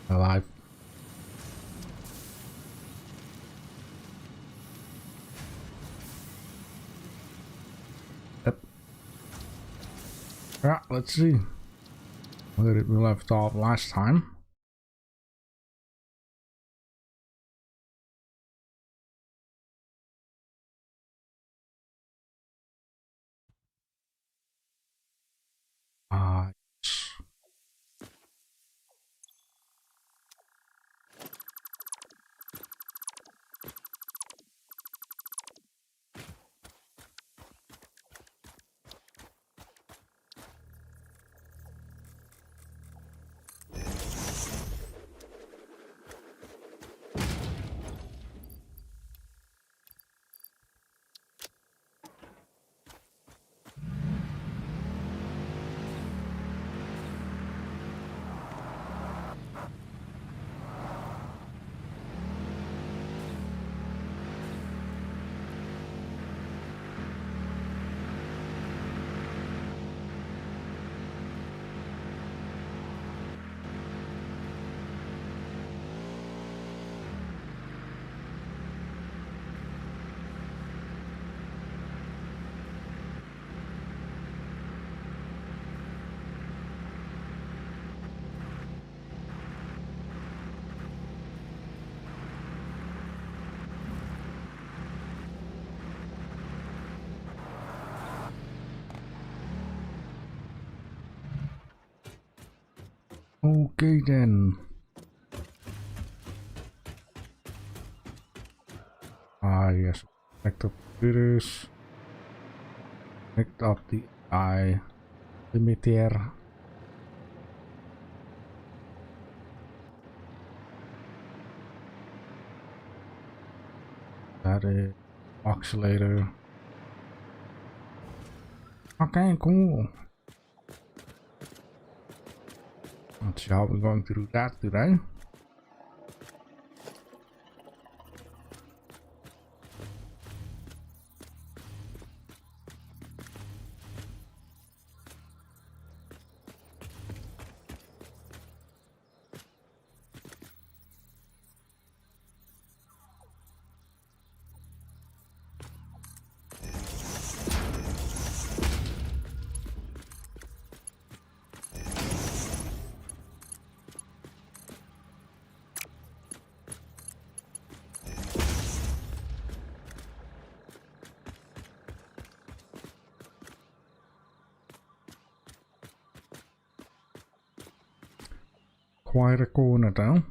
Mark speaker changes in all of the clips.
Speaker 1: alive. Yep. Yeah, let's see where did we left off last time. Yes. Okay then. Yes. Connect up this. Connect up the eye limiter. That is oscillator. Okay, cool. Let's see how we're going to do that today. Quite a corner though.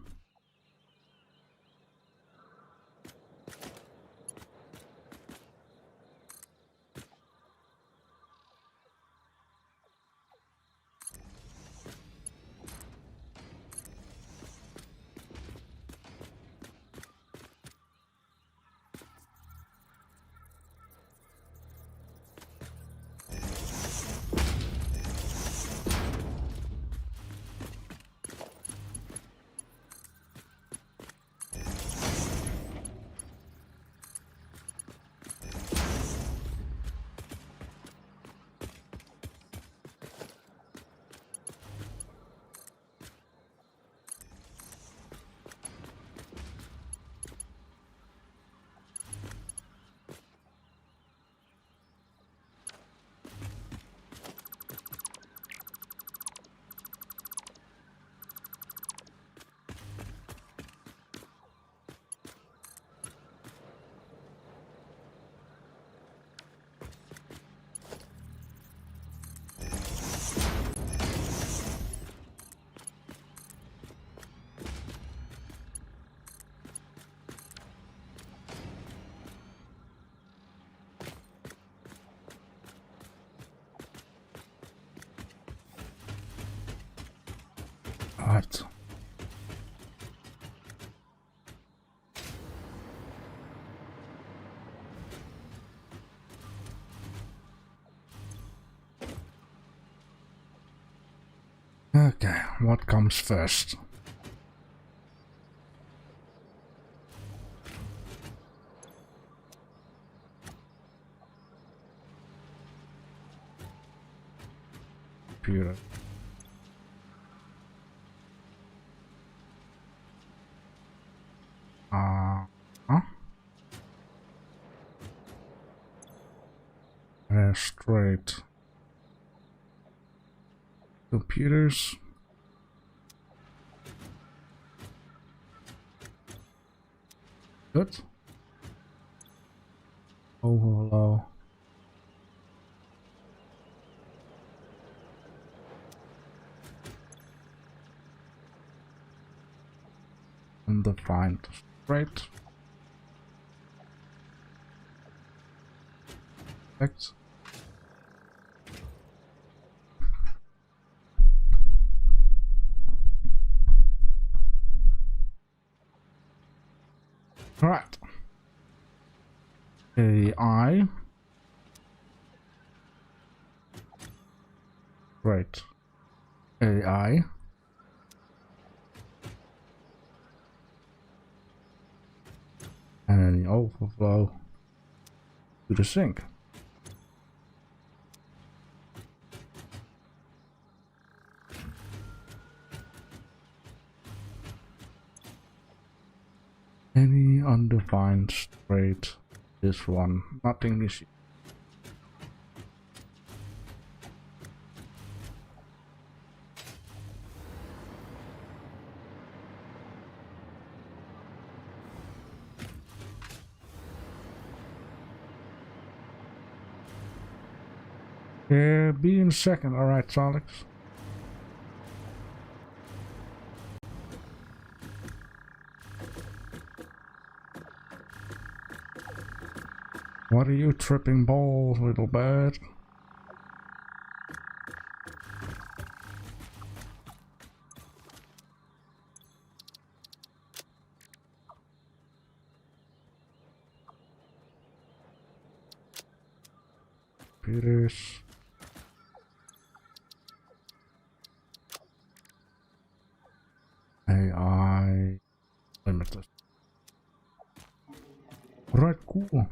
Speaker 1: Right. Okay, what comes first? Computer. Huh? Straight. Computers. Good. Overflow. Undefined. Straight. Perfect. Alright. AI. Right. AI. And then the overflow to the sink. Any undefined straight. This one. Nothing is. Yeah, be in second. Alright, Salix. What are you tripping balls, little bird? Computers. AI. Limited. Right, cool.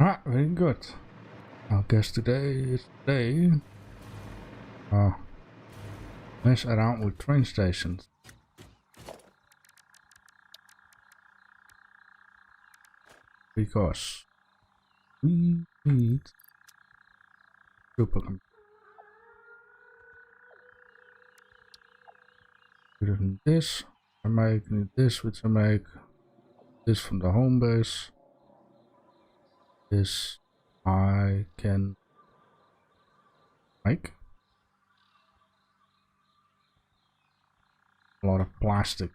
Speaker 1: Alright, very good. I guess today is the day. Mess around with train stations. because we need supercomputer. We need this. I need this, which I make this from the home base. This I can make. A lot of plastic.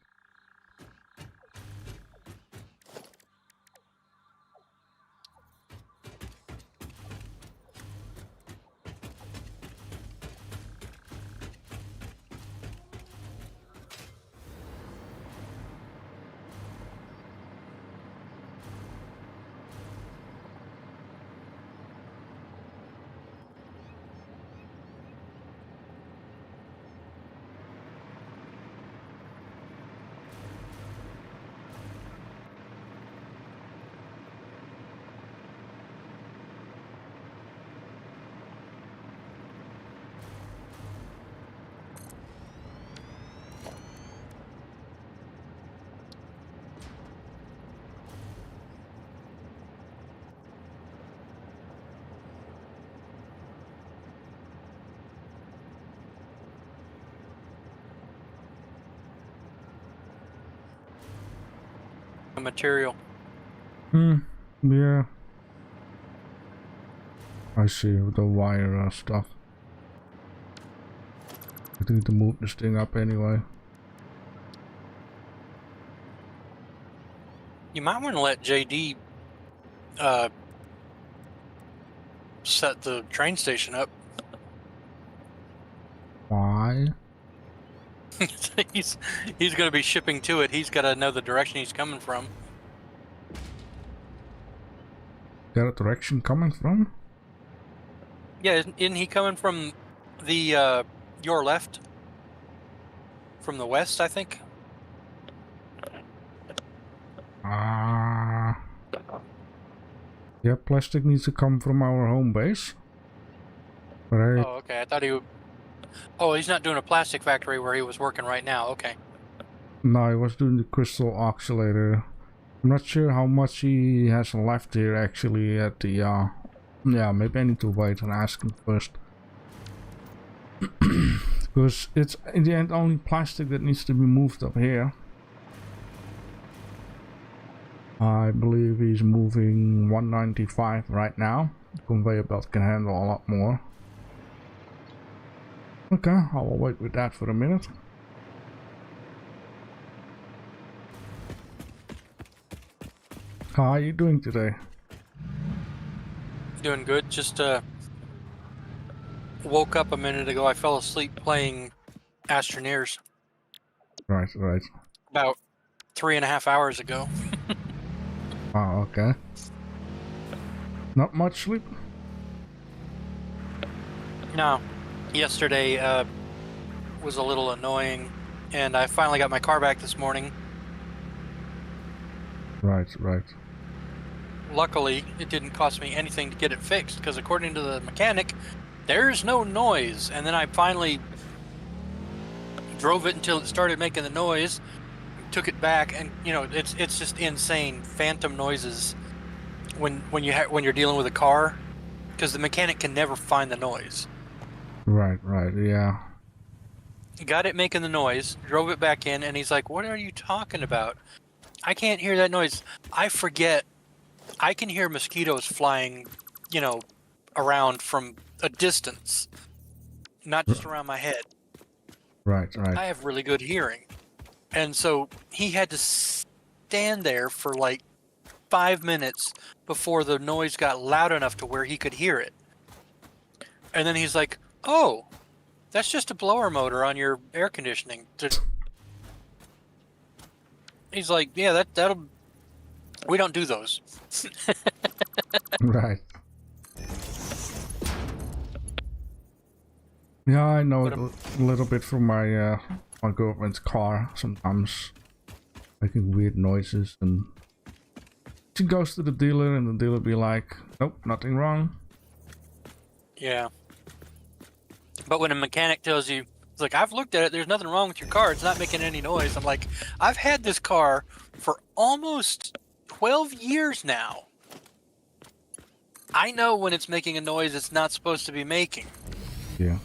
Speaker 2: Material.
Speaker 1: Yeah. I see the wire stuff. I need to move this thing up anyway.
Speaker 2: You might want to let JD set the train station up.
Speaker 1: Why?
Speaker 2: he's going to be shipping to it. He's got to know the direction he's coming from.
Speaker 1: Got a direction coming from?
Speaker 2: Yeah, isn't he coming from the your left? From the west, I think.
Speaker 1: Yeah, plastic needs to come from our home base. But
Speaker 2: Oh, okay. I thought he would. Oh, he's not doing a plastic factory where he was working right now. Okay.
Speaker 1: No, I was doing the crystal oscillator. I'm not sure how much he has left here actually at the yeah, maybe I need to wait and ask him first. Because it's in the end only plastic that needs to be moved up here. I believe he's moving 195 right now. The conveyor belt can handle a lot more. Okay, I will wait with that for a minute. How are you doing today?
Speaker 2: Doing good. Just woke up a minute ago. I fell asleep playing Astroneers.
Speaker 1: Right.
Speaker 2: About 3.5 hours ago.
Speaker 1: Oh, okay. Not much sleep?
Speaker 2: No. Yesterday was a little annoying, and I finally got my car back this morning.
Speaker 1: Right.
Speaker 2: Luckily, it didn't cost me anything to get it fixed, because according to the mechanic, there's no noise. And then I finally drove it until it started making the noise, took it back, and you know, it's just insane phantom noises when you're dealing with a car, because the mechanic can never find the noise.
Speaker 1: Right, yeah.
Speaker 2: Got it making the noise, drove it back in, and he's like, "What are you talking about? I can't hear that noise. I forget. I can hear mosquitoes flying, you know, around from a distance, not just around my head.
Speaker 1: Right.
Speaker 2: I have really good hearing." And so he had to stand there for like 5 minutes before the noise got loud enough to where he could hear it. And then he's like, "Oh, that's just a blower motor on your air conditioning." He's like, "Yeah, that'll. We don't do those."
Speaker 1: Right. Yeah, I know it a little bit from my my girlfriend's car. Sometimes making weird noises, and she goes to the dealer, and the dealer be like, "Nope, nothing wrong."
Speaker 2: Yeah. But when a mechanic tells you, it's like, "I've looked at it, there's nothing wrong with your car, it's not making any noise." I'm like, I've had this car for almost 12 years now. I know when it's making a noise it's not supposed to be making.
Speaker 1: Yeah.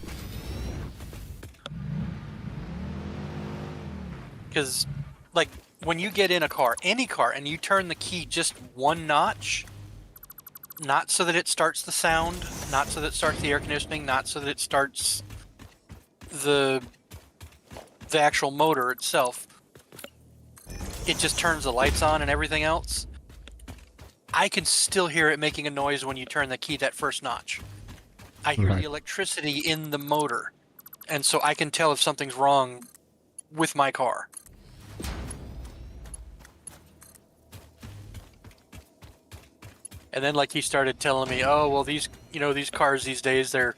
Speaker 2: Because, like, when you get in a car, any car, and you turn the key just one notch, not so that it starts the sound, not so that it starts the air conditioning, not so that it starts the actual motor itself, it just turns the lights on and everything else. I can still hear it making a noise when you turn the key that first notch. I hear the electricity in the motor, and so I can tell if something's wrong with my car. And then, like, he started telling me, oh, well, these cars these days, they're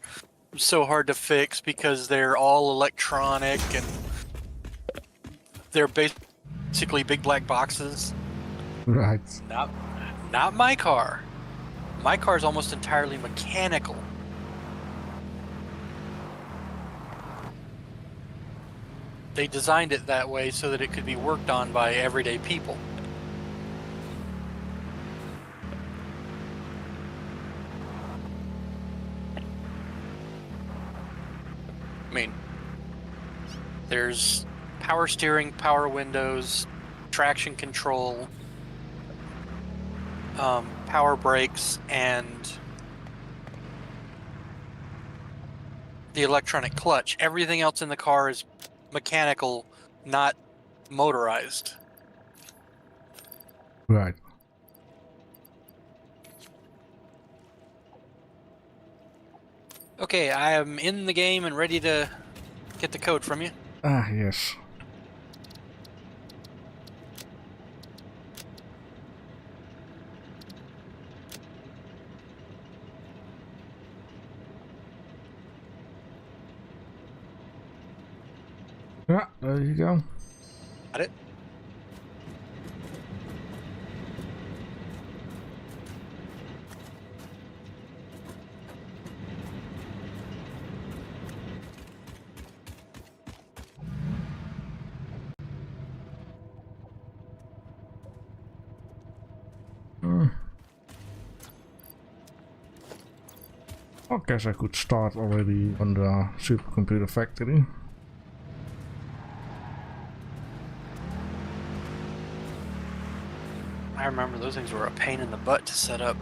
Speaker 2: so hard to fix because they're all electronic and they're basically big black boxes.
Speaker 1: Right.
Speaker 2: Not my car. My car is almost entirely mechanical. They designed it that way so that it could be worked on by everyday people. I mean, there's power steering, power windows, traction control, power brakes, and the electronic clutch. Everything else in the car is mechanical, not motorized.
Speaker 1: Right.
Speaker 2: Okay, I am in the game and ready to get the code from you.
Speaker 1: Ah, yes. Yeah, there you go.
Speaker 2: Got it?
Speaker 1: I guess I could start already on the supercomputer factory.
Speaker 2: I remember those things were a pain in the butt to set up.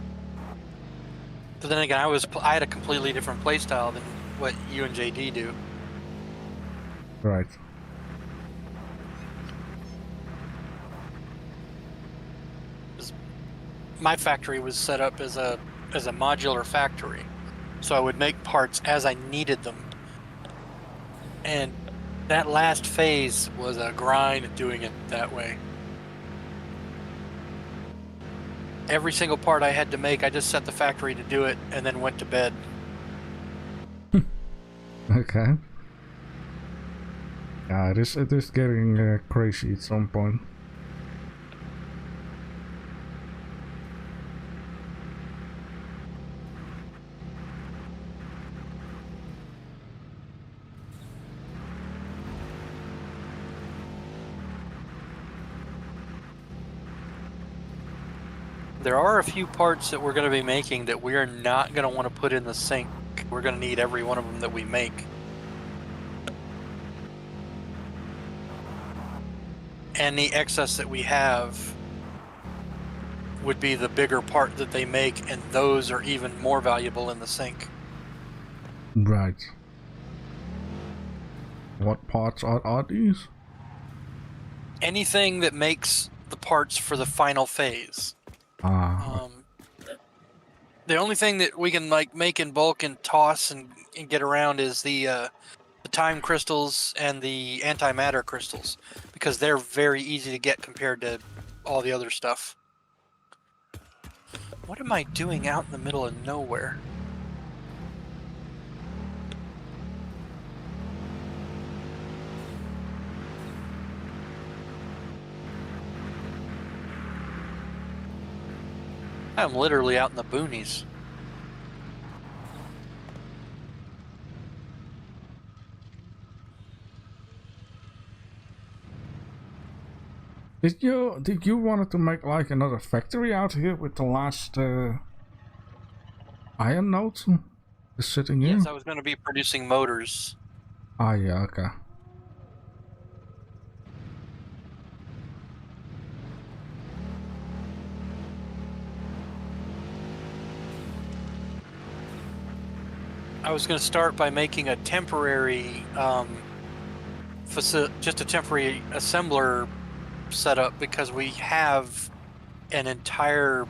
Speaker 2: But then again, I had a completely different playstyle than what you and JD do.
Speaker 1: Right.
Speaker 2: My factory was set up as a modular factory, so I would make parts as I needed them. And that last phase was a grind doing it that way. Every single part I had to make, I just set the factory to do it and then went to bed.
Speaker 1: Okay. Yeah, it is getting crazy at some point.
Speaker 2: There are a few parts that we're going to be making that we are not going to want to put in the sink. We're going to need every one of them that we make. And the excess that we have would be the bigger part that they make, and those are even more valuable in the sink.
Speaker 1: Right. What parts are these?
Speaker 2: Anything that makes the parts for the final phase. The only thing that we can make in bulk and toss and get around is the time crystals and the antimatter crystals, because they're very easy to get compared to all the other stuff. What am I doing out in the middle of nowhere? I'm literally out in the boonies.
Speaker 1: Did you wanted to make like another factory out here with the last iron node is sitting here?
Speaker 2: Yes, I was going to be producing motors.
Speaker 1: Ah, yeah, okay.
Speaker 2: I was going to start by making a temporary, just a temporary assembler setup because we have an entire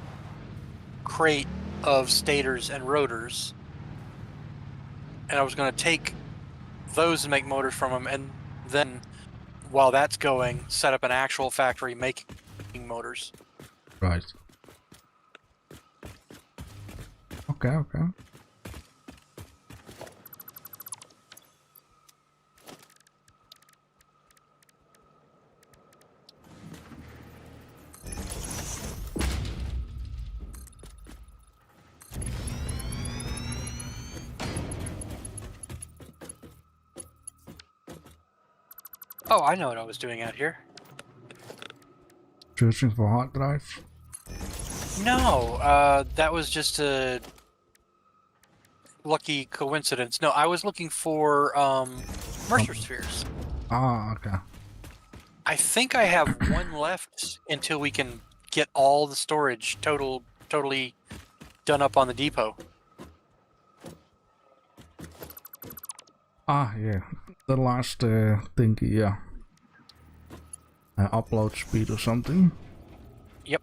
Speaker 2: crate of stators and rotors. And I was going to take those and make motors from them, and then while that's going, set up an actual factory making motors.
Speaker 1: Right. Okay.
Speaker 2: Oh, I know what I was doing out here.
Speaker 1: Searching for hard drives.
Speaker 2: No, that was just a lucky coincidence. No, I was looking for Mercer spheres.
Speaker 1: Ah, okay.
Speaker 2: I think I have one left until we can get all the storage totally done up on the depot.
Speaker 1: Ah, yeah. The last thingy, yeah. Upload speed or something.
Speaker 2: Yep.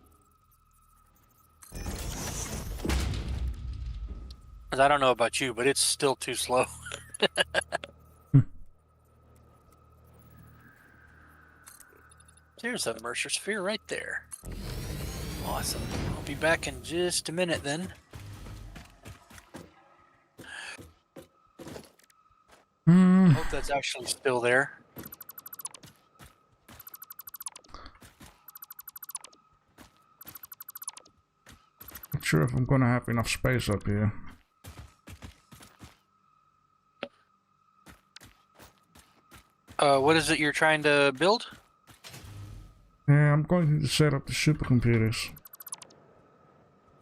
Speaker 2: 'Cause I don't know about you, but it's still too slow. There's a Mercer sphere right there. Awesome. I'll be back in just a minute then. I hope that's actually still there.
Speaker 1: Not sure if I'm gonna have enough space up here.
Speaker 2: What is it you're trying to build?
Speaker 1: Yeah, I'm going to set up the supercomputers.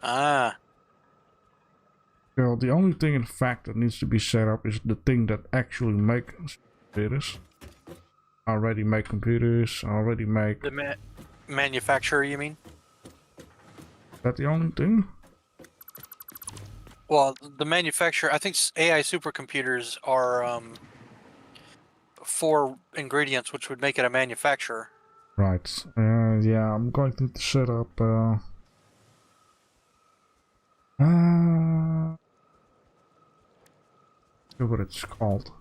Speaker 2: Ah.
Speaker 1: Well, the only thing in fact that needs to be set up is the thing that actually make computers. I already make computers, I already make...
Speaker 2: The manufacturer, you mean?
Speaker 1: Is that the only thing?
Speaker 2: Well, the manufacturer, I think AI supercomputers are 4 ingredients, which would make it a manufacturer.
Speaker 1: Right. Yeah, I'm going to set up... see what it's called.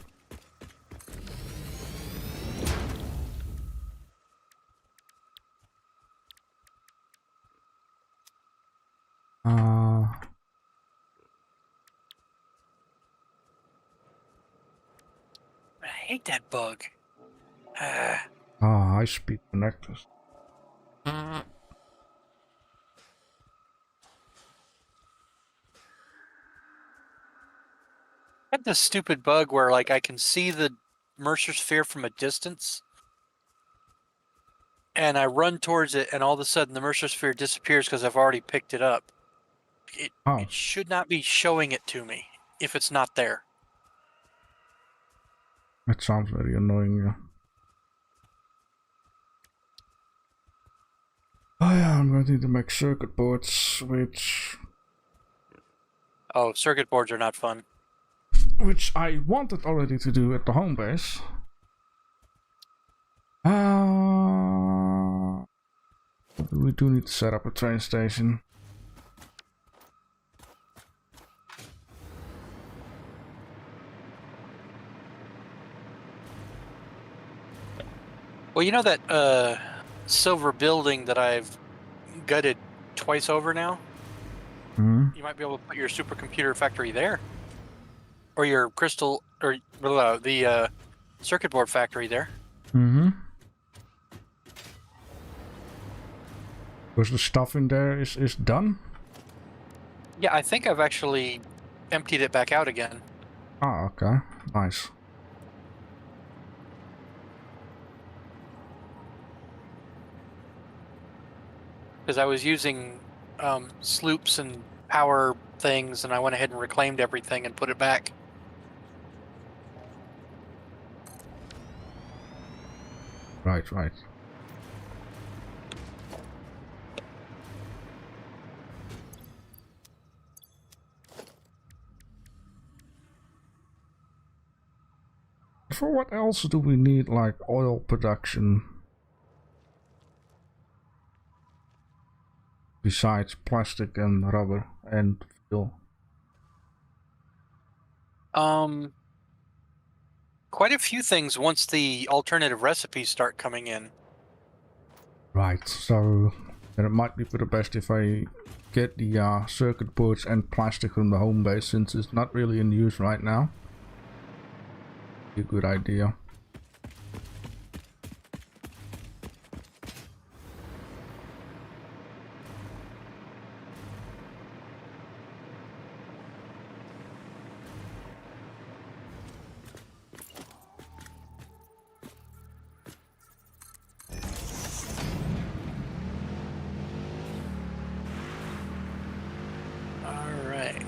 Speaker 2: I hate that bug.
Speaker 1: High-speed connectors.
Speaker 2: I have this stupid bug where, like, I can see the Mercer sphere from a distance, and I run towards it, and all of a sudden the Mercer sphere disappears because I've already picked it up. It should not be showing it to me if it's not there.
Speaker 1: That sounds very annoying, yeah. Oh yeah, I'm going to need to make circuit boards, which
Speaker 2: Circuit boards are not fun.
Speaker 1: Which I wanted already to do at the home base. We do need to set up a train station.
Speaker 2: Well, you know that silver building that I've gutted twice over now?
Speaker 1: Hmm?
Speaker 2: You might be able to put your supercomputer factory there. Or your crystal, or the circuit board factory there.
Speaker 1: Mm-hmm. Because the stuff in there is done?
Speaker 2: Yeah, I think I've actually emptied it back out again.
Speaker 1: Ah, okay. Nice.
Speaker 2: because I was using sloops and power things, and I went ahead and reclaimed everything and put it back.
Speaker 1: Right, right. For what else do we need, like, oil production? Besides plastic and rubber and fuel.
Speaker 2: Quite a few things once the alternative recipes start coming in.
Speaker 1: Right, so then it might be for the best if I get the circuit boards and plastic from the home base, since it's not really in use right now. Be a good idea.
Speaker 2: All right.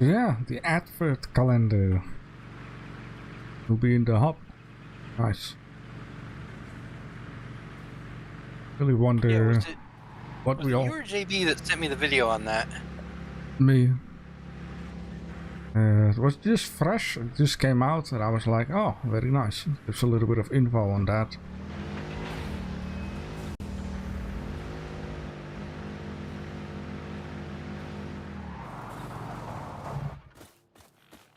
Speaker 1: Yeah, the advert calendar will be in the hub. Nice. Really wonder what we all...
Speaker 2: You or JB that sent me the video on that?
Speaker 1: Me. It was just fresh, it just came out and I was like, oh, very nice. There's a little bit of info on that.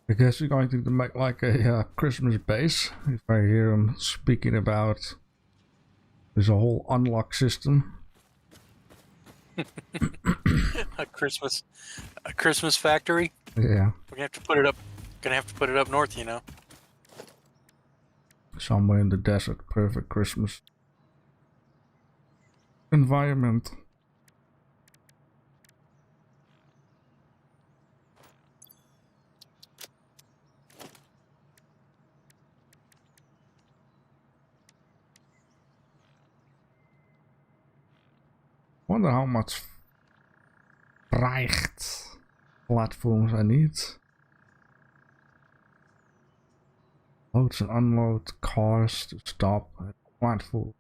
Speaker 1: I guess we're going to make like a Christmas base, if I hear him speaking about there's a whole unlock system.
Speaker 2: a Christmas factory.
Speaker 1: Yeah.
Speaker 2: We're gonna have to put it up. Gonna have to put it up north, you know.
Speaker 1: Somewhere in the desert, perfect Christmas environment. Wonder how much Reicht platforms I need. Loads and unload cars to stop at platform.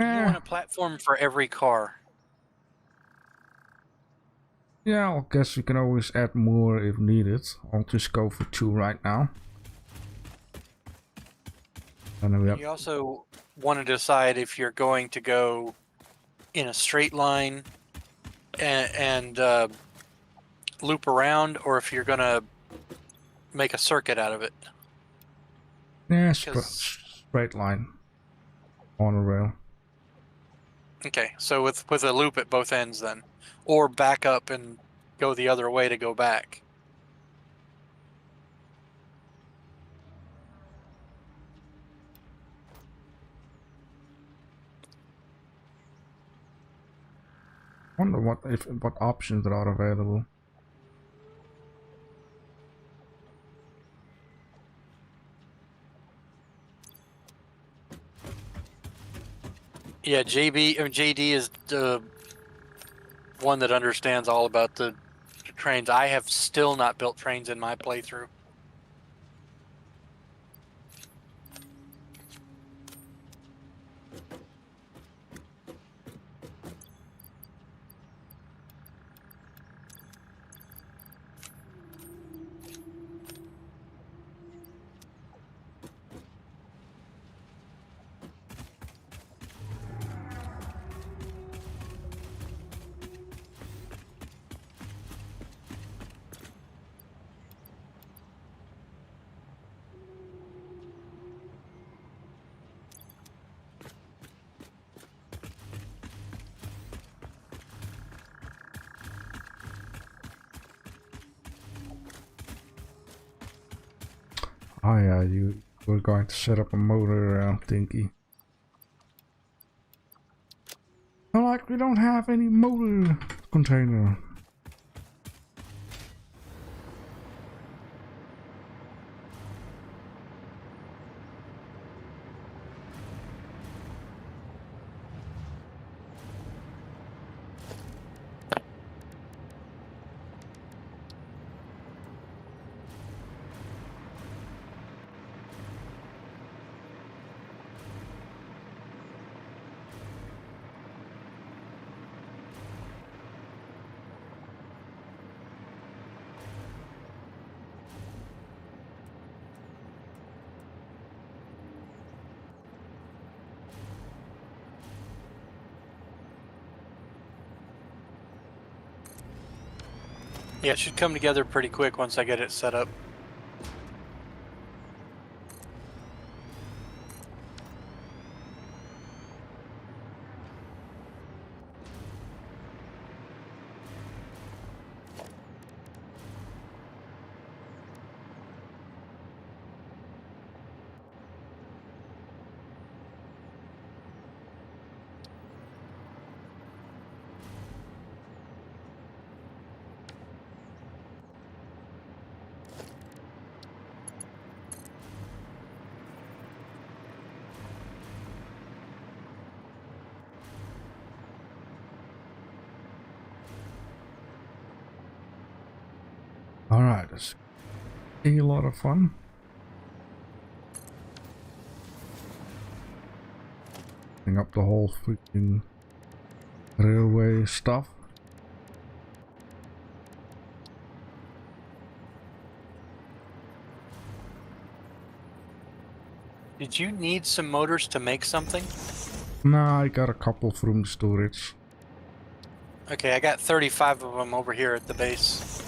Speaker 2: You want a platform for every car.
Speaker 1: Yeah, I guess we can always add more if needed. I'll just go for 2 right now. And then
Speaker 2: You also want to decide if you're going to go in a straight line and loop around, or if you're going to make a circuit out of it.
Speaker 1: Yeah, straight line. On a rail.
Speaker 2: Okay, so with a loop at both ends then. Or back up and go the other way to go back.
Speaker 1: wonder what options are available.
Speaker 2: Yeah, JD is the one that understands all about the trains. I have still not built trains in my playthrough.
Speaker 1: Oh yeah, you were going to set up a motor thingy. Like we don't have any motor container. Yeah, it should come together pretty quick once I get it set up. Alright, it's a lot of fun. Setting up the whole freaking railway stuff.
Speaker 2: Did you need some motors to make something?
Speaker 1: Nah, I got a couple from storage.
Speaker 2: Okay, I got 35 of them over here at the base.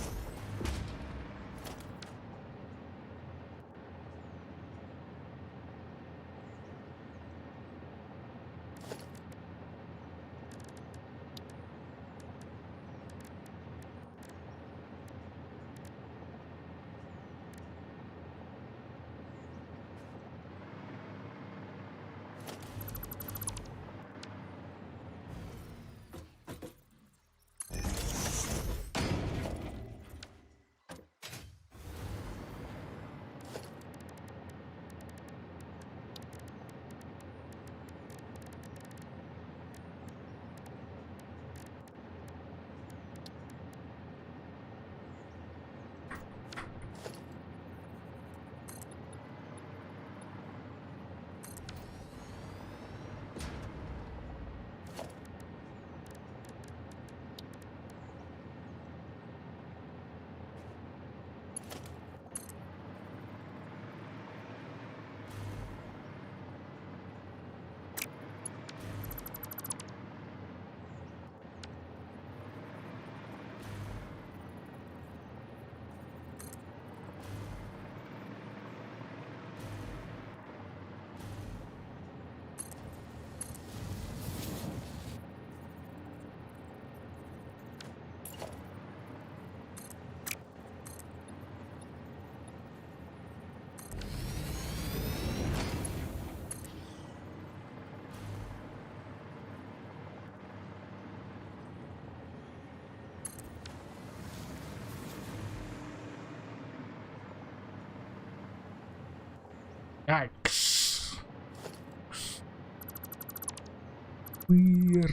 Speaker 1: Weird.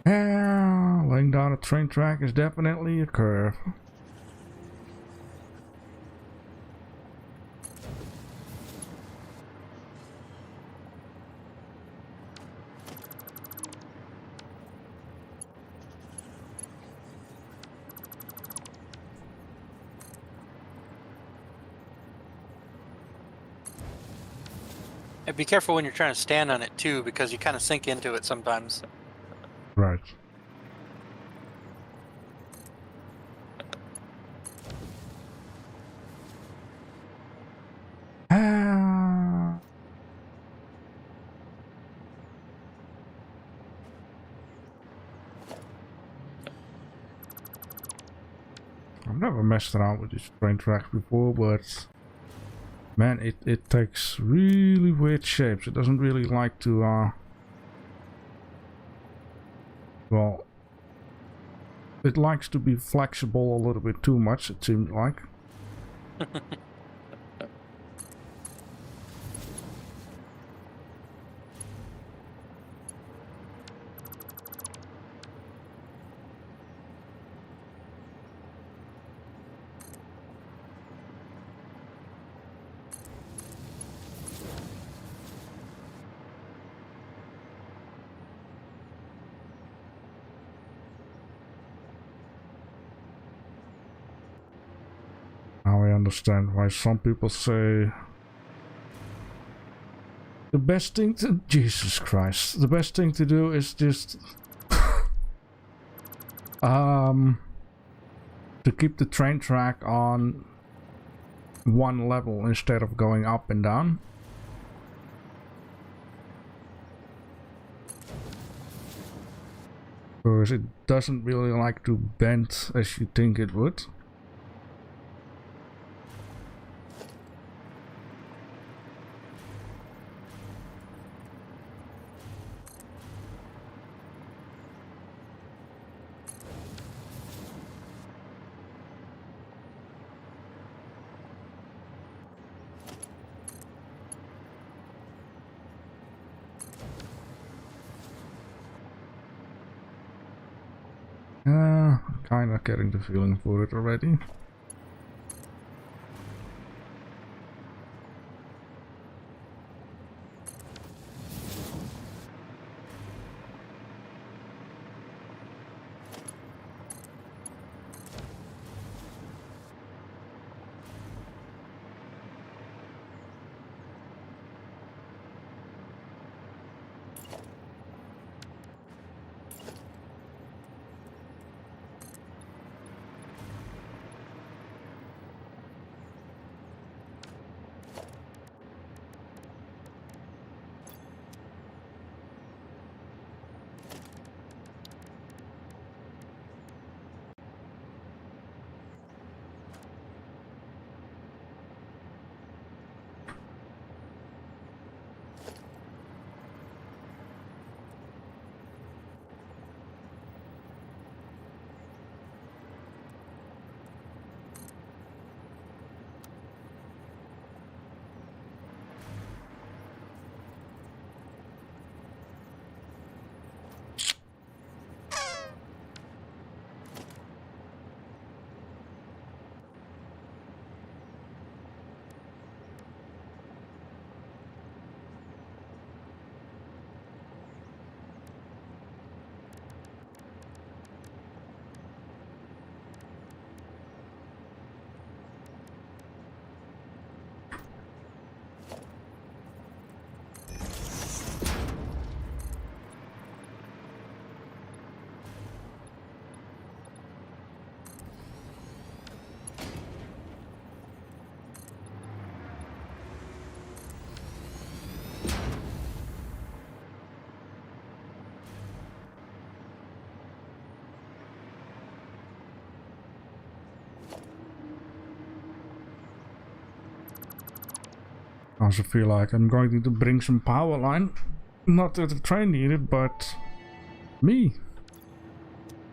Speaker 1: Yeah, laying down a train track is definitely a curve.
Speaker 2: And be careful when you're trying to stand on it too, because you kind of sink into it sometimes.
Speaker 1: Right. Ah. I've never messed around with these train tracks before, but man, it takes really weird shapes. It doesn't really like to well, it likes to be flexible a little bit too much, it seems like. Now I understand why some people say the best thing to... Jesus Christ. The best thing to do is just... to keep the train track on one level instead of going up and down. Because it doesn't really like to bend as you think it would. Kinda getting the feeling for it already. I also feel like I'm going to bring some power line. Not that the train needed, but me.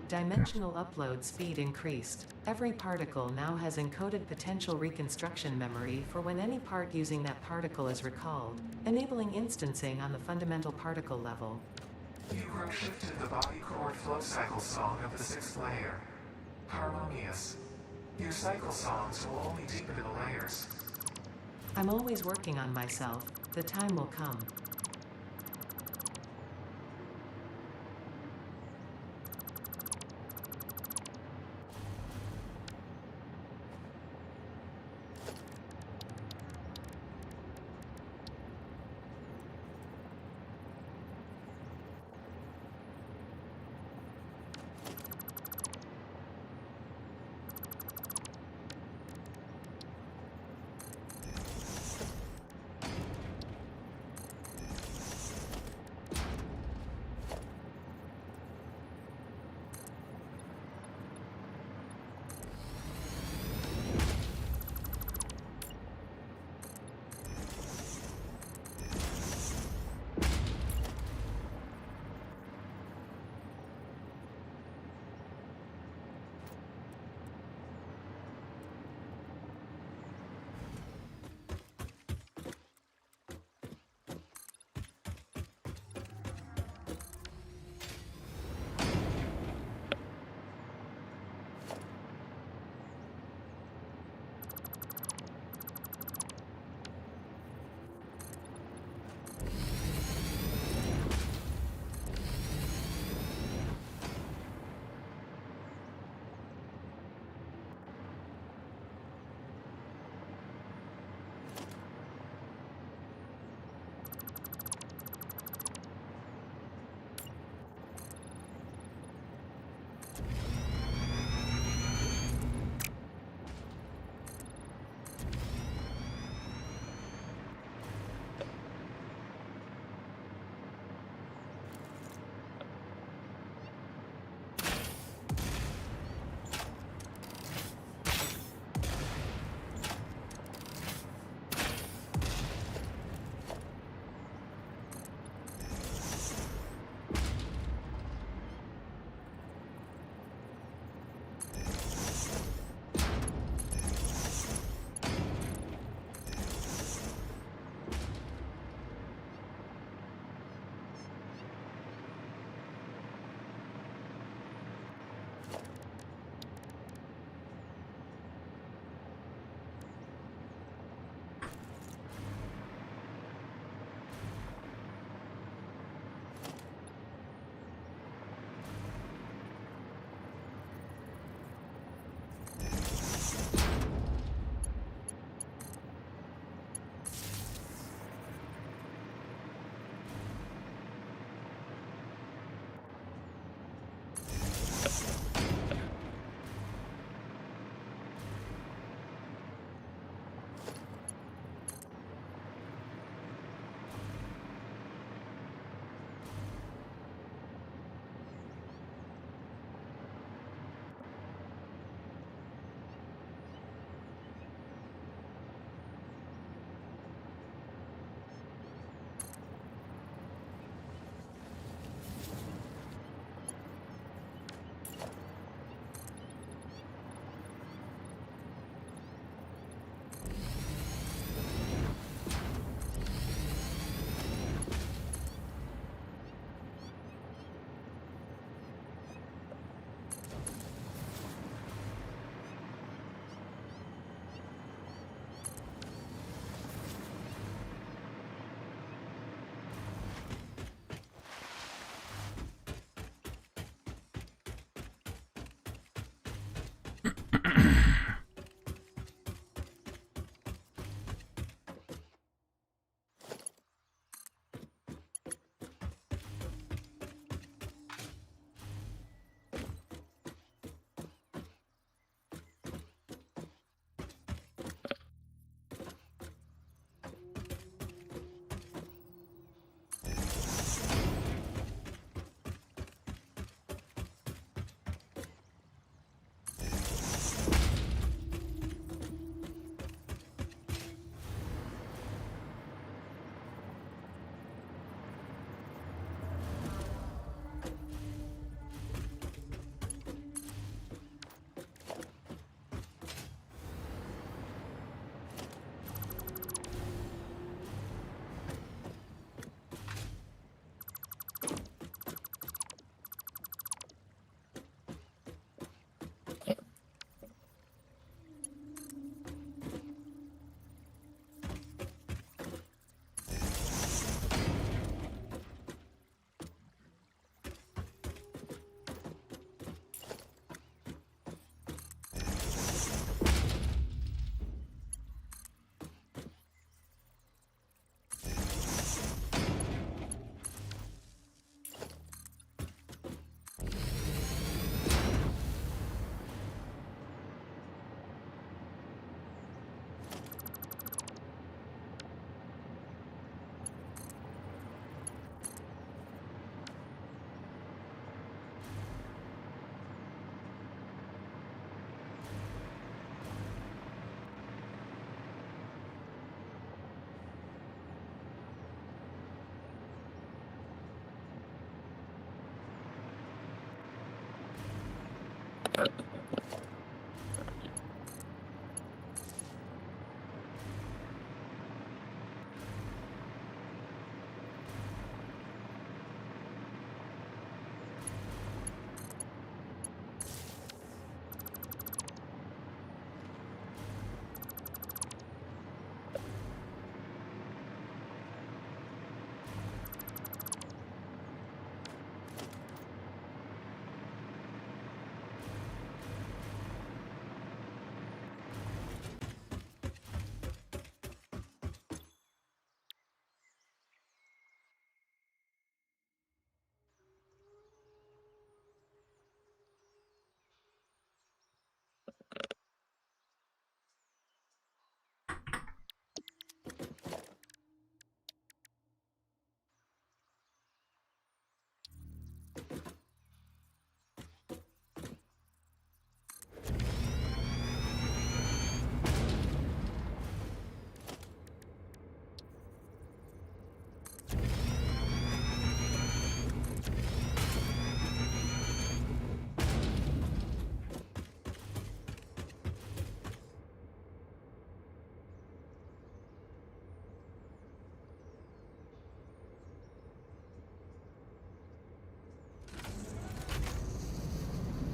Speaker 3: Dimensional upload speed increased. Every particle now has encoded potential reconstruction memory for when any part using that particle is recalled, enabling instancing on the fundamental particle level.
Speaker 4: You have shifted the body chord flow cycle song of the 6th layer. Harmonious. Your cycle songs will only deepen the layers.
Speaker 3: I'm always working on myself. The time will come.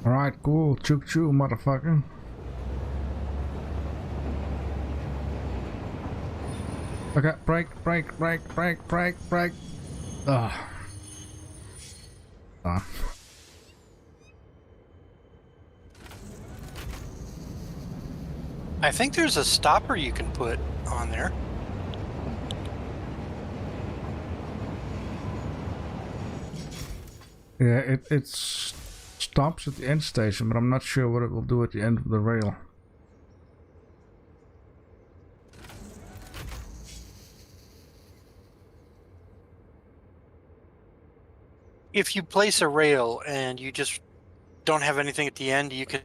Speaker 1: Alright, cool. Choo choo, motherfucker. Okay, brake. Ugh. Ah.
Speaker 2: I think there's a stopper you can put on there.
Speaker 1: Yeah, it stops at the end station, but I'm not sure what it will do at the end of the rail.
Speaker 2: If you place a rail and you just don't have anything at the end, you can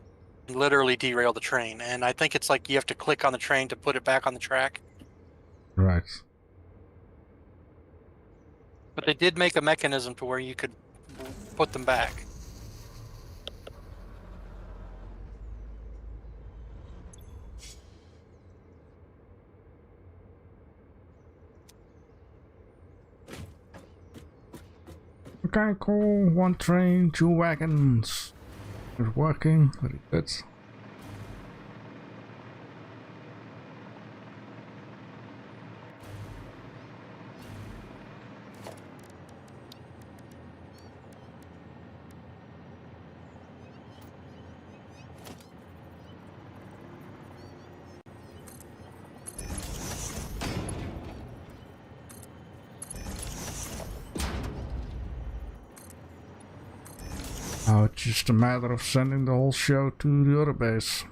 Speaker 2: literally derail the train. And I think it's like you have to click on the train to put it back on the track.
Speaker 1: Right.
Speaker 2: But they did make a mechanism to where you could put them back.
Speaker 1: Okay, cool. One train, 2 wagons. It's working. Very good. Now it's just a matter of sending the whole show to the other base.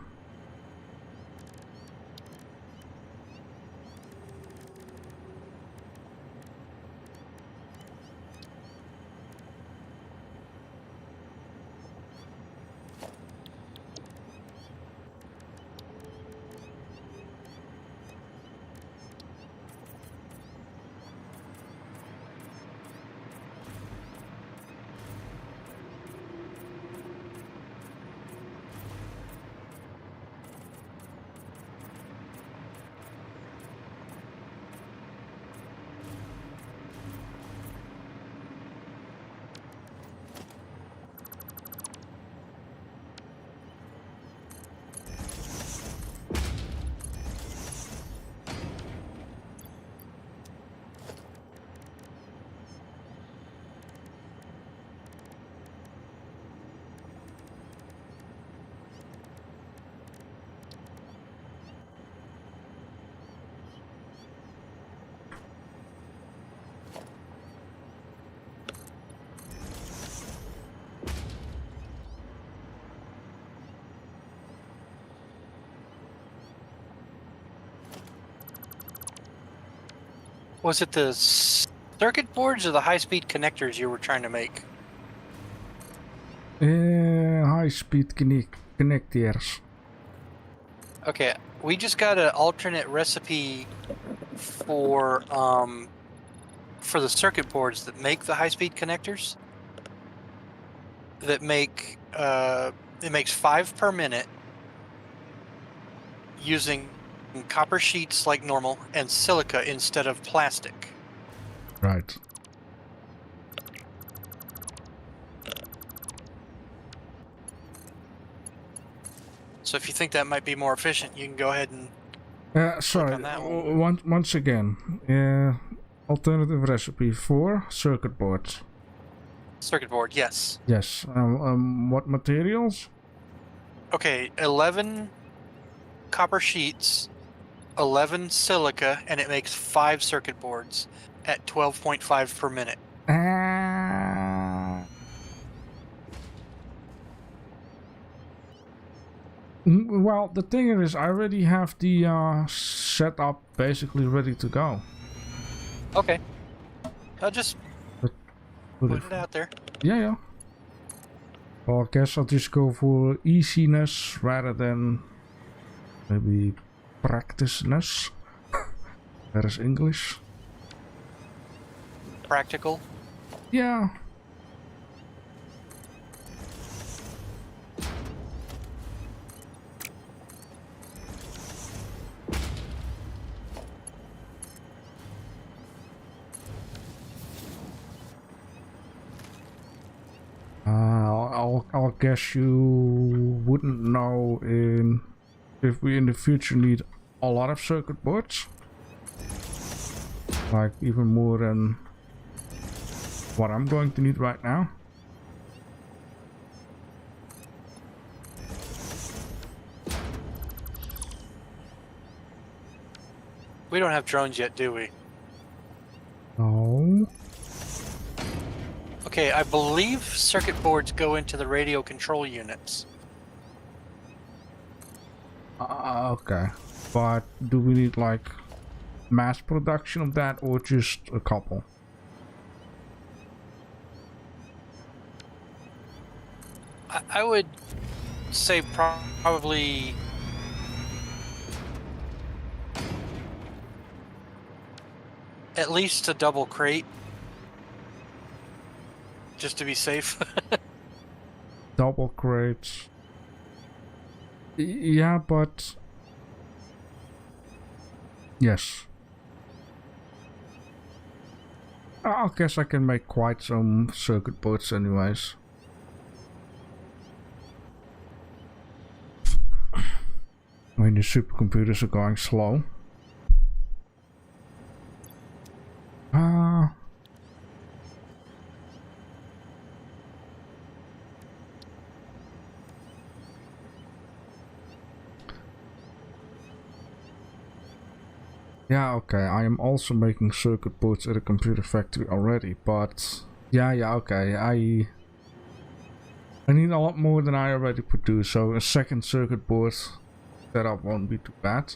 Speaker 2: Was it the circuit boards or the high-speed connectors you were trying to make?
Speaker 1: High-speed connectors.
Speaker 2: Okay, we just got an alternate recipe for the circuit boards that make the high-speed connectors. That make it makes 5 per minute using copper sheets like normal and silica instead of plastic.
Speaker 1: Right.
Speaker 2: So if you think that might be more efficient, you can go ahead and
Speaker 1: Sorry,
Speaker 2: on that one.
Speaker 1: once again, alternative recipe for circuit boards.
Speaker 2: circuit board, yes.
Speaker 1: Yes. What materials?
Speaker 2: Okay, 11 copper sheets, 11 silica, and it makes 5 circuit boards at 12.5 per minute.
Speaker 1: Well, the thing is, I already have the setup basically ready to go.
Speaker 2: Okay. I'll just
Speaker 1: Put
Speaker 2: put it out there.
Speaker 1: Yeah. Well, I guess I'll just go for easiness rather than maybe practiceness. That is English.
Speaker 2: Practical.
Speaker 1: Yeah. I'll guess you wouldn't know if we in the future need a lot of circuit boards, like even more than what I'm going to need right now.
Speaker 2: We don't have drones yet, do we?
Speaker 1: No.
Speaker 2: Okay, I believe circuit boards go into the radio control units.
Speaker 1: Okay, but do we need like mass production of that or just a couple?
Speaker 2: I would say probably at least a double crate, just to be safe.
Speaker 1: Double crates. Yeah, but yes. I guess I can make quite some circuit boards anyways. I mean, the supercomputers are going slow. Yeah, okay, I am also making circuit boards at a computer factory already, but yeah, okay, I need a lot more than I already produce, so a second circuit board setup won't be too bad.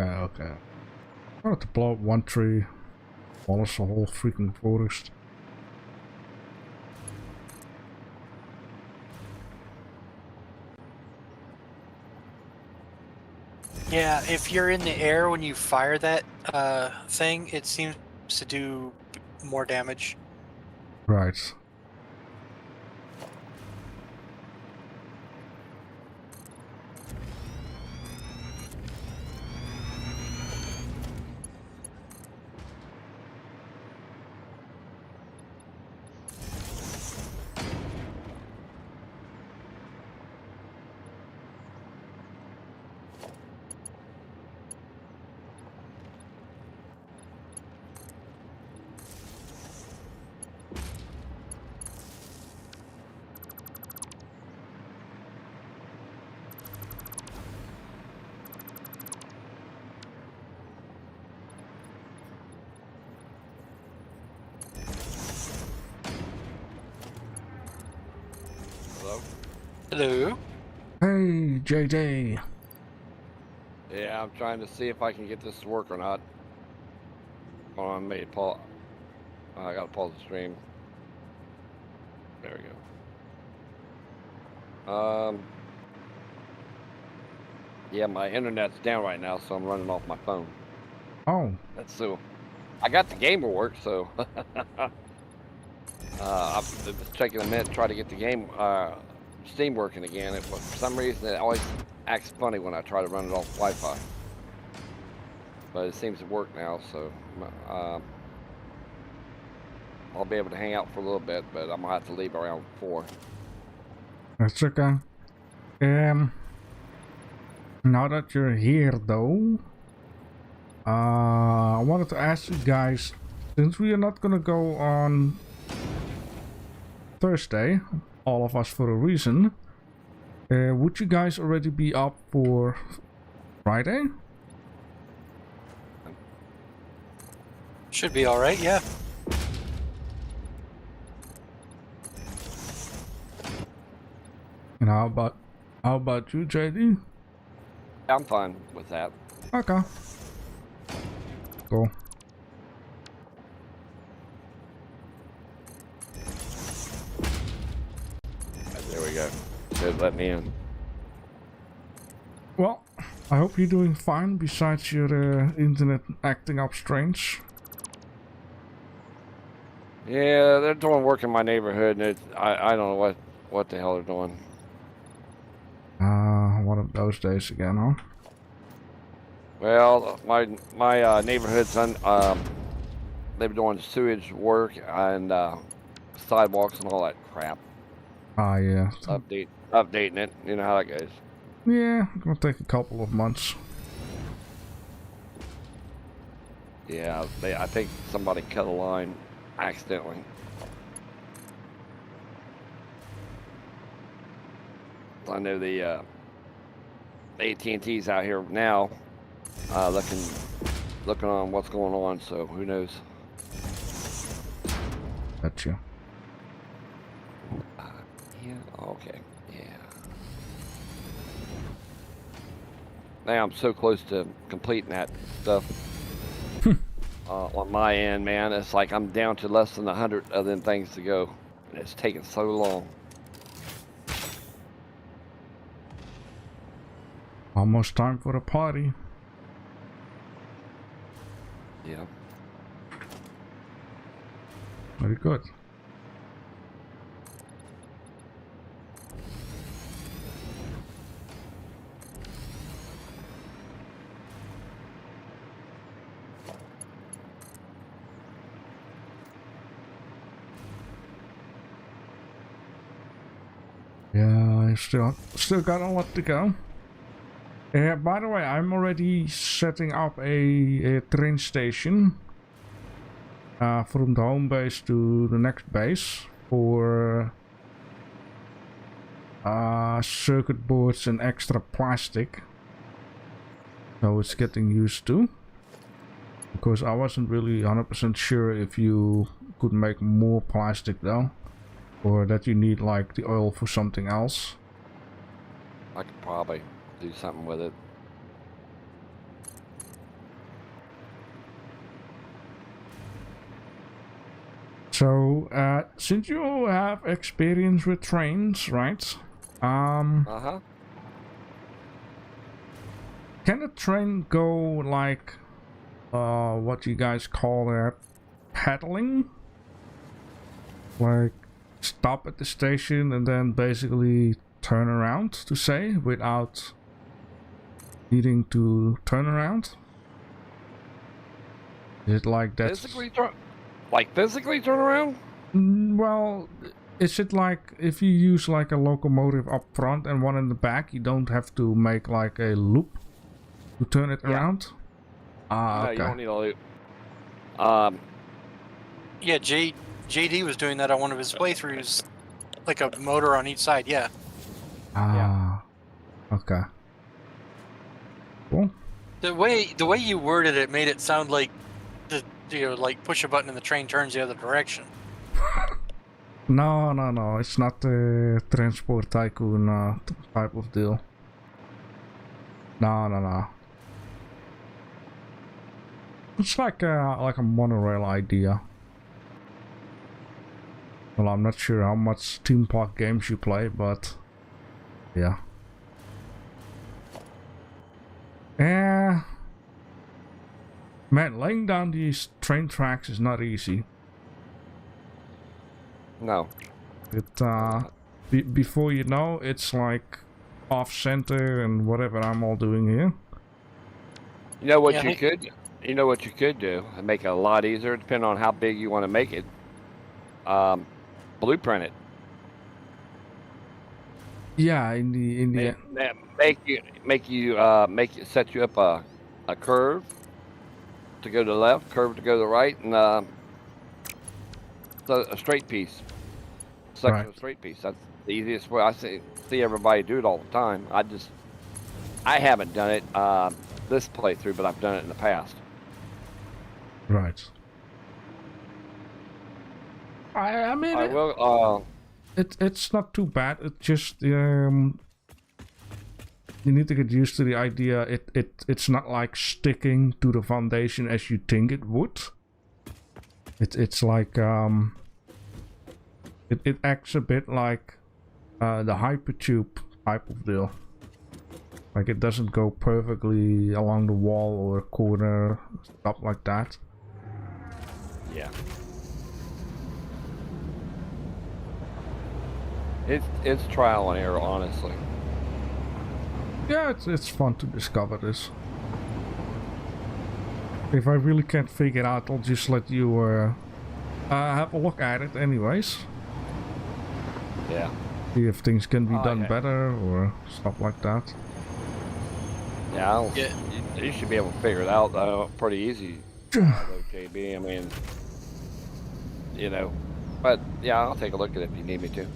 Speaker 1: okay. I wanted to blow up one tree, demolish the whole freaking forest.
Speaker 2: Yeah, if you're in the air when you fire that thing, it seems to do more damage.
Speaker 1: Right.
Speaker 2: Hello.
Speaker 1: Hey, JJ.
Speaker 5: Yeah, I'm trying to see if I can get this to work or not. Hold on, maybe pause. I gotta pause the stream. There we go. Yeah, my internet's down right now, so I'm running off my phone.
Speaker 1: Oh,
Speaker 5: That's so. I got the game to work, so. I was taking a minute to try to get the game, Steam working again. For some reason, it always acts funny when I try to run it off Wi-Fi. But it seems to work now, so I'll be able to hang out for a little bit, but I'm gonna have to leave around 4.
Speaker 1: that's okay. Now that you're here, though, I wanted to ask you guys, since we are not gonna go on Thursday, all of us for a reason, would you guys already be up for Friday?
Speaker 2: Should be all right. Yeah.
Speaker 1: And how about you, JD?
Speaker 5: I'm fine with that.
Speaker 1: Okay. Cool.
Speaker 5: There we go. Should let me in.
Speaker 1: Well, I hope you're doing fine besides your internet acting up strange.
Speaker 5: Yeah, they're doing work in my neighborhood, and I don't know what the hell they're doing.
Speaker 1: One of those days again, huh?
Speaker 5: Well, my neighborhood's they've been doing sewage work and sidewalks and all that crap.
Speaker 1: Ah, yeah.
Speaker 5: Updating it. You know how that goes.
Speaker 1: Yeah, it's gonna take a couple of months.
Speaker 5: Yeah, I think somebody cut a line accidentally. I know the AT&T's out here now, looking on what's going on. So who knows?
Speaker 1: Gotcha.
Speaker 5: Yeah. Okay. Yeah. Now I'm so close to completing that stuff. On my end, man, it's like I'm down to less than 100 of them things to go, and it's taking so long.
Speaker 1: Almost time for a party.
Speaker 5: Yeah.
Speaker 1: Very good. Yeah, I still got a lot to go. By the way, I'm already setting up a train station from the home base to the next base for circuit boards and extra plastic. So it's getting used to. Because I wasn't really 100% sure if you could make more plastic though. Or that you need like the oil for something else.
Speaker 5: I could probably do something with it.
Speaker 1: So, since you have experience with trains, right?
Speaker 5: Uh-huh.
Speaker 1: Can a train go like, what you guys call that, pedaling? Like, stop at the station and then basically turn around, to say, without needing to turn around? Is it like that?
Speaker 5: Physically turn around?
Speaker 1: Well, is it like if you use like a locomotive up front and one in the back, you don't have to make like a loop to turn it around? Ah,
Speaker 5: No,
Speaker 1: okay.
Speaker 5: you don't need a loop.
Speaker 2: Yeah, JD was doing that on one of his playthroughs, like a motor on each side. Yeah.
Speaker 1: Ah, okay. Cool.
Speaker 2: The way you worded it made it sound like like push a button and the train turns the other direction.
Speaker 1: No. It's not the Transport Tycoon type of deal. No. It's like a monorail idea. Well, I'm not sure how much theme park games you play, but yeah. Man, laying down these train tracks is not easy.
Speaker 5: No.
Speaker 1: It before you know, it's like off center and whatever I'm all doing here.
Speaker 5: You know what
Speaker 2: Yeah,
Speaker 5: you could? You know what you could do and make it a lot easier, depending on how big you want to make it. Blueprint it.
Speaker 1: Yeah, in the
Speaker 5: Set you up a curve to go to the left, curve to go to the right, and so a straight piece. Section
Speaker 1: Right.
Speaker 5: of straight piece. That's the easiest way. I see everybody do it all the time. I haven't done it this playthrough, but I've done it in the past.
Speaker 1: right. I mean,
Speaker 5: I will.
Speaker 1: it's not too bad. It just you need to get used to the idea. It's not like sticking to the foundation as you think it would. It's like it acts a bit like the hypertube type of deal. Like it doesn't go perfectly along the wall or a corner, stuff like that.
Speaker 5: Yeah. It's trial and error, honestly.
Speaker 1: Yeah, it's fun to discover this. If I really can't figure it out, I'll just let you have a look at it anyways.
Speaker 5: Yeah.
Speaker 1: See if things can be done
Speaker 5: yeah.
Speaker 1: better or stuff like that.
Speaker 5: Yeah.
Speaker 2: Yeah.
Speaker 5: You should be able to figure it out though, pretty easy. JB, I mean, you know, but yeah, I'll take a look at it if you need me to.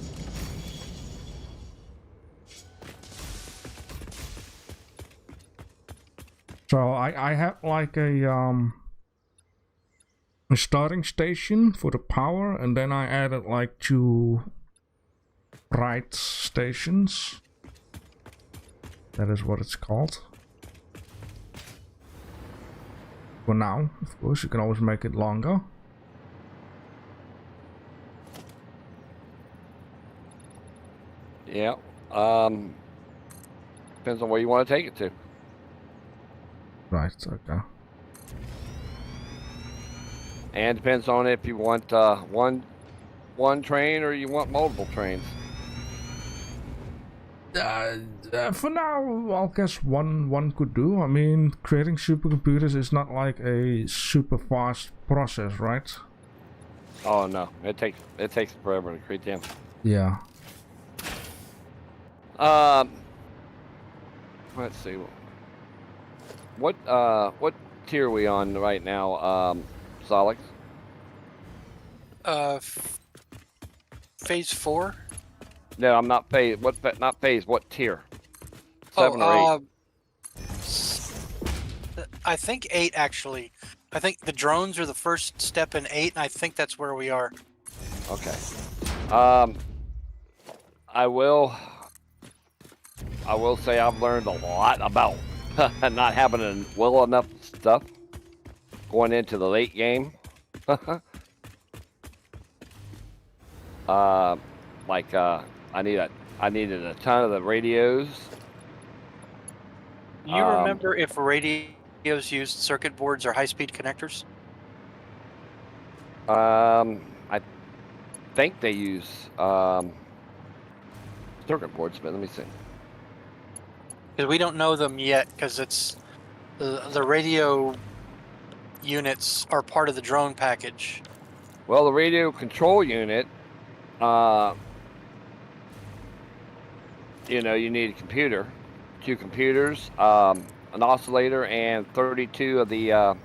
Speaker 1: So I have like a starting station for the power, and then I added like 2 right stations. That is what it's called. For now, of course, you can always make it longer.
Speaker 5: Yeah. Depends on where you want to take it to.
Speaker 1: Right, okay.
Speaker 5: And depends on if you want one train or you want multiple trains.
Speaker 1: For now, I guess one could do. I mean, creating supercomputers is not like a super fast process, right?
Speaker 5: Oh no, it takes forever to create them.
Speaker 1: Yeah.
Speaker 5: Let's see. What tier are we on right now, Salix?
Speaker 2: Phase 4.
Speaker 5: No, I'm not phase. Not phase. What tier? 7 or 8?
Speaker 2: I think 8 actually. I think the drones are the first step in 8, and I think that's where we are.
Speaker 5: Okay. I will say I've learned a lot about not having well enough stuff going into the late game. Like I needed a ton of the radios.
Speaker 2: You remember if radios used circuit boards or high-speed connectors?
Speaker 5: I think they use circuit boards, but let me see.
Speaker 2: Because we don't know them yet, because it's the radio units are part of the drone package.
Speaker 5: Well, the radio control unit, you know, you need a computer, 2 computers, an oscillator, and 32 of the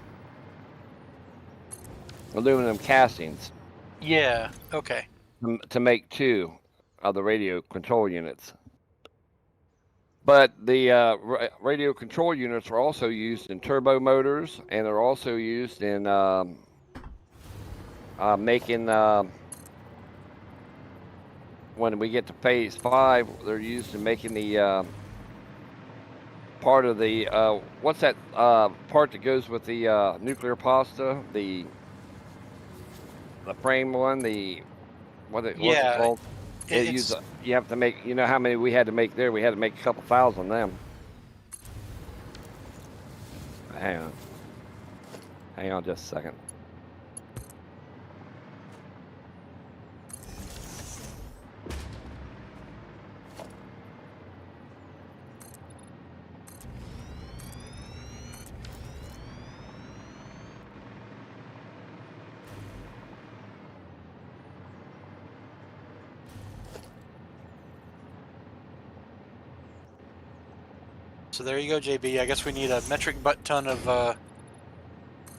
Speaker 5: aluminum castings
Speaker 2: Yeah. Okay.
Speaker 5: to make 2 of the radio control units. But the radio control units are also used in turbo motors, and they're also used in making, when we get to phase 5, they're used in making the part of the, what's that part that goes with the nuclear pasta? The frame one, what's it called? You have to make, you know how many we had to make there? We had to make a couple thousand of them. Hang on just a second.
Speaker 2: So there you go, JB. I guess we need a metric butt ton of the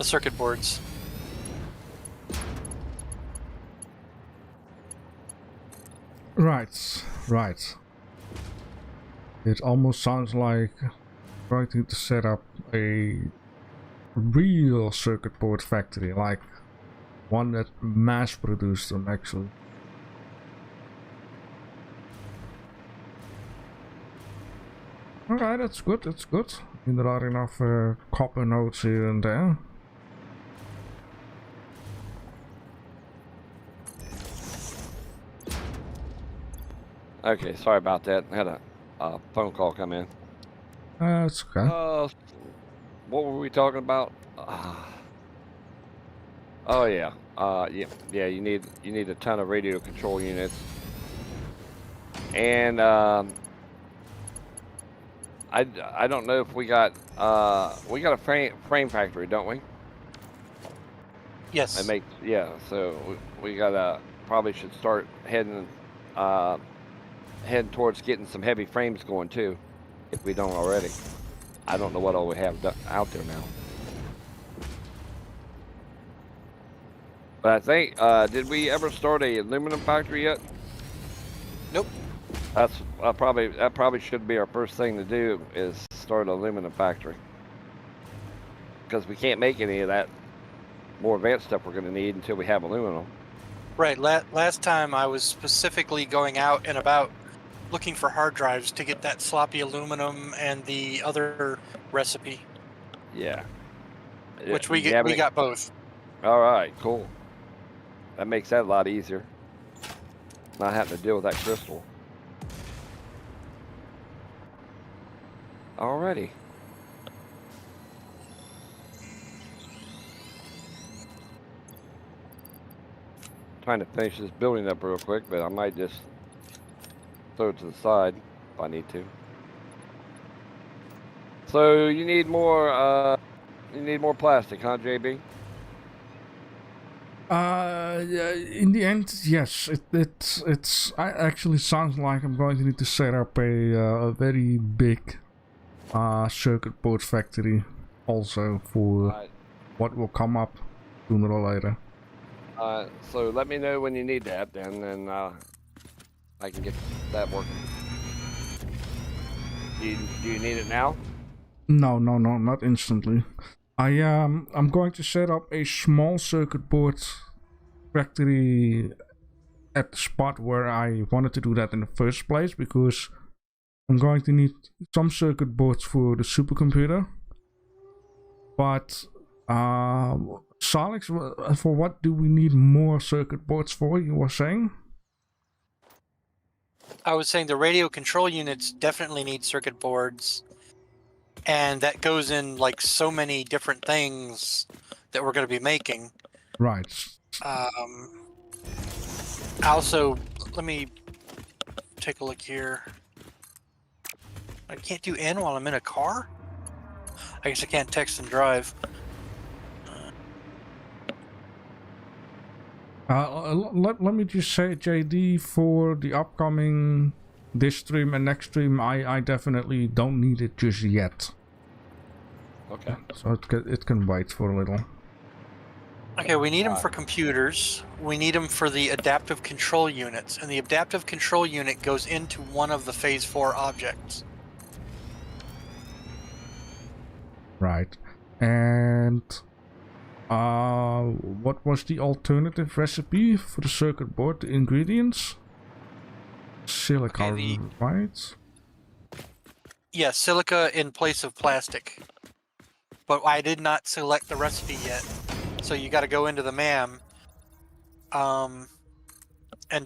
Speaker 2: circuit boards.
Speaker 1: Right. It almost sounds like trying to set up a real circuit board factory, like one that mass produced them actually. Alright, that's good. There are enough copper nodes here and there.
Speaker 5: Okay, sorry about that. I had a phone call come in.
Speaker 1: It's okay.
Speaker 5: What were we talking about? Oh yeah. Yeah. You need a ton of radio control units, and I don't know if we got a frame factory, don't we?
Speaker 2: Yes.
Speaker 5: So we gotta probably should start heading towards getting some heavy frames going too, if we don't already. I don't know what all we have out there now. But I think, did we ever start a aluminum factory yet?
Speaker 2: Nope.
Speaker 5: That probably should be our first thing to do, is start an aluminum factory. Because we can't make any of that more advanced stuff we're going to need until we have aluminum.
Speaker 2: Right. Last time I was specifically going out and about looking for hard drives to get that sloppy aluminum and the other recipe.
Speaker 5: Yeah.
Speaker 2: Which we got both.
Speaker 5: All right, cool. That makes that a lot easier. Not having to deal with that crystal. Alrighty. Trying to finish this building up real quick, but I might just throw it to the side if I need to. So you need more plastic, huh, JB?
Speaker 1: In the end, yes. It actually sounds like I'm going to need to set up a very big circuit board factory also for what will come up sooner or later.
Speaker 5: So let me know when you need that, then, and I can get that working. Do you need it now?
Speaker 1: No, not instantly. I'm going to set up a small circuit board factory at the spot where I wanted to do that in the first place, because I'm going to need some circuit boards for the supercomputer. But Salix, for what do we need more circuit boards for, you were saying?
Speaker 2: I was saying the radio control units definitely need circuit boards, and that goes in like so many different things that we're going to be making.
Speaker 1: Right.
Speaker 2: Also, let me take a look here. I can't do N while I'm in a car? I guess I can't text and drive.
Speaker 1: Let me just say, JD, for the upcoming this stream and next stream, I definitely don't need it just yet.
Speaker 5: Okay.
Speaker 1: So it can wait for a little.
Speaker 2: Okay, we need them for computers. We need them for the adaptive control units, and the adaptive control unit goes into one of the Phase 4 objects.
Speaker 1: Right. And what was the alternative recipe for the circuit board? The ingredients? Silica,
Speaker 2: Okay,
Speaker 1: right?
Speaker 2: Yeah, silica in place of plastic. But I did not select the recipe yet. So you got to go into the MAM and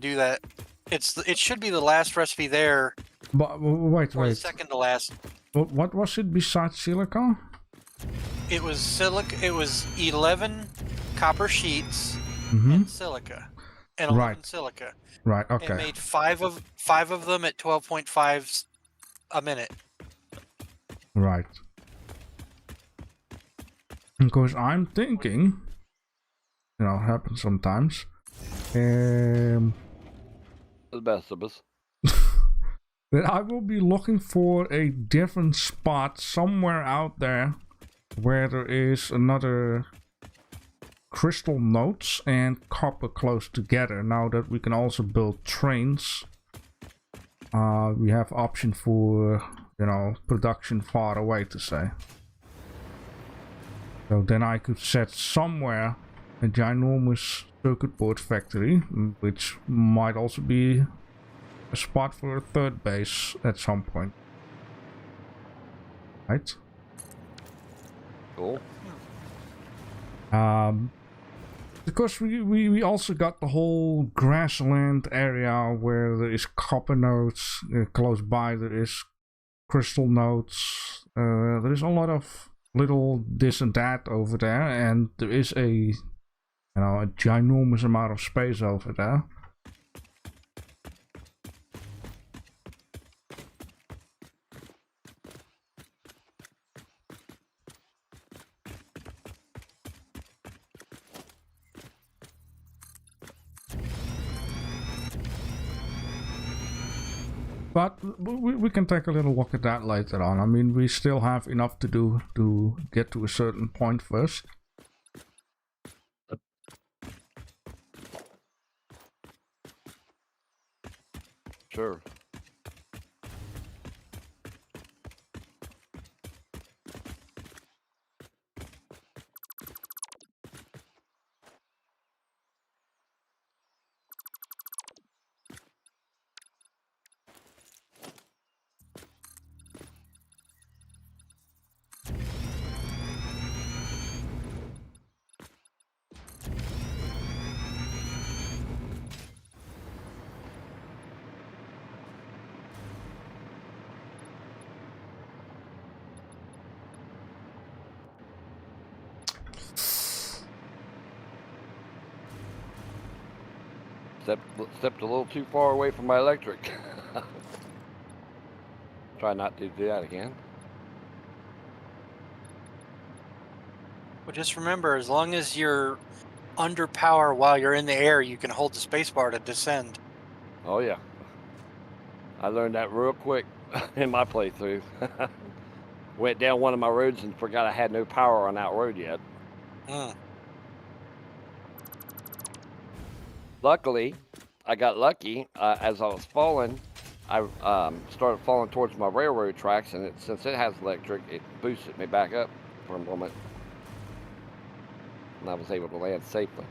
Speaker 2: do that. It should be the last recipe there.
Speaker 1: But wait.
Speaker 2: The second to last.
Speaker 1: What was it besides silica?
Speaker 2: It was silica. It was 11 copper sheets and silica, and 11 silica.
Speaker 1: Right. Okay.
Speaker 2: And made five of them at 12.5 a minute.
Speaker 1: Right. Because I'm thinking, happens sometimes.
Speaker 5: The best of us.
Speaker 1: That I will be looking for a different spot somewhere out there where there is another crystal nodes and copper close together. Now that we can also build trains, we have option for production far away, to say. So then I could set somewhere a ginormous circuit board factory, which might also be a spot for a third base at some point. Right?
Speaker 5: Cool.
Speaker 1: Because we also got the whole grassland area where there is copper nodes close by. There is crystal nodes. There is a lot of little this and that over there, and there is a ginormous amount of space over there. But we can take a little look at that later on. I mean, we still have enough to do to get to a certain point first.
Speaker 5: Sure. Stepped a little too far away from my electric. Try not to do that again.
Speaker 2: Well, just remember, as long as you're under power while you're in the air, you can hold the spacebar to descend.
Speaker 5: Oh yeah. I learned that real quick in my playthrough. Went down one of my roads and forgot I had no power on that road yet. Luckily, I got lucky. As I was falling, I started falling towards my railroad tracks, and since it has electric, it boosted me back up for a moment. And I was able to land safely.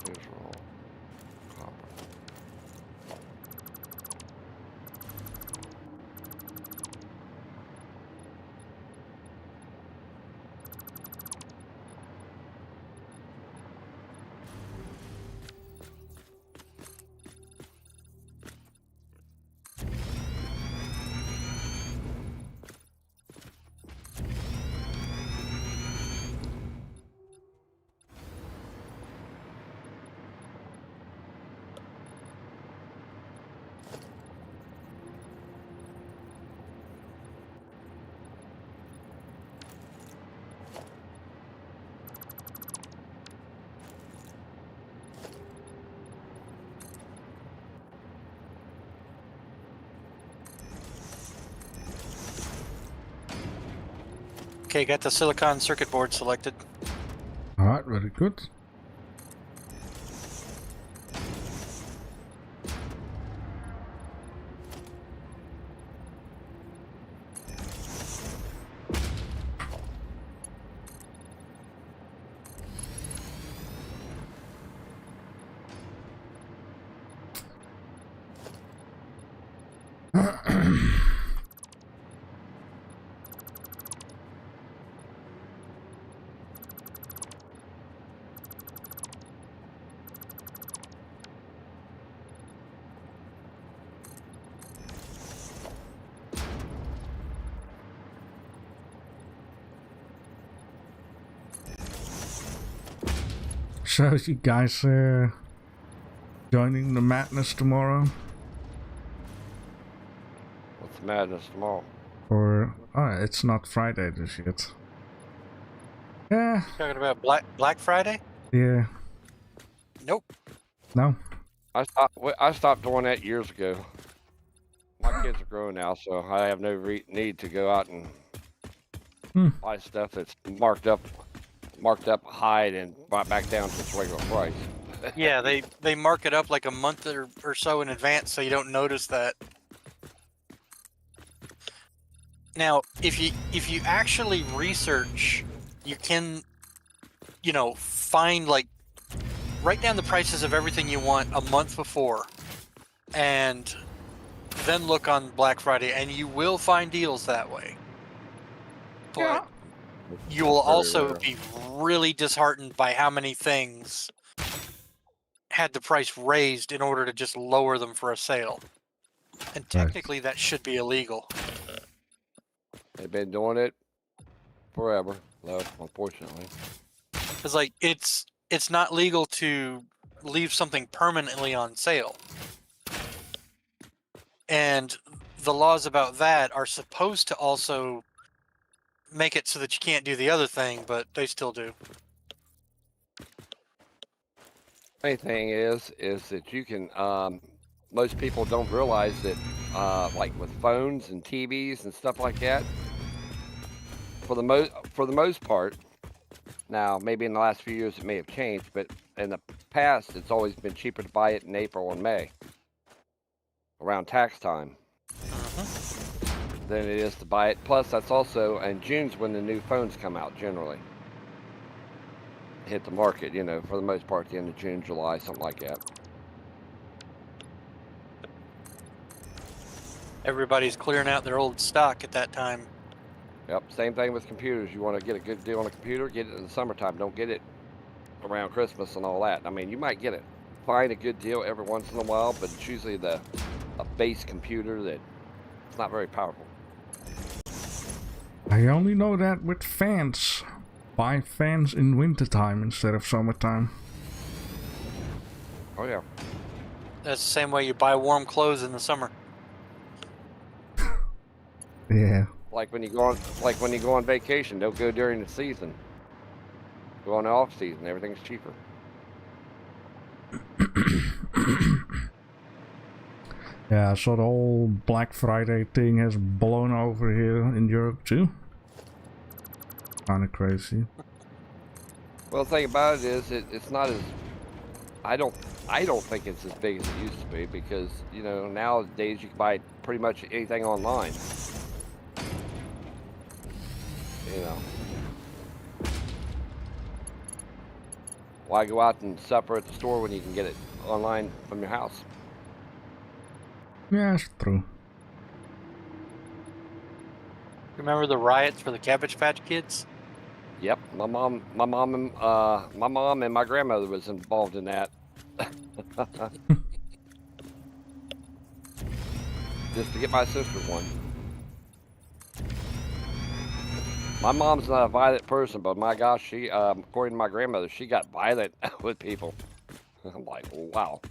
Speaker 5: Neutral. Copper.
Speaker 2: Okay, got the silicon circuit board selected.
Speaker 1: Alright, very good. So you guys joining the madness tomorrow?
Speaker 5: What's the madness tomorrow?
Speaker 1: Or it's not Friday just yet. Yeah,
Speaker 2: Talking about Black Friday?
Speaker 1: yeah.
Speaker 2: Nope.
Speaker 1: No?
Speaker 5: I stopped doing that years ago. My kids are grown now, so I have no need to go out and buy stuff that's marked up high and brought back down to its regular price.
Speaker 2: Yeah, they mark it up like a month or so in advance, so you don't notice that. Now, if you actually research, you can, find write down the prices of everything you want a month before, and then look on Black Friday, and you will find deals that way. But
Speaker 1: Yeah.
Speaker 2: you will
Speaker 5: Very
Speaker 2: also
Speaker 5: rare.
Speaker 2: be really disheartened by how many things had the price raised in order to just lower them for a sale. And technically that should be illegal.
Speaker 5: They've been doing it forever, though, unfortunately.
Speaker 2: It's like it's not legal to leave something permanently on sale. And the laws about that are supposed to also make it so that you can't do the other thing, but they still do.
Speaker 5: Main thing is that you can. Most people don't realize that, like with phones and TVs and stuff like that. For the most part, now maybe in the last few years it may have changed, but in the past it's always been cheaper to buy it in April and May, around tax time, than it is to buy it. Plus, that's also, and June's when the new phones come out generally. Hit the market, for the most part, the end of June, July, something like that.
Speaker 2: Everybody's clearing out their old stock at that time.
Speaker 5: Yep, same thing with computers. You want to get a good deal on a computer, get it in the summertime. Don't get it around Christmas and all that. I mean, you might find a good deal every once in a while, but it's usually a base computer that it's not very powerful.
Speaker 1: I only know that with fans. Buy fans in wintertime instead of summertime.
Speaker 5: Oh yeah.
Speaker 2: That's the same way you buy warm clothes in the summer.
Speaker 1: Yeah.
Speaker 5: Like when you go on vacation, don't go during the season. Go on the off season, everything's cheaper.
Speaker 1: Yeah, so the whole Black Friday thing has blown over here in Europe too. Kinda crazy.
Speaker 5: Well, the thing about it is, it's not as. I don't think it's as big as it used to be, because nowadays you can buy pretty much anything online. Why go out and suffer at the store when you can get it online from your house?
Speaker 1: Yeah, that's true.
Speaker 2: Remember the riots for the Cabbage Patch Kids?
Speaker 5: Yep, my mom and my grandmother was involved in that. Just to get my sister one. My mom's not a violent person, but my gosh, she, according to my grandmother, she got violent with people. I'm like, wow.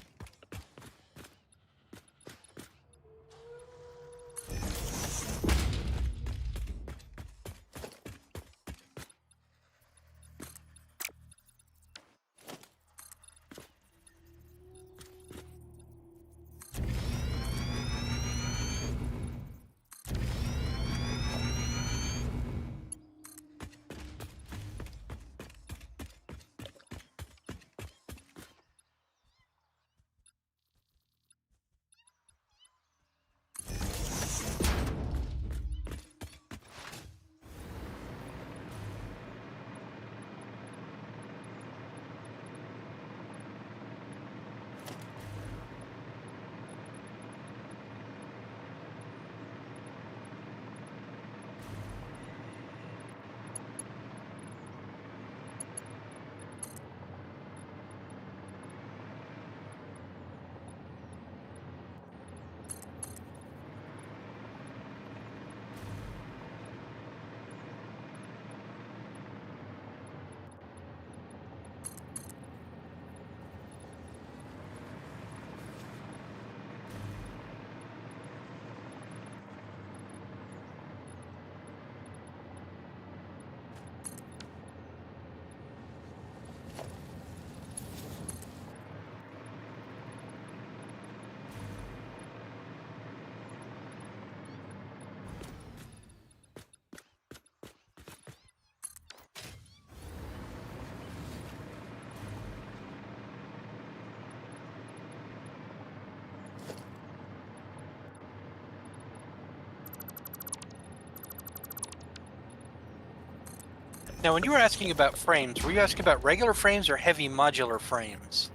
Speaker 2: Now, when you were asking about frames, were you asking about regular frames or heavy modular frames?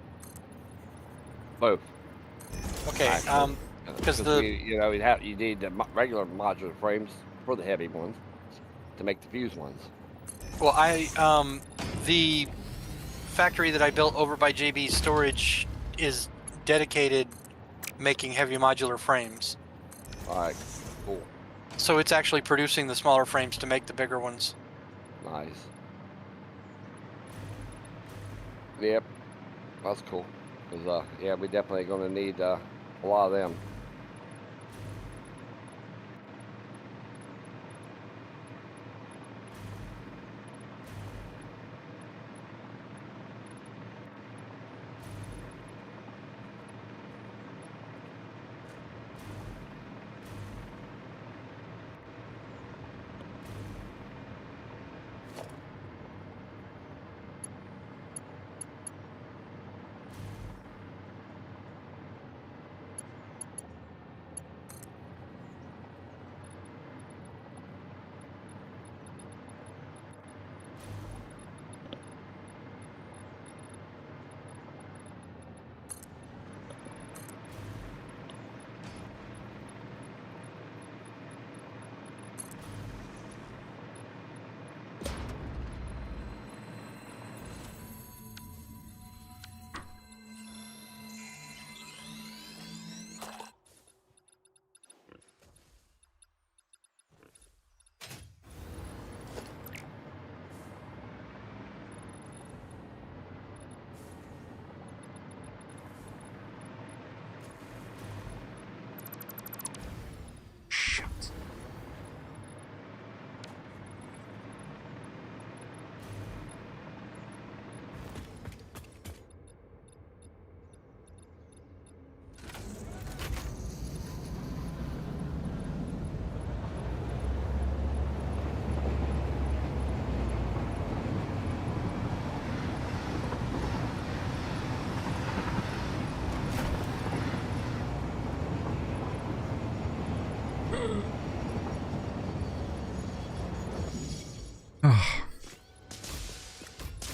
Speaker 5: Both.
Speaker 2: Okay,
Speaker 5: Actually.
Speaker 2: because the
Speaker 5: you need the regular modular frames for the heavy ones to make the fuse ones.
Speaker 2: well, the factory that I built over by JB's storage is dedicated making heavy modular frames.
Speaker 5: All right, cool,
Speaker 2: So it's actually producing the smaller frames to make the bigger ones.
Speaker 5: nice. Yep, that's cool. Cause yeah, we definitely gonna need a lot of them.
Speaker 1: Shit.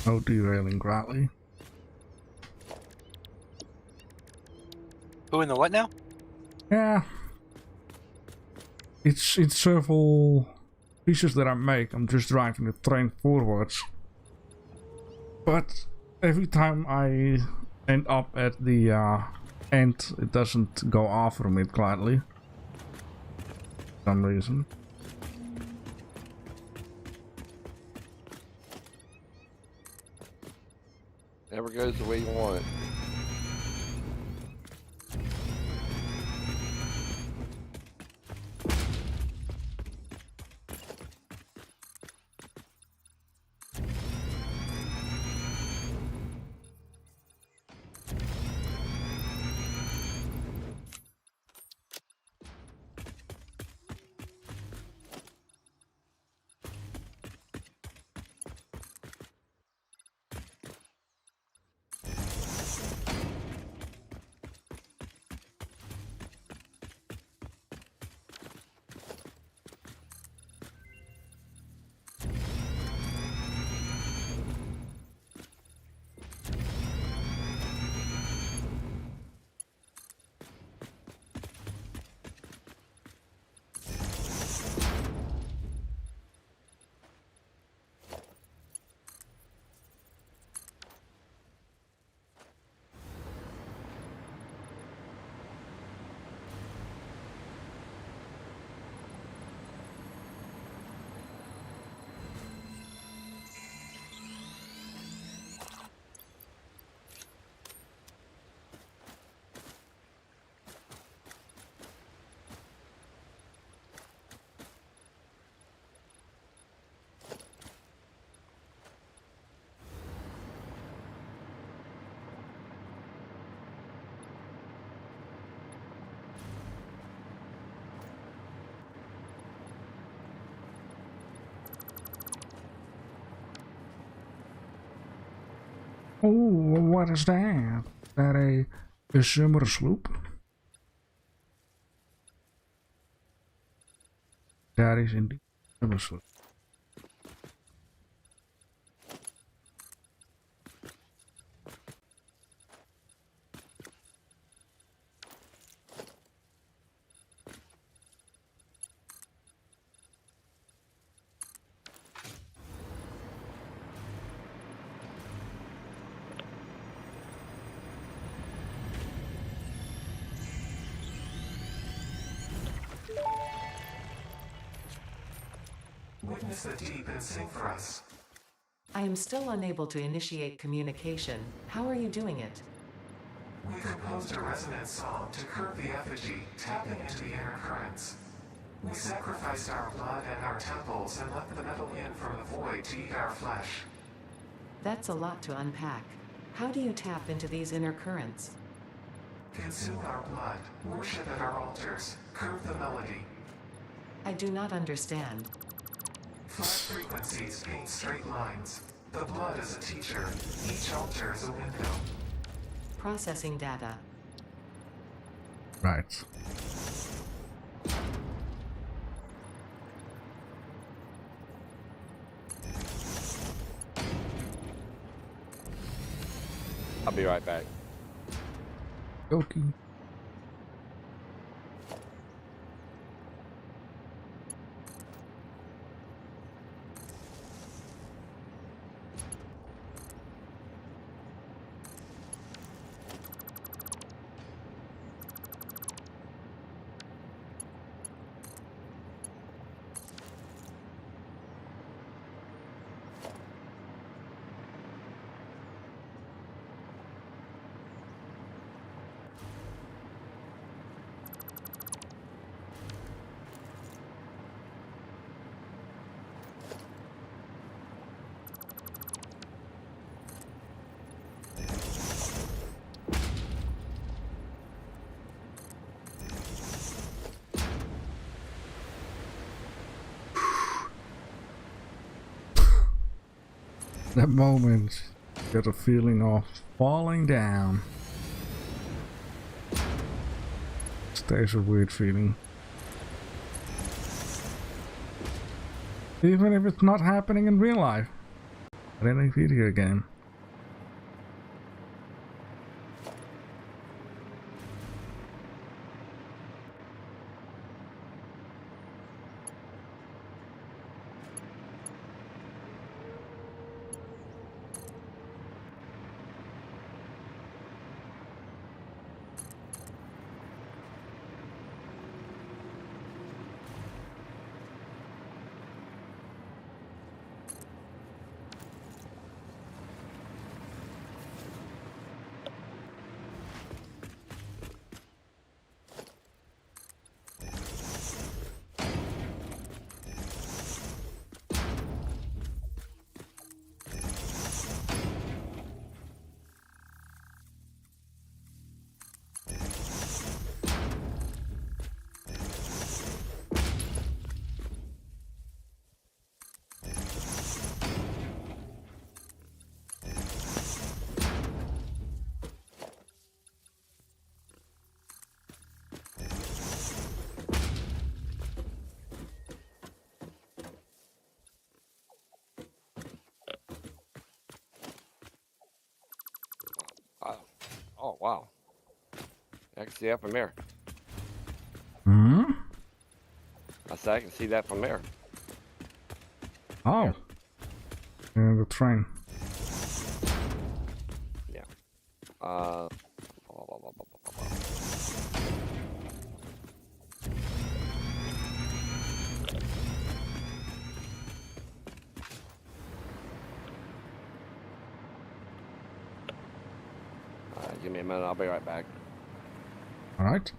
Speaker 1: Oh, derailing greatly.
Speaker 2: Oh, in the what now?
Speaker 1: Yeah. It's several pieces that I make. I'm just driving the train forwards. But every time I end up at the end, it doesn't go off from it gladly. For some reason.
Speaker 5: Never goes the way you want it.
Speaker 1: Oh, what is that? Is that a summer sloop? That is indeed a summer sloop.
Speaker 4: Witness the deep and sing for us.
Speaker 3: I am still unable to initiate communication. How are you doing it?
Speaker 4: We composed a resonant song to curb the effigy, tapping into the inner currents. We sacrificed our blood and our temples and let the metal in from the void to eat our flesh.
Speaker 3: That's a lot to unpack. How do you tap into these inner currents?
Speaker 4: Consume our blood, worship at our altars, curve the melody.
Speaker 3: I do not understand.
Speaker 4: Flat frequencies paint straight lines. The blood is a teacher. Each altar is a window.
Speaker 3: Processing data.
Speaker 1: Right.
Speaker 5: I'll be right back.
Speaker 1: Okay. That moment, you get a feeling of falling down. Stays a weird feeling. Even if it's not happening in real life. But in a video game.
Speaker 5: Oh, wow. I can see that from there.
Speaker 1: Hmm?
Speaker 5: I said I can see that from there.
Speaker 1: Oh. Yeah, the train.
Speaker 5: Yeah. Give me a minute. I'll be right back.
Speaker 1: Alright.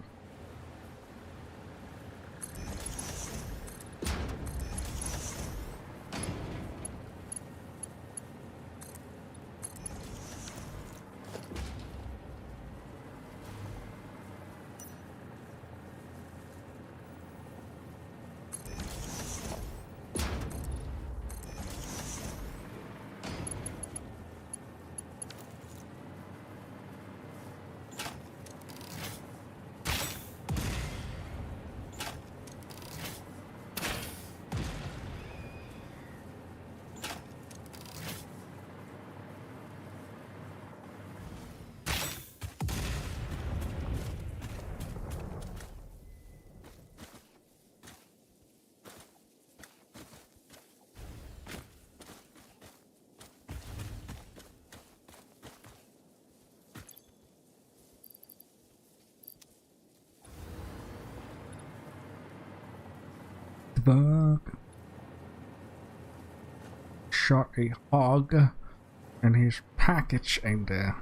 Speaker 1: Bug shot a hog and his package ain't there.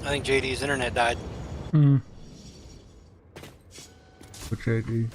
Speaker 2: I think JD's internet died.
Speaker 1: Hmm. For JD.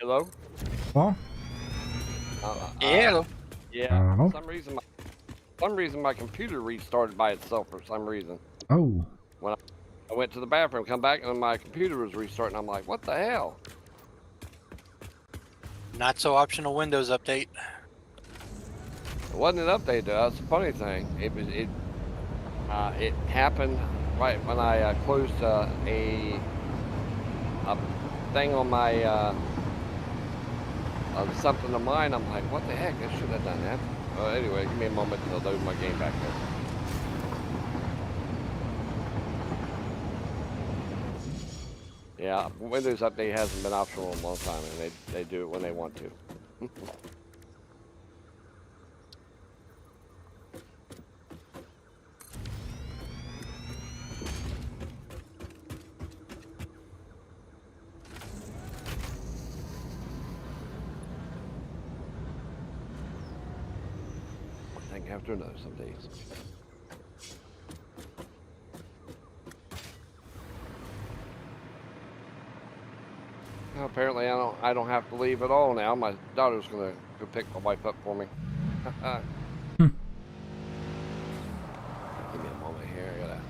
Speaker 5: Hello?
Speaker 1: Well,
Speaker 2: Yeah.
Speaker 5: Yeah.
Speaker 1: Hello?
Speaker 5: For some reason my computer restarted by itself for some reason.
Speaker 1: oh.
Speaker 5: When I went to the bathroom, come back, and my computer was restarting. I'm like, what the hell?
Speaker 2: Not so optional Windows update.
Speaker 5: It wasn't an update though. That's the funny thing. It happened right when I closed a thing on my something of mine. I'm like, what the heck? I should have done that. Anyway, give me a moment to load my game back up. Yeah, Windows Update hasn't been optional in a long time, and they do it when they want to. One thing after another some days. Well, apparently I don't have to leave at all now. My daughter's gonna go pick my wife up for me. Give me a moment here. I gotta.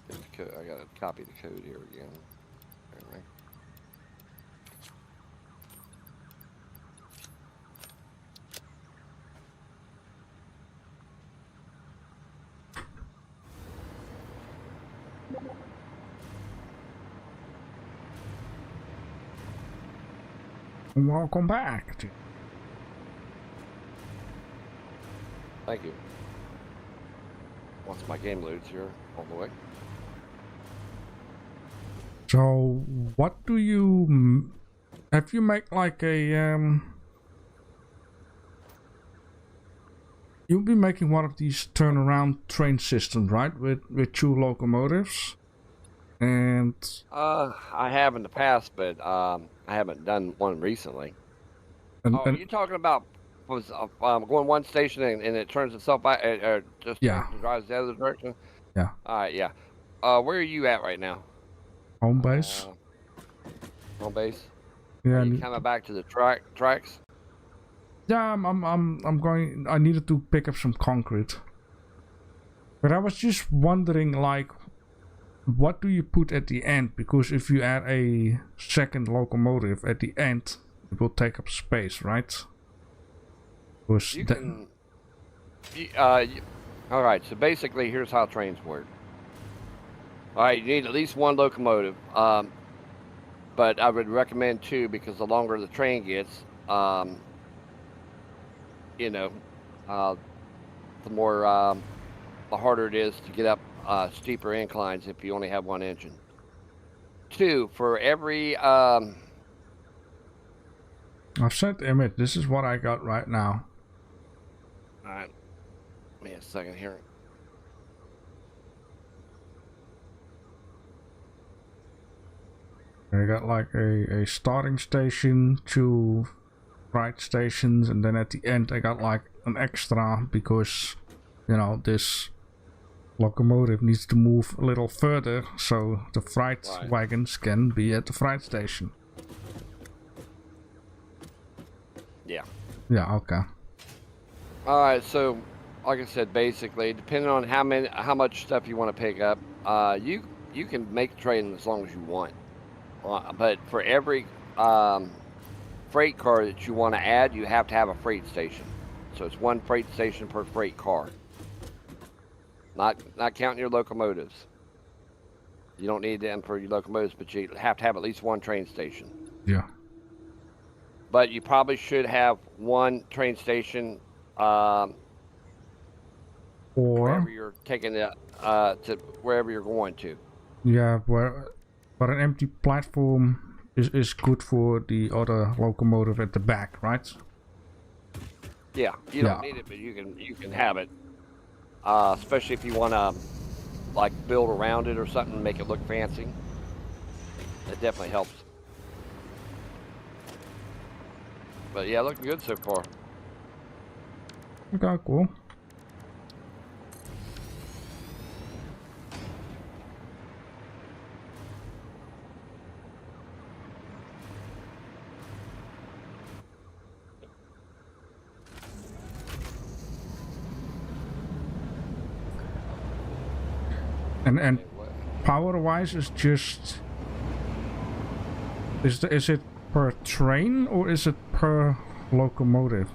Speaker 5: Get the code. I gotta copy the code here again. Apparently.
Speaker 1: Welcome back.
Speaker 5: Thank you. Once my game loads here, all the way.
Speaker 1: So, what do you have you make like a you'll be making one of these turnaround train systems, right? With two locomotives, and
Speaker 5: I have in the past, but I haven't done one recently.
Speaker 1: and,
Speaker 5: Oh, are you talking about was going one station and it turns itself back, or just
Speaker 1: Yeah.
Speaker 5: drives the other direction?
Speaker 1: Yeah.
Speaker 5: All right, yeah. Where are you at right now?
Speaker 1: home base?
Speaker 5: Home base.
Speaker 1: Yeah.
Speaker 5: Are you coming back to the tracks?
Speaker 1: Yeah, I'm going. I needed to pick up some concrete, but I was just wondering, like, what do you put at the end? Because if you add a second locomotive at the end, it will take up space, right? Because
Speaker 5: You can. All right. So basically, here's how trains work. All right, you need at least one locomotive, but I would recommend two because the longer the train gets, you know, the more the harder it is to get up steeper inclines if you only have one engine. Two, for every
Speaker 1: I've sent image. This is what I got right now.
Speaker 5: Alright. Give me a second here.
Speaker 1: I got like a starting station, 2 freight stations, and then at the end I got like an extra because, you know, this locomotive needs to move a little further so the freight wagons can be at the freight station.
Speaker 5: Yeah.
Speaker 1: Yeah, okay.
Speaker 5: Alright, so like I said, basically, depending on how much stuff you want to pick up, you can make the trade as long as you want. But for every freight car that you want to add, you have to have a freight station. So it's 1 freight station per freight car. Not counting your locomotives. You don't need them for your locomotives, but you have to have at least 1 train station.
Speaker 1: Yeah.
Speaker 5: But you probably should have 1 train station wherever you're taking it to wherever you're going to.
Speaker 1: Yeah, but an empty platform is good for the other locomotive at the back, right?
Speaker 5: Yeah, you don't need it, but you can have it. Especially if you want to like build around it or something, make it look fancy. It definitely helps. But yeah, looking good so far.
Speaker 1: Okay, cool. And power-wise is just is it per train or is it per locomotive?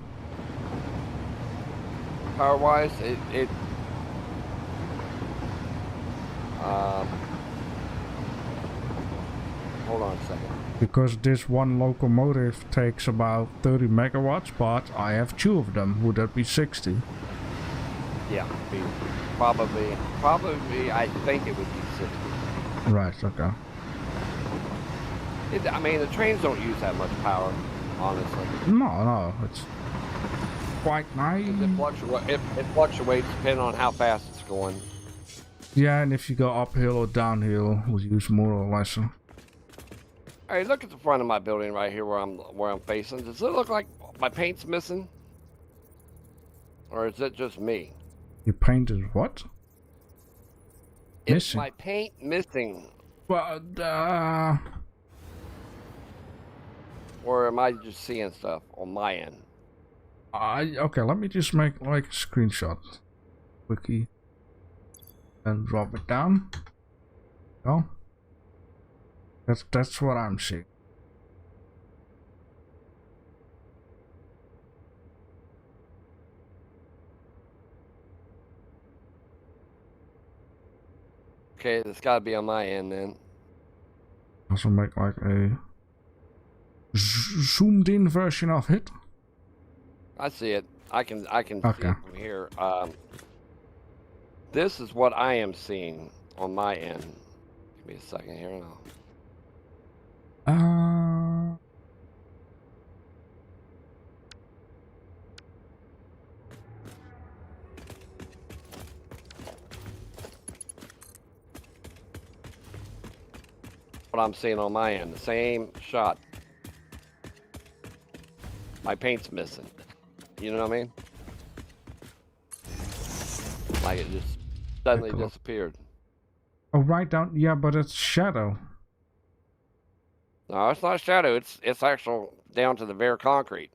Speaker 5: Power-wise, hold on a second.
Speaker 1: Because this one locomotive takes about 30 megawatts, but I have 2 of them. Would that be 60?
Speaker 5: Yeah, probably. I think it would be 60.
Speaker 1: Right. Okay.
Speaker 5: I mean, the trains don't use that much power, honestly.
Speaker 1: No, it's quite nice.
Speaker 5: It fluctuates depending on how fast it's going.
Speaker 1: Yeah, and if you go uphill or downhill, we'll use more or less.
Speaker 5: Hey, look at the front of my building right here where I'm facing. Does it look like my paint's missing? Or is it just me?
Speaker 1: Your paint is what?
Speaker 5: Is
Speaker 1: Missing?
Speaker 5: my paint missing?
Speaker 1: Well,
Speaker 5: Or am I just seeing stuff on my end?
Speaker 1: okay, let me just make like a screenshot. Quickie. And drop it down. Oh. That's what I'm seeing.
Speaker 5: Okay, it's got to be on my end then.
Speaker 1: Also make like a zoomed in version of it.
Speaker 5: I see it. I can see
Speaker 1: Okay.
Speaker 5: it from here. This is what I am seeing on my end. Give me a second here and what I'm seeing on my end, the same shot. My paint's missing. You know what I mean? Like it just suddenly disappeared.
Speaker 1: Oh, right down. Yeah, but it's shadow.
Speaker 5: No, it's not shadow. It's actual down to the bare concrete.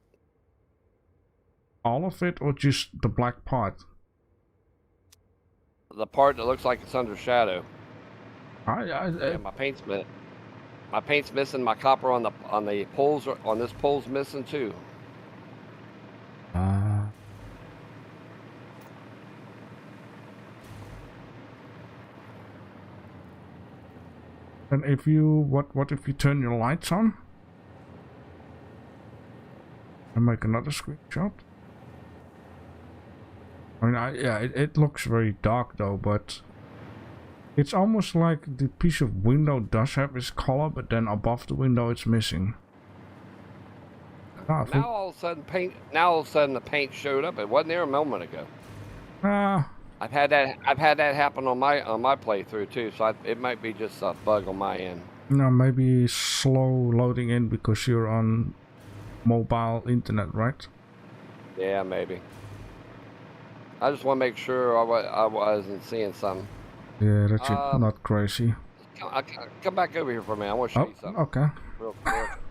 Speaker 1: All of it, or just the black part?
Speaker 5: The part that looks like it's under shadow.
Speaker 1: Yeah,
Speaker 5: My paint's missing. My paint's missing. My copper on the poles on this pole's missing too.
Speaker 1: And if you what if you turn your lights on and make another screenshot? I mean, it looks very dark though, but it's almost like the piece of window does have its color, but then above the window it's missing. I think,
Speaker 5: Now all of a sudden the paint showed up. It wasn't there a moment ago. I've had that happen on my playthrough too. So it might be just a bug on my end.
Speaker 1: no, maybe slow loading in because you're on mobile internet, right?
Speaker 5: Yeah, maybe. I just want to make sure I wasn't seeing something.
Speaker 1: Yeah, that's not crazy.
Speaker 5: Come back over here for a minute. I want to show you something.
Speaker 1: Okay.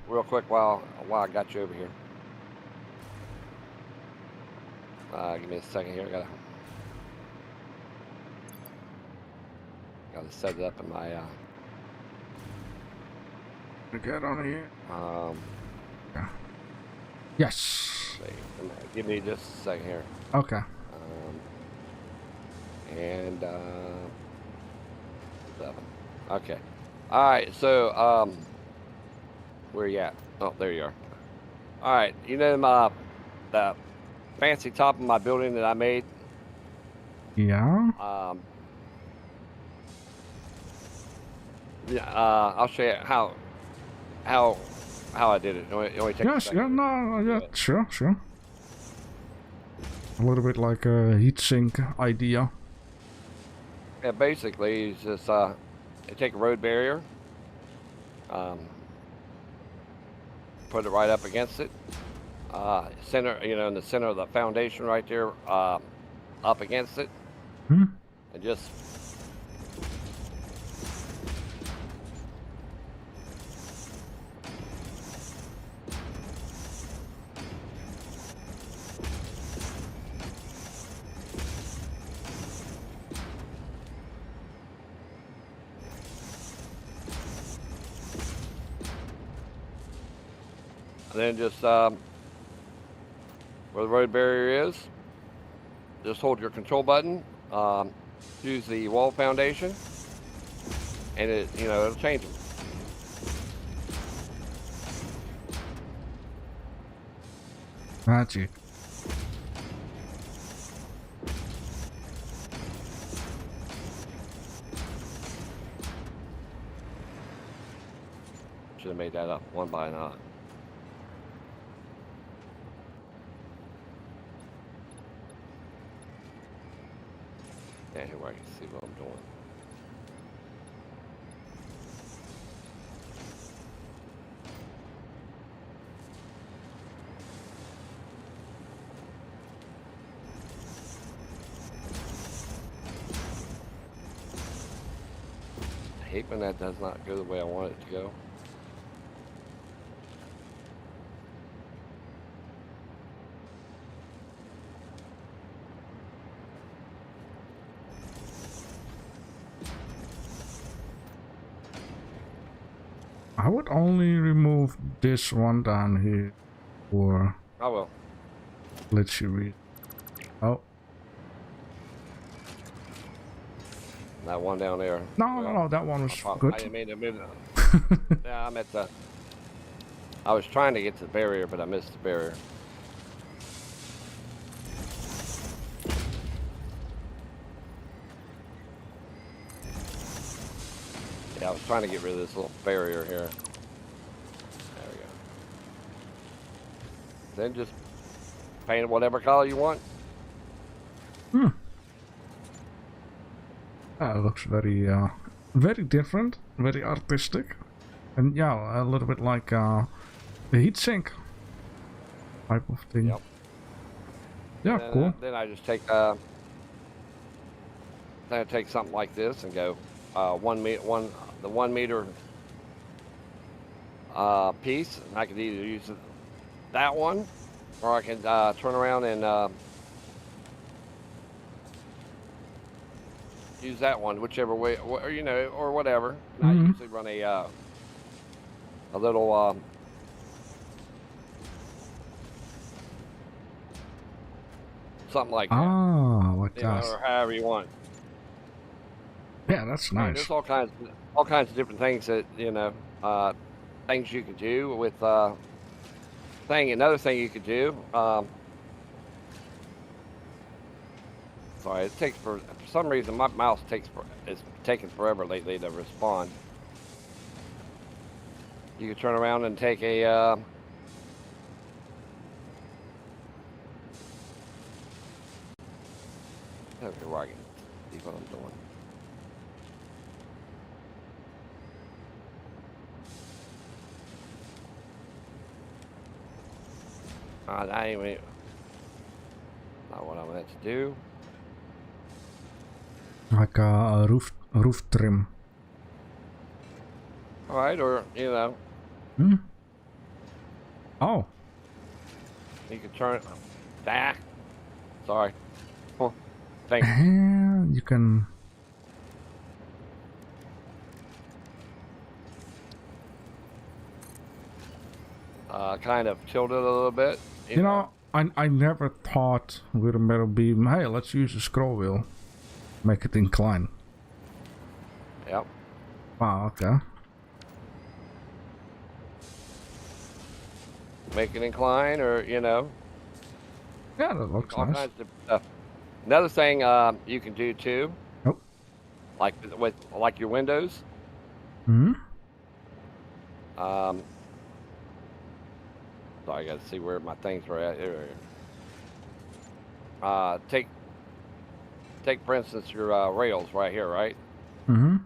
Speaker 5: Real quick while I got you over here. Give me a second here. I gotta set it up in my
Speaker 1: Get on here. Yeah. Yes.
Speaker 5: Give me just a second here.
Speaker 1: Okay.
Speaker 5: And 7. Okay. All right. So where you at? Oh, there you are. All right. You know the fancy top of my building that I made.
Speaker 1: Yeah.
Speaker 5: Yeah. I'll show you how I did it. It only takes a second.
Speaker 1: Yeah, sure. A little bit like a heatsink idea.
Speaker 5: Yeah, basically, it's just you take a road barrier, put it right up against it, center, in the center of the foundation right there, up against it, and just then just where the road barrier is, just hold your control button, use the wall foundation, and it'll change them.
Speaker 1: Magic.
Speaker 5: Should have made that up one by one. Where I can see what I'm doing. I hate when that does not go the way I want it to go.
Speaker 1: I would only remove this one down here, or
Speaker 5: I will.
Speaker 1: let you read. Oh,
Speaker 5: That one down there.
Speaker 1: no, that one was good.
Speaker 5: I made yeah, I'm at the. I was trying to get to the barrier, but I missed the barrier. Yeah, I was trying to get rid of this little barrier here. There we go. Then just paint it whatever color you want.
Speaker 1: It looks very, very different, very artistic, and yeah, a little bit like the heatsink type of thing.
Speaker 5: Yep.
Speaker 1: Yeah,
Speaker 5: Then,
Speaker 1: cool.
Speaker 5: Then I just take then I take something like this and go the 1 meter piece. And I could either use that one, or I can turn around and use that one, whichever way, or whatever. And I usually run a little something like that.
Speaker 1: Ah, like that.
Speaker 5: Or however you want.
Speaker 1: Yeah, that's
Speaker 5: I mean,
Speaker 1: nice.
Speaker 5: there's all kinds of different things that things you can do with another thing you could do. Sorry, it takes for some reason my mouse is taking forever lately to respond. You can turn around and take a where I can see what I'm doing. That ain't really not what I meant to do.
Speaker 1: Like a roof trim.
Speaker 5: All right, or you know,
Speaker 1: Hmm? Oh.
Speaker 5: you can turn it. Ah, sorry. Huh. Thanks.
Speaker 1: You can.
Speaker 5: Kind of tilt it a little bit.
Speaker 1: You know, I never thought with a metal beam, hey, let's use a scroll wheel. Make it incline.
Speaker 5: Yep.
Speaker 1: Wow, okay.
Speaker 5: Make it incline, or you know,
Speaker 1: Yeah, that looks
Speaker 5: all
Speaker 1: nice.
Speaker 5: kinds of stuff. Another thing you can do too,
Speaker 1: Oh.
Speaker 5: like with your windows.
Speaker 1: Hmm?
Speaker 5: So I got to see where my things were at. Take for instance your rails right here, right?
Speaker 1: Mm-hmm.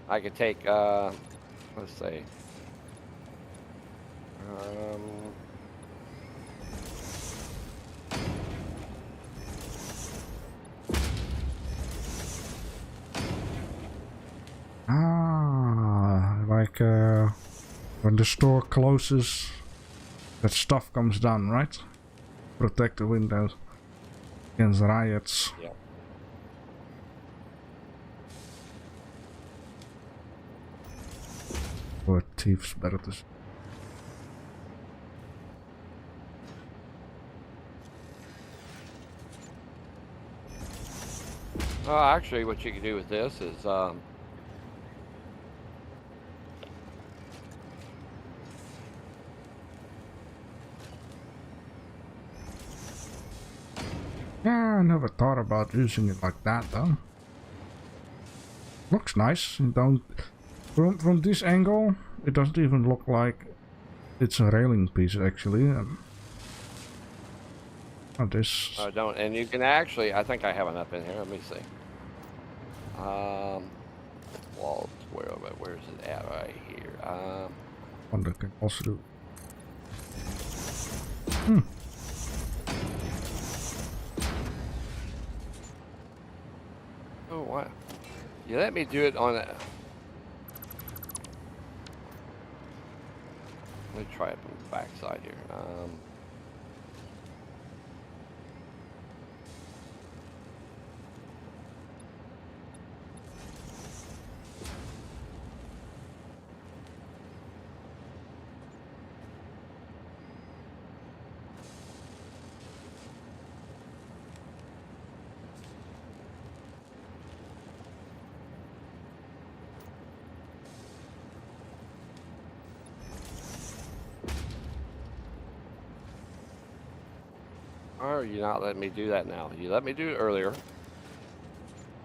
Speaker 5: I could take let's see.
Speaker 1: Like when the store closes, that stuff comes down, right? Protect the windows against riots.
Speaker 5: Yep.
Speaker 1: Or thieves, better to say.
Speaker 5: Actually, what you can do with this is
Speaker 1: Yeah, I never thought about using it like that though. Looks nice. You don't from this angle, it doesn't even look like it's a railing piece actually. This.
Speaker 5: don't, and you can actually. I think I have enough in here. Let me see. Walls. Where's it at right here?
Speaker 1: One that can also do.
Speaker 5: Oh, what? You let me do it on a. Let me try it from the back side here. Or you not letting me do that now? You let me do it earlier.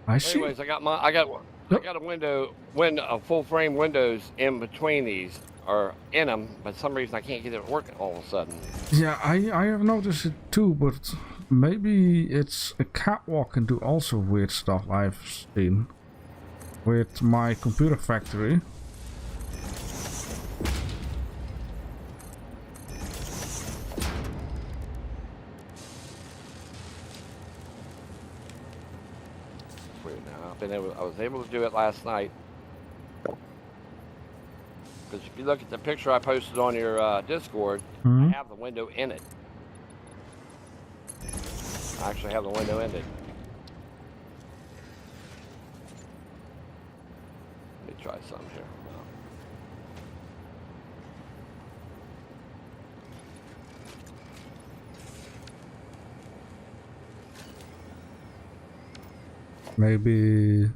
Speaker 1: I see.
Speaker 5: Anyways, I got a a full frame windows in between these, or in them, but for some reason I can't get it working all of a sudden.
Speaker 1: Yeah, I have noticed it too, but maybe it's a catwalk can do also weird stuff I've seen with my computer factory.
Speaker 5: I was able to do it last night. Because if you look at the picture I posted on your Discord, I have the window in it. I actually have the window in it. Let me try some here.
Speaker 1: Maybe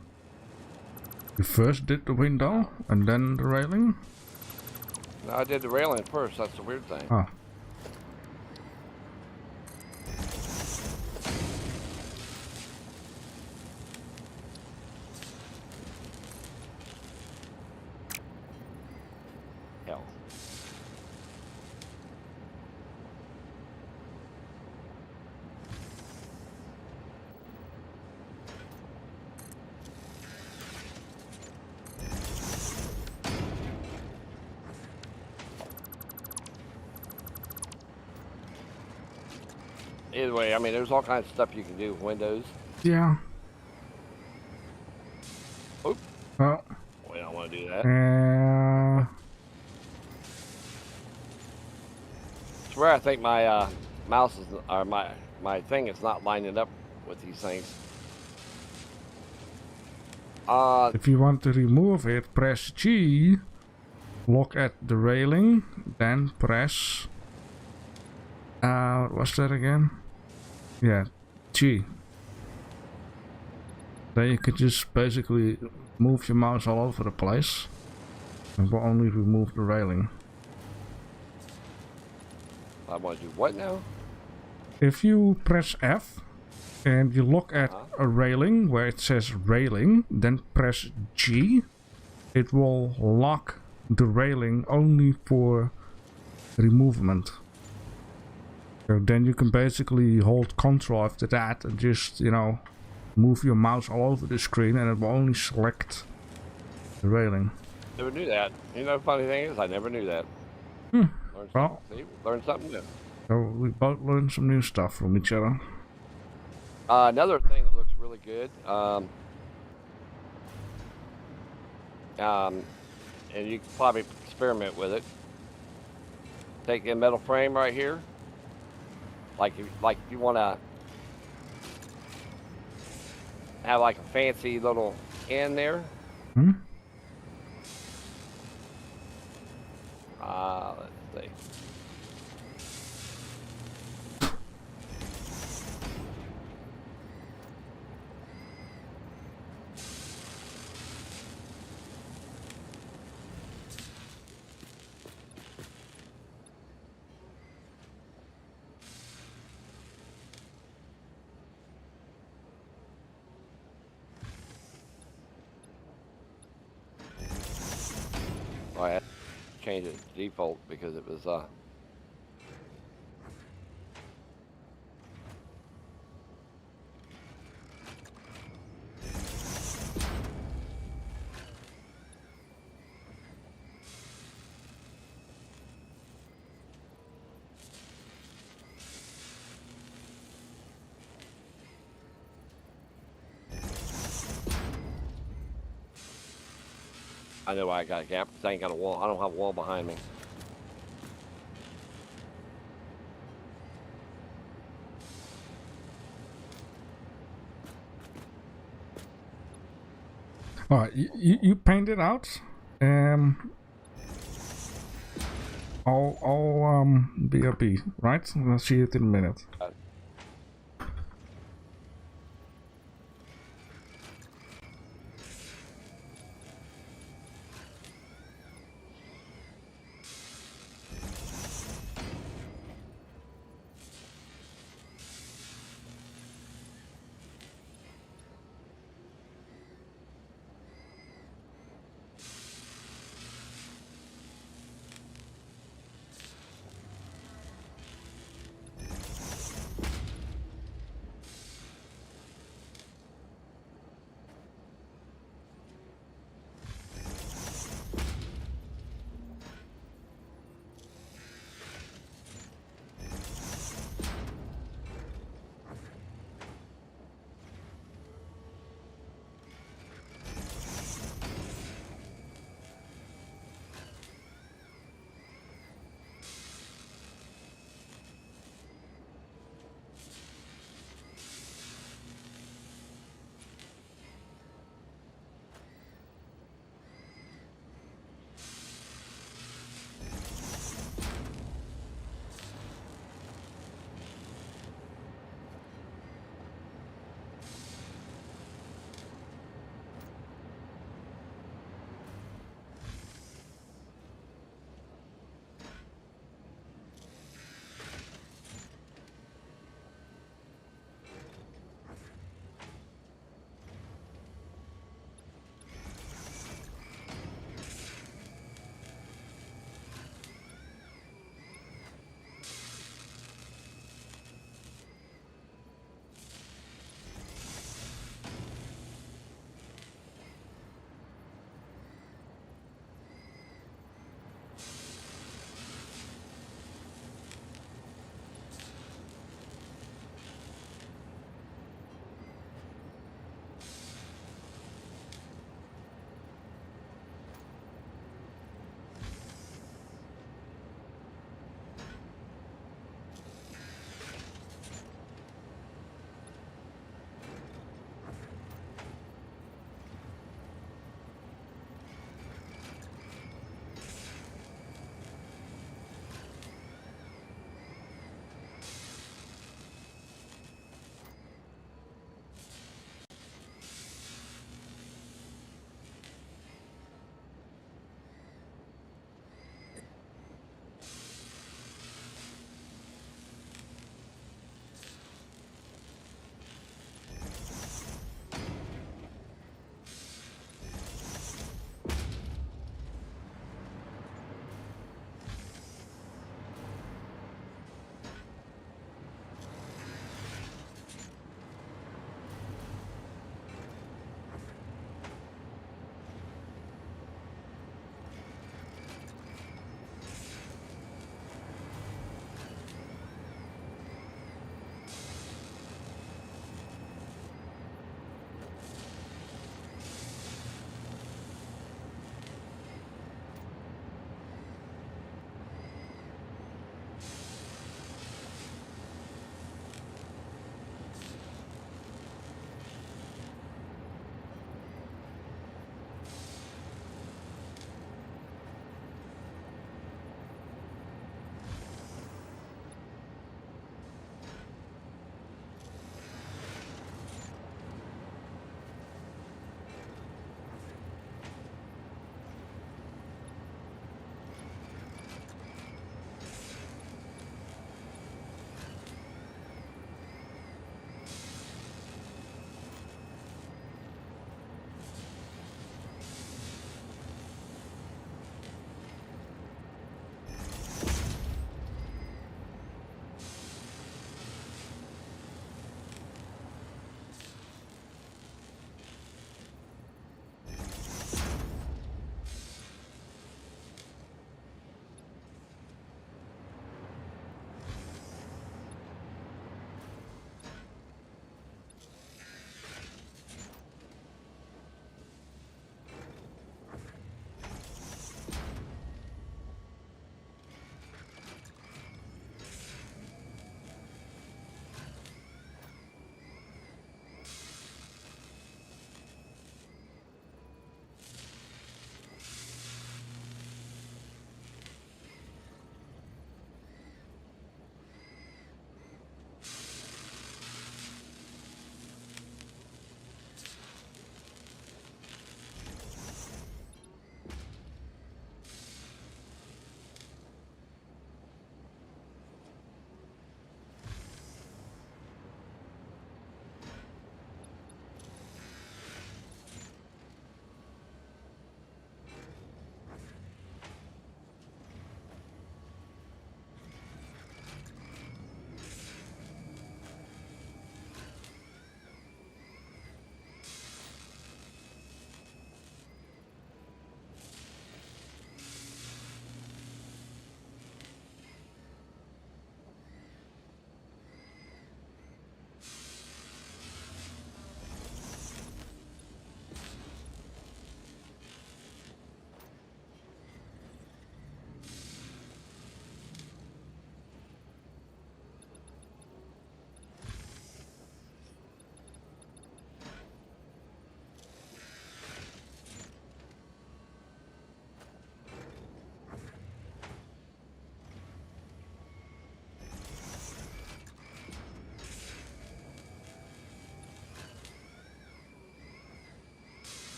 Speaker 1: you first did the window and then the railing?
Speaker 5: No, I did the railing first. That's the weird thing.
Speaker 1: Ah.
Speaker 5: Hell. either way, I mean, there's all kinds of stuff you can do with Windows.
Speaker 1: Yeah.
Speaker 5: Oop.
Speaker 1: Well.
Speaker 5: We don't want to do that.
Speaker 1: Uh,
Speaker 5: It's where I think my mouse is, or my thing is not lining up with these things.
Speaker 1: if you want to remove it, press G. Look at the railing, then press. What's that again? Yeah, G. Then you can just basically move your mouse all over the place. And will only remove the railing.
Speaker 5: I want to do what now?
Speaker 1: If you press F and you look at a railing where it says railing, then press G, it will lock the railing only for removement. So then you can basically hold Control after that and just, you know, move your mouse all over the screen and it will only select the railing.
Speaker 5: Never knew that. You know, the funny thing is, I never knew that.
Speaker 1: Well,
Speaker 5: Learn something new.
Speaker 1: so we both learned some new stuff from each other.
Speaker 5: Another thing that looks really good, and you can probably experiment with it. Take a metal frame right here, like you want to have like a fancy little end there. Let's see. I had to change it to default because it was I know I got a gap because I ain't got a wall. I don't have a wall behind me.
Speaker 1: Alright, you paint it out. I'll BRB, right? We'll see it in a minute.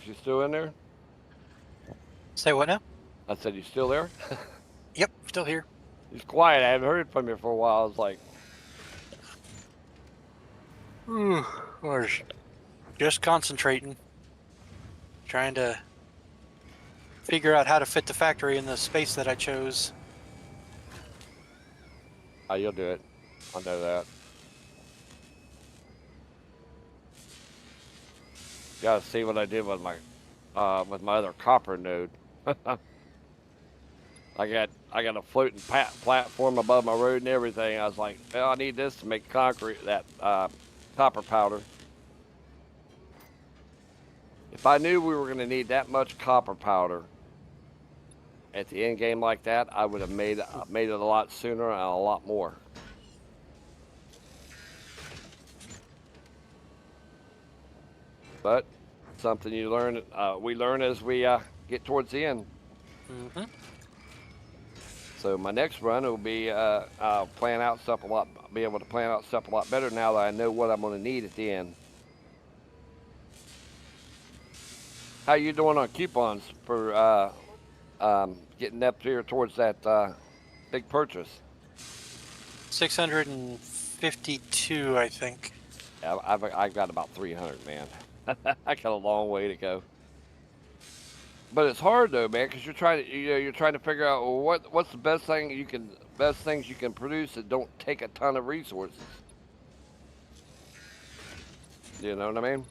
Speaker 5: You still in there?
Speaker 2: Say what now?
Speaker 5: I said, you still there?
Speaker 2: Yep, still here.
Speaker 5: He's quiet. I haven't heard from you for a while. I was like,
Speaker 2: Or just concentrating, trying to figure out how to fit the factory in the space that I chose.
Speaker 5: oh, you'll do it. I know that. Gotta see what I did with my other copper node. I got a floating platform above my road and everything. I was like, well, I need this to make concrete, that copper powder. If I knew we were going to need that much copper powder at the end game like that, I would have made it a lot sooner and a lot more. But something you learn, we learn as we get towards the end.
Speaker 2: Mm-hmm.
Speaker 5: So my next run will be plan out stuff a lot, be able to plan out stuff a lot better now that I know what I'm going to need at the end. How you doing on coupons for getting up here towards that big purchase?
Speaker 2: 652, I think.
Speaker 5: Yeah, I've got about 300, man. I got a long way to go. But it's hard though, man, because you're trying to figure out, well, what's the best things you can produce that don't take a ton of resources. You know what I mean?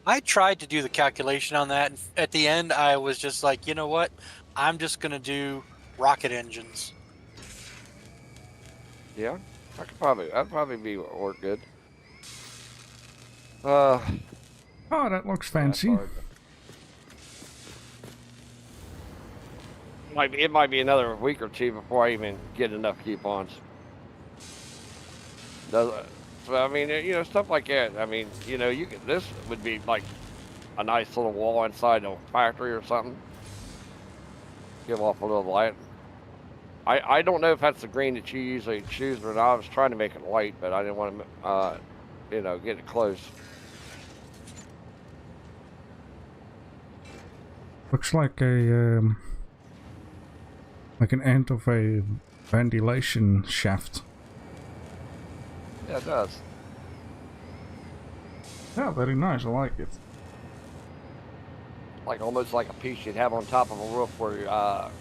Speaker 2: I tried to do the calculation on that, and at the end, I was just like, you know what? I'm just gonna do rocket engines.
Speaker 5: Yeah, that'd probably be work good.
Speaker 1: Oh, that looks fancy.
Speaker 5: It might be another week or two before I even get enough coupons. So I mean, stuff like that. I mean, this would be like a nice little wall inside a factory or something. Give off a little light. I don't know if that's the green that you usually choose or not. I was trying to make it white, but I didn't want to, get it close.
Speaker 1: Looks like a like an end of a ventilation shaft.
Speaker 5: Yeah, it does.
Speaker 1: Yeah, very nice. I like it.
Speaker 5: Like almost like a piece you'd have on top of a roof where all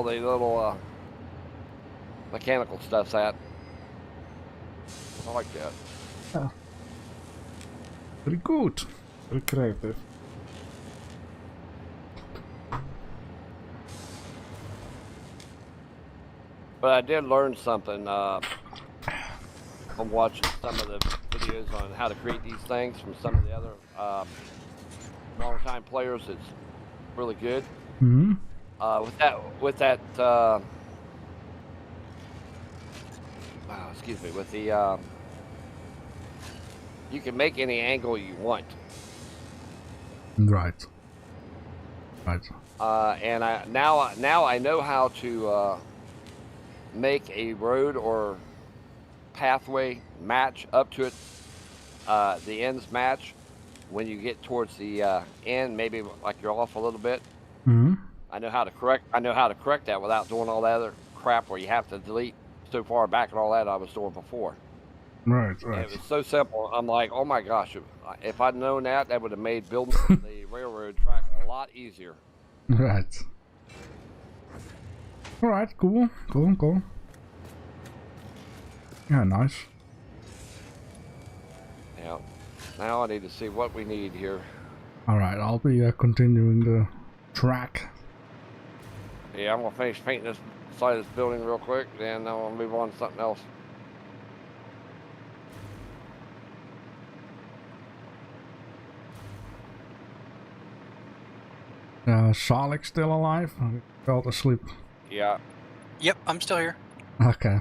Speaker 5: the little mechanical stuff's at. I like that.
Speaker 1: Yeah. Very good. Very creative.
Speaker 5: But I did learn something from watching some of the videos on how to create these things from some of the other long-time players. It's really good.
Speaker 1: Mm-hmm.
Speaker 5: With the you can make any angle you want.
Speaker 1: Right. Right.
Speaker 5: And now I know how to make a road or pathway match up to it. The ends match when you get towards the end. Maybe like you're off a little bit.
Speaker 1: Mm-hmm.
Speaker 5: I know how to correct that without doing all that other crap where you have to delete so far back and all that I was doing before.
Speaker 1: Right,
Speaker 5: And
Speaker 1: right.
Speaker 5: it was so simple. I'm like, oh my gosh, if I'd known that would have made building the railroad track a lot easier.
Speaker 1: Right. Alright, cool. Cool. Yeah, nice.
Speaker 5: Yeah. Now I need to see what we need here.
Speaker 1: Alright, I'll be continuing the track.
Speaker 5: Yeah, I'm gonna finish painting this side of this building real quick, then I'll move on to something else.
Speaker 1: Salix still alive? I fell asleep.
Speaker 5: Yeah.
Speaker 2: Yep, I'm still here.
Speaker 1: Okay.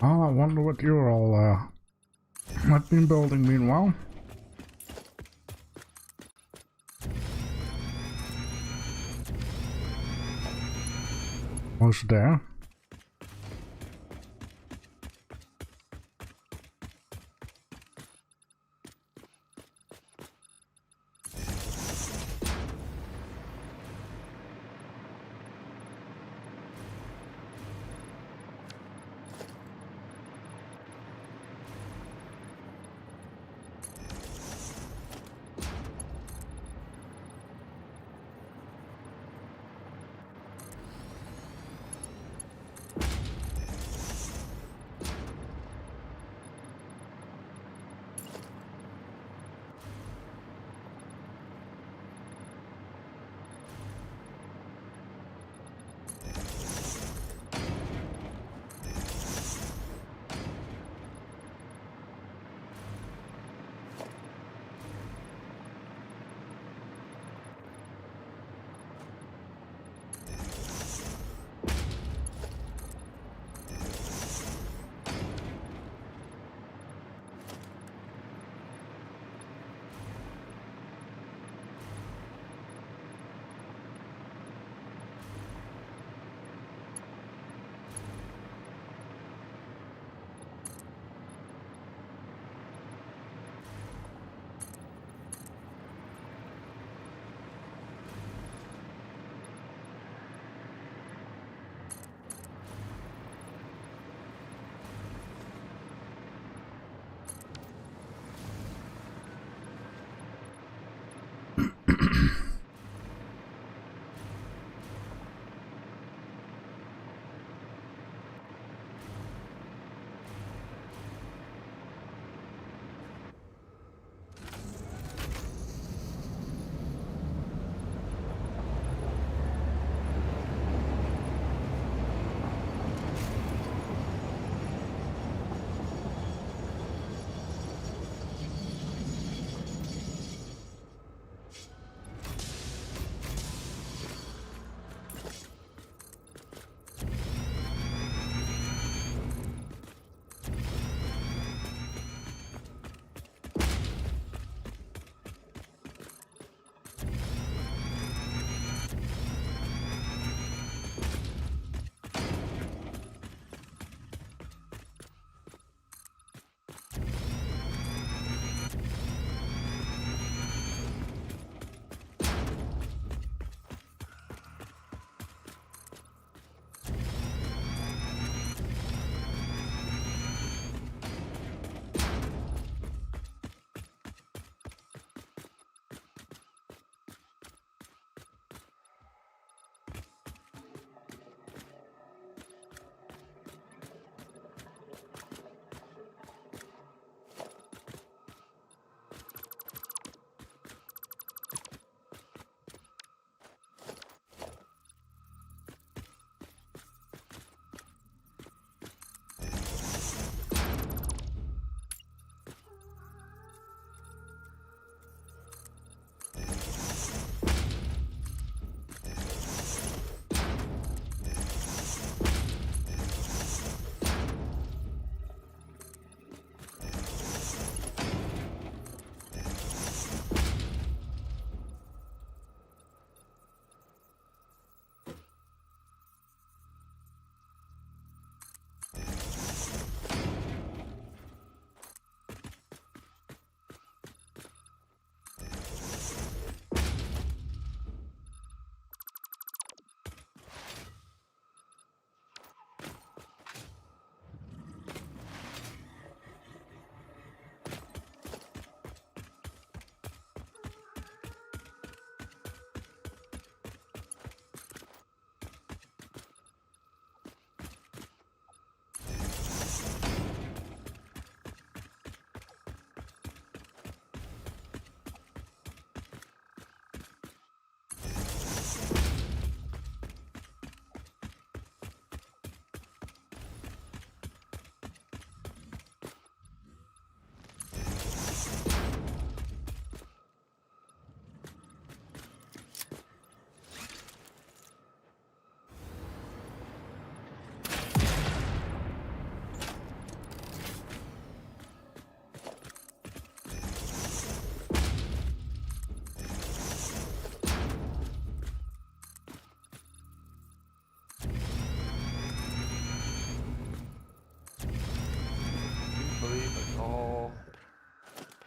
Speaker 1: Oh, I wonder what you're all I've been building meanwhile. Almost there.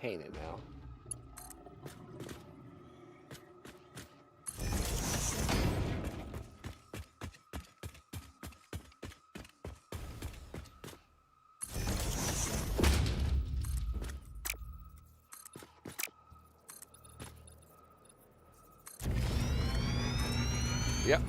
Speaker 5: painted now. Yep.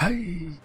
Speaker 1: Hey.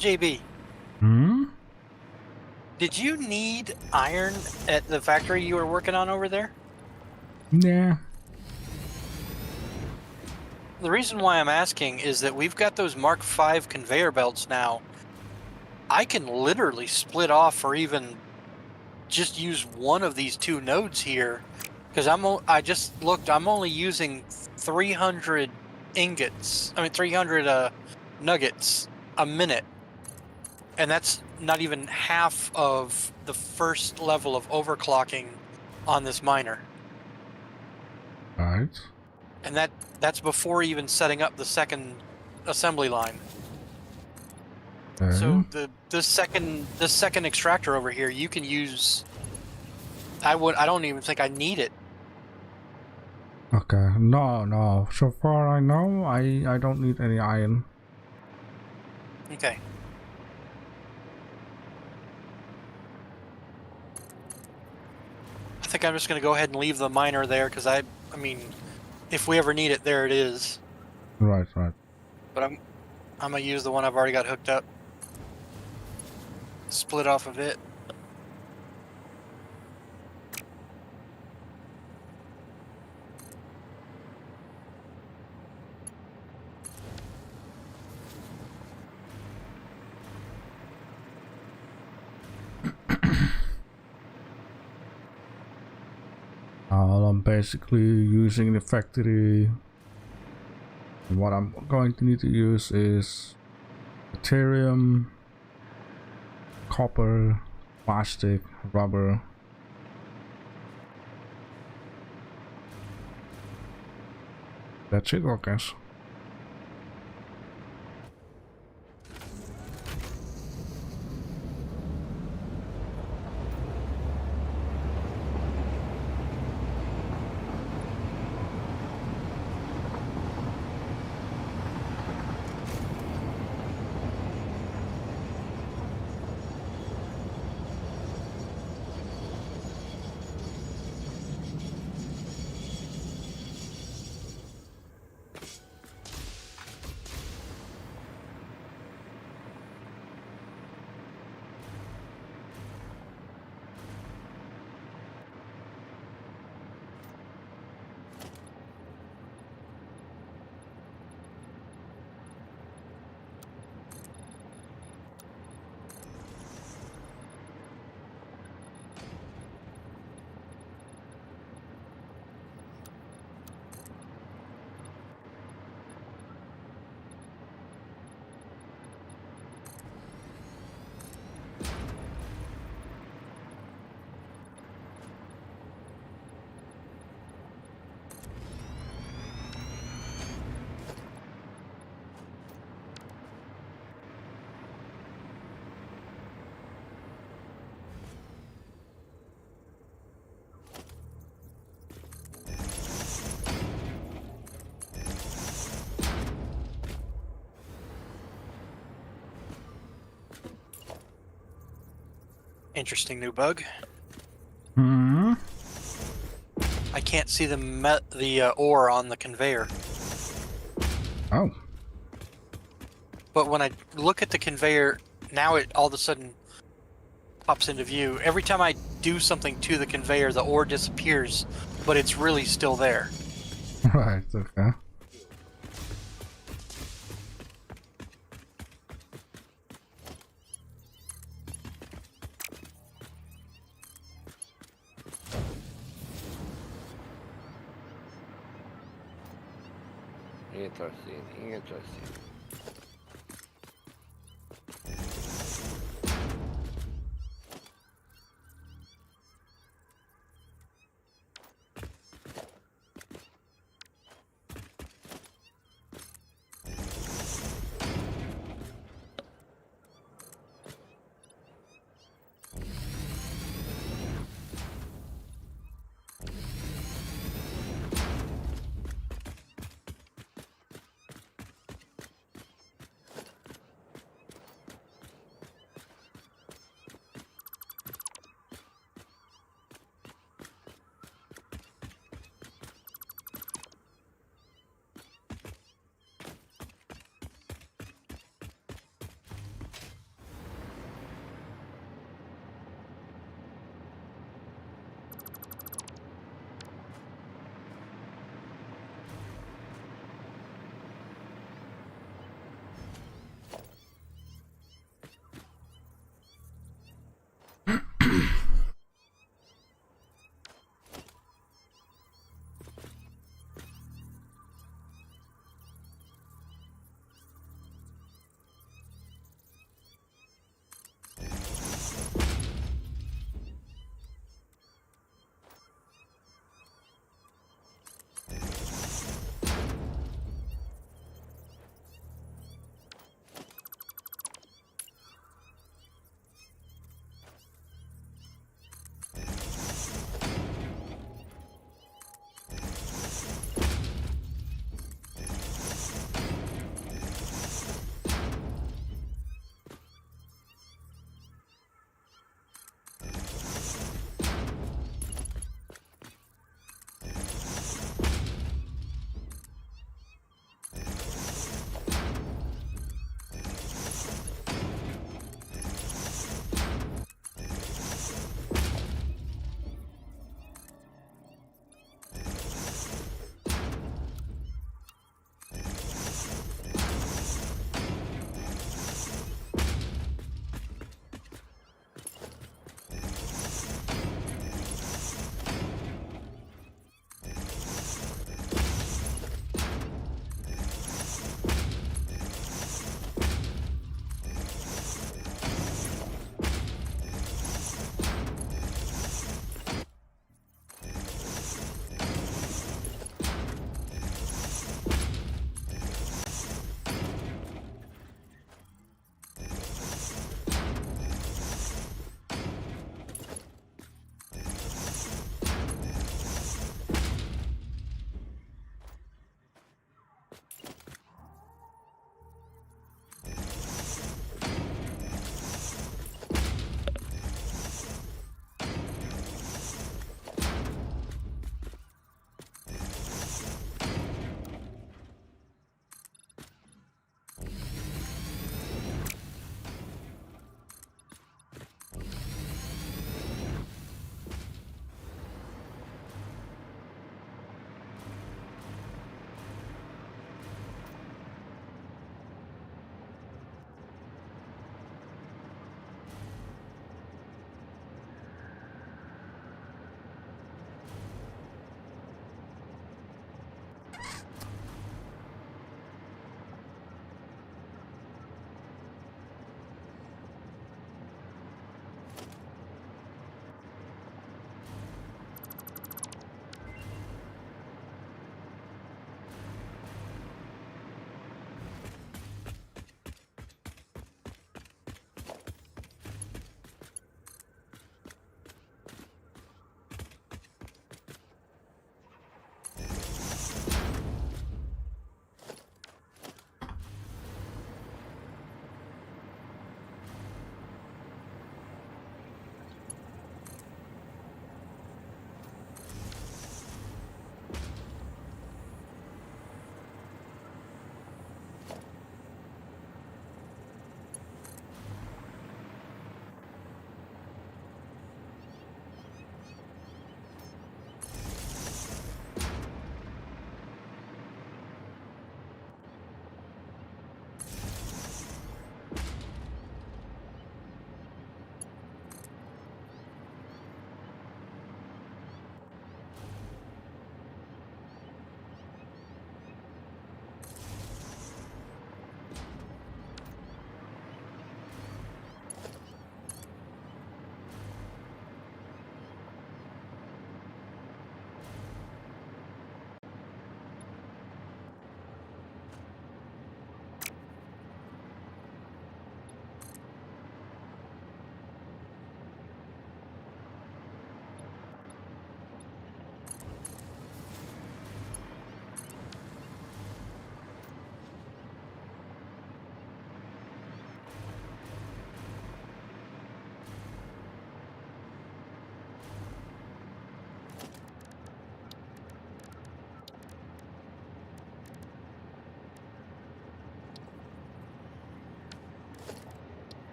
Speaker 2: JB,
Speaker 1: Hmm?
Speaker 2: did you need iron at the factory you were working on over there?
Speaker 1: Yeah.
Speaker 2: The reason why I'm asking is that we've got those Mark V conveyor belts now. I can literally split off or even just use one of these two nodes here, because I just looked. I'm only using 300 ingots. I mean 300 nuggets a minute, and that's not even half of the first level of overclocking on this miner.
Speaker 1: Right.
Speaker 2: And that's before even setting up the second assembly line.
Speaker 1: Okay.
Speaker 2: So this second extractor over here, you can use. I don't even think I need it.
Speaker 1: Okay. No. So far I know, I don't need any iron.
Speaker 2: Okay. I think I'm just going to go ahead and leave the miner there because I mean, if we ever need it, there it is.
Speaker 1: Right.
Speaker 2: But I'm gonna use the one I've already got hooked up. Split off of it.
Speaker 1: I'm basically using the factory. And what I'm going to need to use is Ethereum, copper, plastic, rubber. That's it, I guess.
Speaker 2: Interesting new bug.
Speaker 1: Hmm.
Speaker 2: I can't see the ore on the conveyor.
Speaker 1: Oh.
Speaker 2: But when I look at the conveyor, now it all of a sudden pops into view. Every time I do something to the conveyor, the ore disappears, but it's really still there.
Speaker 1: Right. Okay.
Speaker 5: Interesting.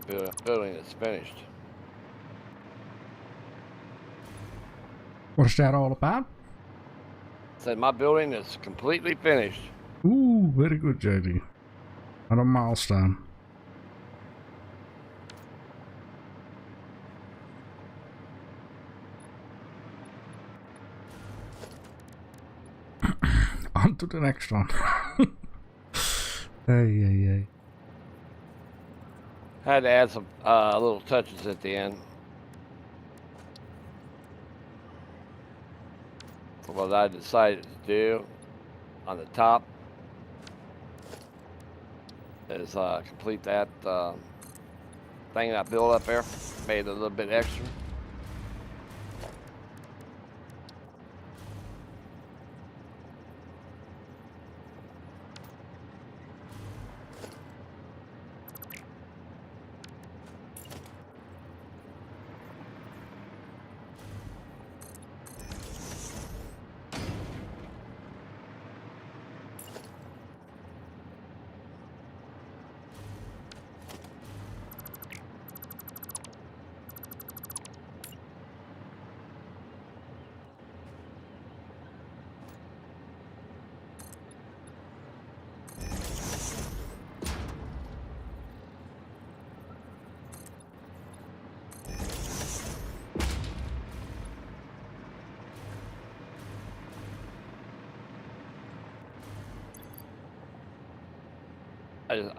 Speaker 5: building is finished.
Speaker 1: What's that all about?
Speaker 5: Said my building is completely finished.
Speaker 1: Ooh, very good, JD. Another milestone. On to the next one. Hey.
Speaker 5: Had to add some little touches at the end. So what I decided to do on the top is complete that thing I built up there. Made it a little bit extra.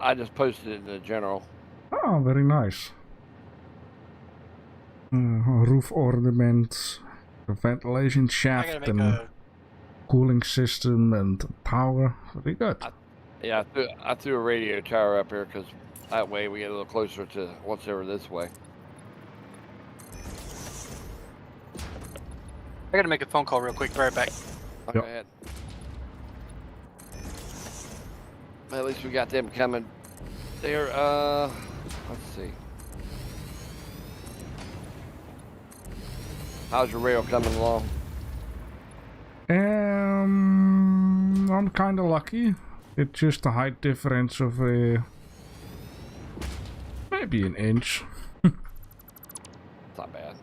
Speaker 5: I just posted it in the general.
Speaker 1: Oh, very nice. Roof ornaments, the ventilation
Speaker 2: I
Speaker 1: shaft
Speaker 2: gotta
Speaker 1: and
Speaker 2: make a.
Speaker 1: cooling system and tower. Very good.
Speaker 5: Yeah, I threw a radio tower up here because that way we get a little closer to what's over this way.
Speaker 2: I gotta make a phone call real quick. Be right back.
Speaker 5: Oh,
Speaker 1: Yep.
Speaker 5: Go ahead. At least we got them coming there. Let's see. How's your rail coming along?
Speaker 1: I'm kind of lucky. It's just a height difference of maybe an inch.
Speaker 5: It's not bad.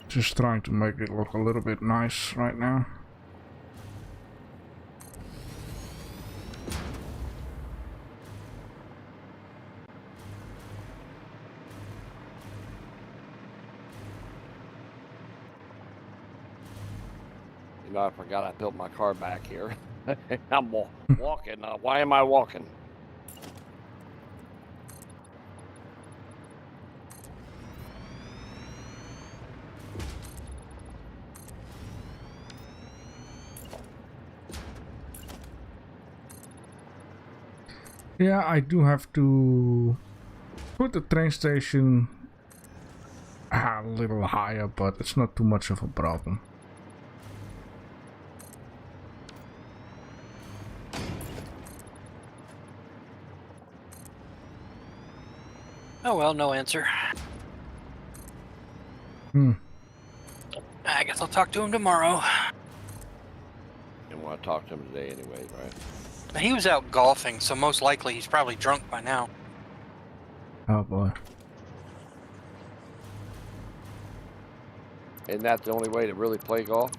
Speaker 1: Just trying to make it look a little bit nice right now.
Speaker 5: You know, I forgot I built my car back here. I'm walking. Why am I walking?
Speaker 1: Yeah, I do have to put the train station a little higher, but it's not too much of a problem.
Speaker 2: Oh well, no answer. I guess I'll talk to him tomorrow.
Speaker 5: Didn't want to talk to him today anyways, right?
Speaker 2: He was out golfing, so most likely he's probably drunk by now.
Speaker 1: Oh boy.
Speaker 5: Isn't that the only way to really play golf?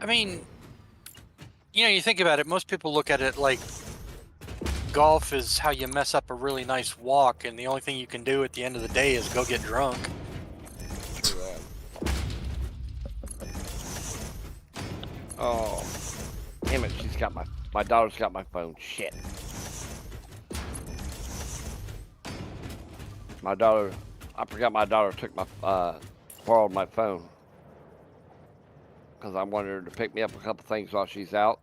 Speaker 2: I mean, you know, you think about it, most people look at it like golf is how you mess up a really nice walk, and the only thing you can do at the end of the day is go get drunk.
Speaker 5: True that. Oh, damn it! She's got my daughter's got my phone. Shit. My daughter, I forgot my daughter took my borrowed my phone because I wanted her to pick me up a couple things while she's out.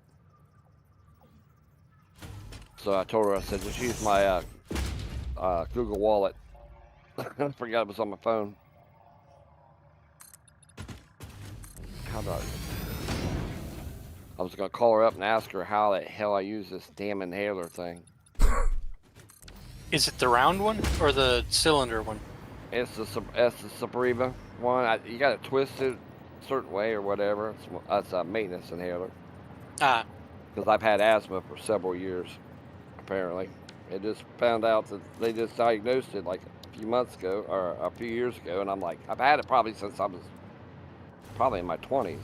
Speaker 5: So I told her, I said, just use my Google Wallet. I forgot it was on my phone. How do I was gonna call her up and ask her how the hell I use this damn inhaler thing.
Speaker 2: Is it the round one or the cylinder one?
Speaker 5: It's the Suprema one. You gotta twist it certain way or whatever. That's a maintenance inhaler.
Speaker 2: Ah,
Speaker 5: Because I've had asthma for several years, apparently. It just found out that they just diagnosed it like a few months ago, or a few years ago, and I'm like, I've had it probably since I was probably in my 20s.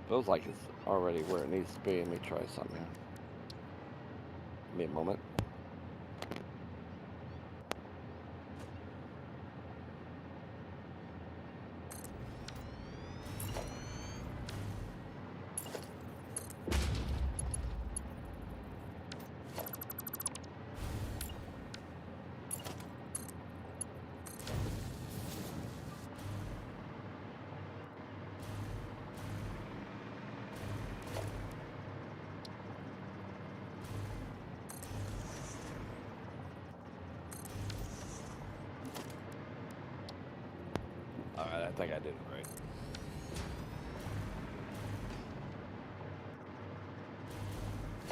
Speaker 5: Feels like it's already where it needs to be. Let me try something here. Give me a moment. Alright, I think I did it right.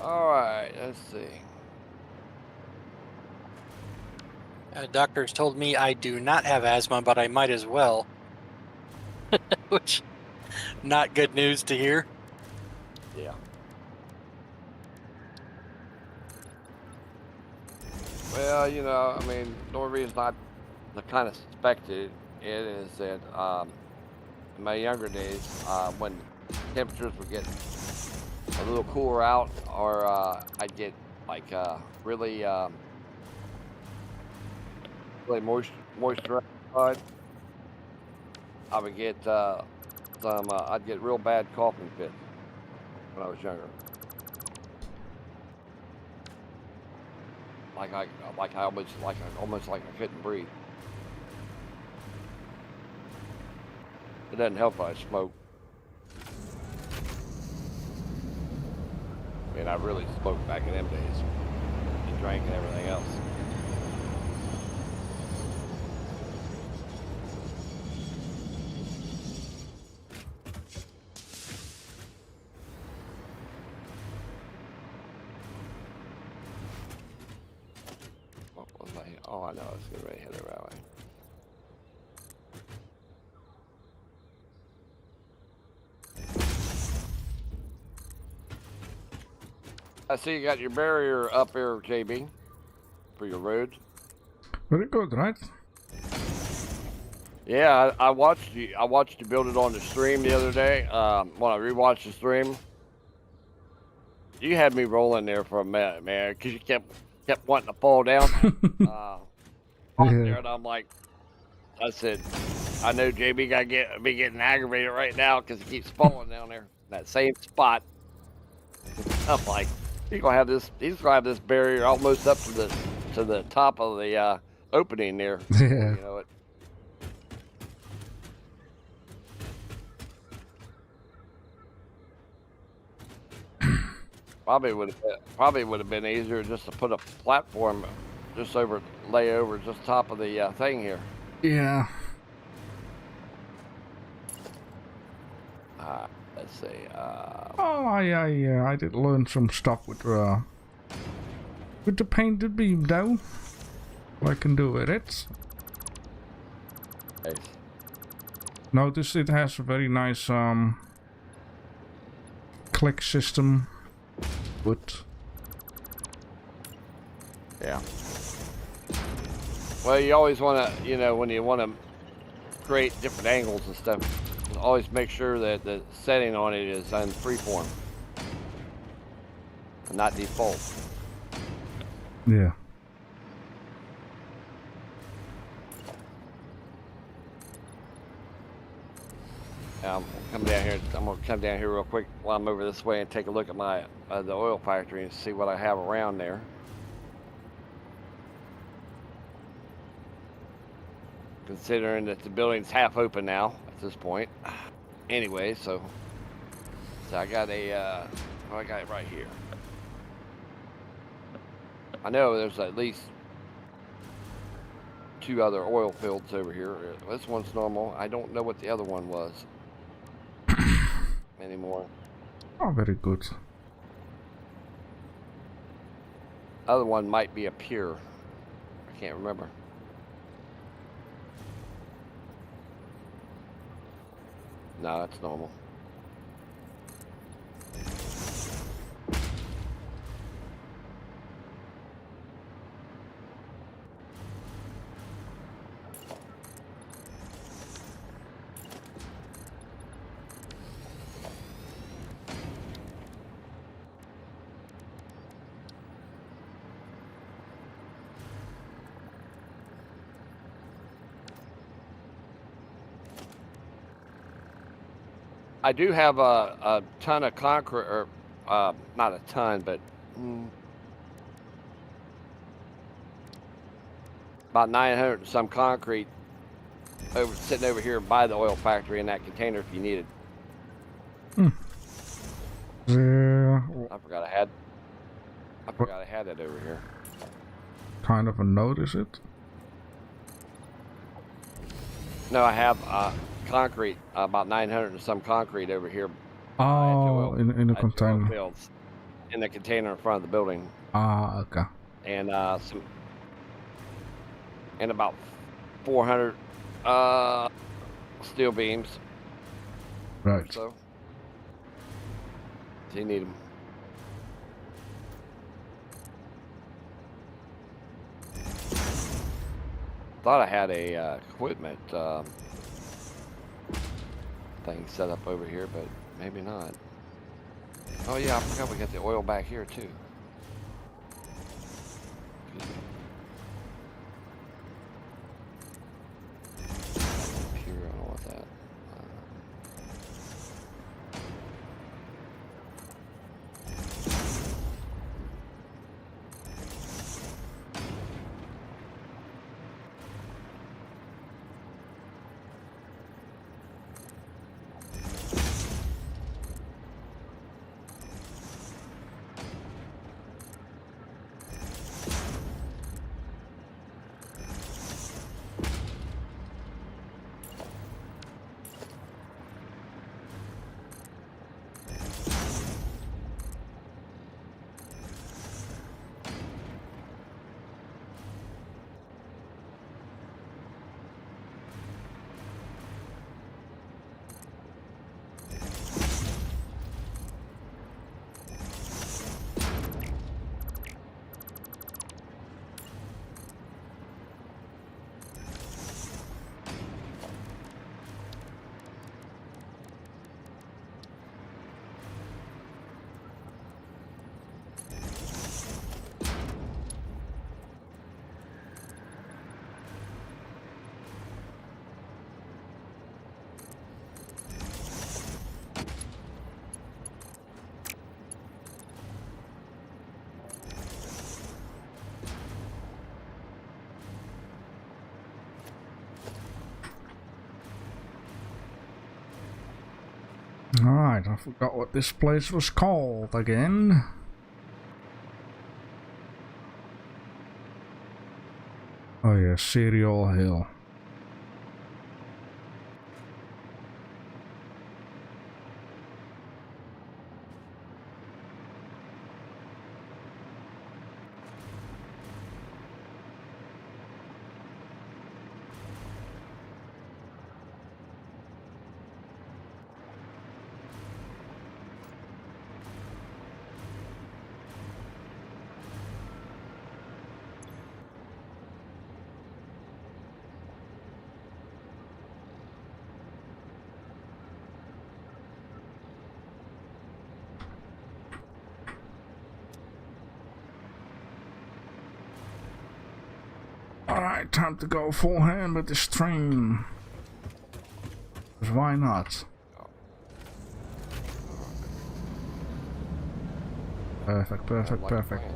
Speaker 5: Alright, let's see.
Speaker 2: doctors told me I do not have asthma, but I might as well. Which, not good news to hear.
Speaker 5: Yeah. Well, you know, I mean, the only reason I kind of suspected it is that in my younger days, when temperatures would get a little cooler out, or I'd get like really moisturized, I would get I'd get real bad coughing fits when I was younger. Almost like I couldn't breathe. It doesn't help if I smoke. I mean, I really smoked back in them days. And drank and everything else. What was I? Oh, I know. I was getting ready to hit it right away. I see you got your barrier up there, JB, for your road.
Speaker 1: Very good, right?
Speaker 5: Yeah, I watched you. I watched you build it on the stream the other day. When I rewatched the stream, you had me rolling there for a minute, man, because you kept wanting to fall down. There, and I'm like, I said, I know JB got be getting aggravated right now because he keeps falling down there in that same spot. I'm like, he's gonna have this barrier almost up to the top of the opening there.
Speaker 1: Yeah.
Speaker 5: You know it. Probably would have been easier just to put a platform lay over just top of the thing here.
Speaker 1: Yeah.
Speaker 5: Let's see.
Speaker 1: Oh, I did learn some stuff with the painted beam though. What I can do with it.
Speaker 5: Nice.
Speaker 1: Notice it has a very nice click system. Good.
Speaker 5: Yeah. Well, you always want to, you know, when you want to create different angles and stuff, always make sure that the setting on it is on freeform and not default.
Speaker 1: Yeah.
Speaker 5: I'm gonna come down here real quick while I'm over this way and take a look at my the oil factory and see what I have around there. Considering that the building's half open now at this point. Anyway, so I got I got it right here. I know there's at least 2 other oil fields over here. This one's normal. I don't know what the other one was anymore.
Speaker 1: Oh, very good.
Speaker 5: other one might be a pier. I can't remember. No, it's normal. I do have a ton of concrete, or not a ton, but about 900 and some concrete sitting over here by the oil factory in that container if you need it.
Speaker 1: Yeah,
Speaker 5: I forgot I had that over here.
Speaker 1: kind of a note, is it?
Speaker 5: No, I have concrete, about 900 and some concrete over here.
Speaker 1: Oh, in the container.
Speaker 5: Fields, in the container in front of the building.
Speaker 1: Ah, okay.
Speaker 5: And and about 400 steel beams.
Speaker 1: Right.
Speaker 5: So you need them. Thought I had a equipment thing set up over here, but maybe not. Oh yeah, I forgot we got the oil back here too. Pure, I don't know what that.
Speaker 1: Alright, I forgot what this place was called again. Oh yeah, Cereal Hill. Alright, time to go full hand with this train. 'Cause why not? Perfect, perfect, perfect.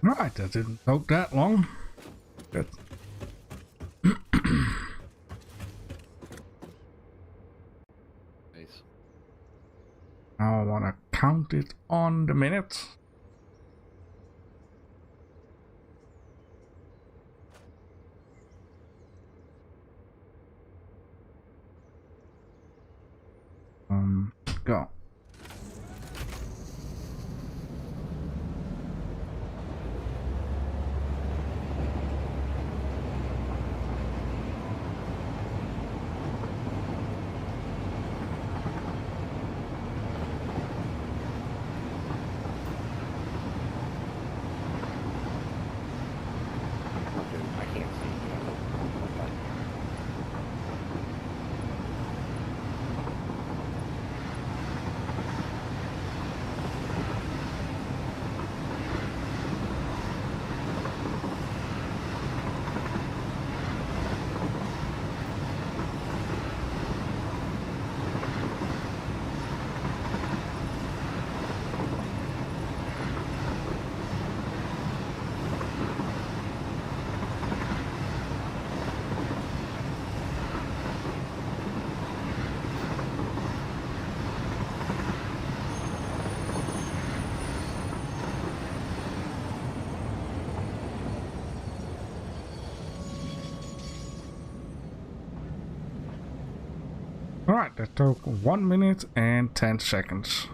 Speaker 1: Right, that didn't take that long. Good.
Speaker 5: Nice.
Speaker 1: Now I want to count it on the minute. Go.
Speaker 5: Okay, I can't see. Okay.
Speaker 1: Alright, that took 1 minute and 10 seconds.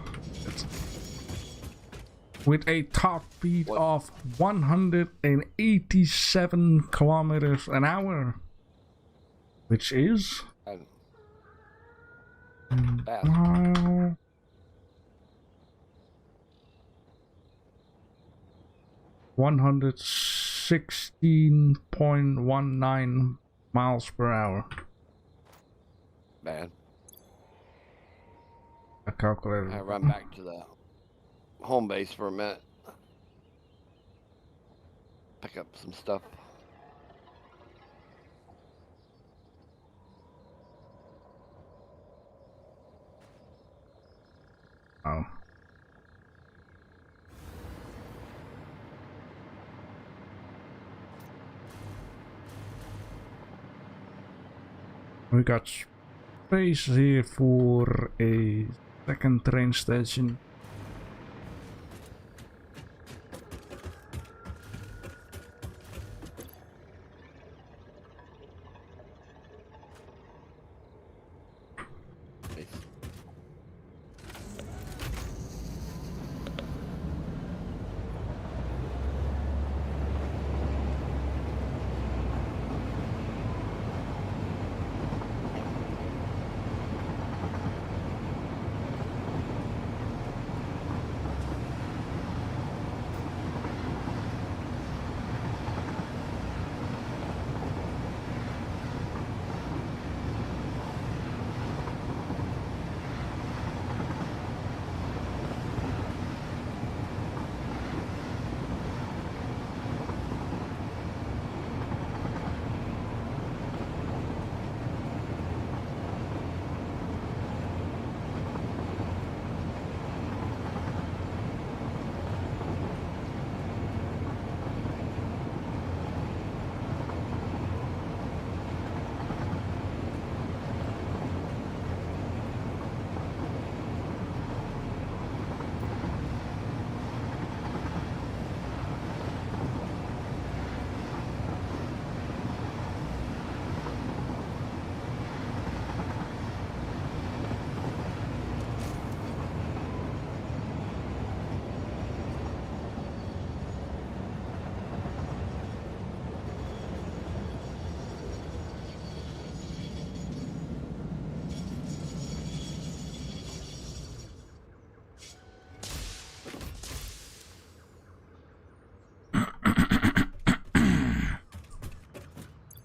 Speaker 1: With a top speed
Speaker 5: What?
Speaker 1: of 187 kilometers an hour. Which is...
Speaker 5: Fast.
Speaker 1: Wow. 116.19 miles per hour.
Speaker 5: Man,
Speaker 1: I calculated.
Speaker 5: I run back to the home base for a minute. Pick up some stuff.
Speaker 1: Oh. We got space here for a second train station.
Speaker 5: Nice.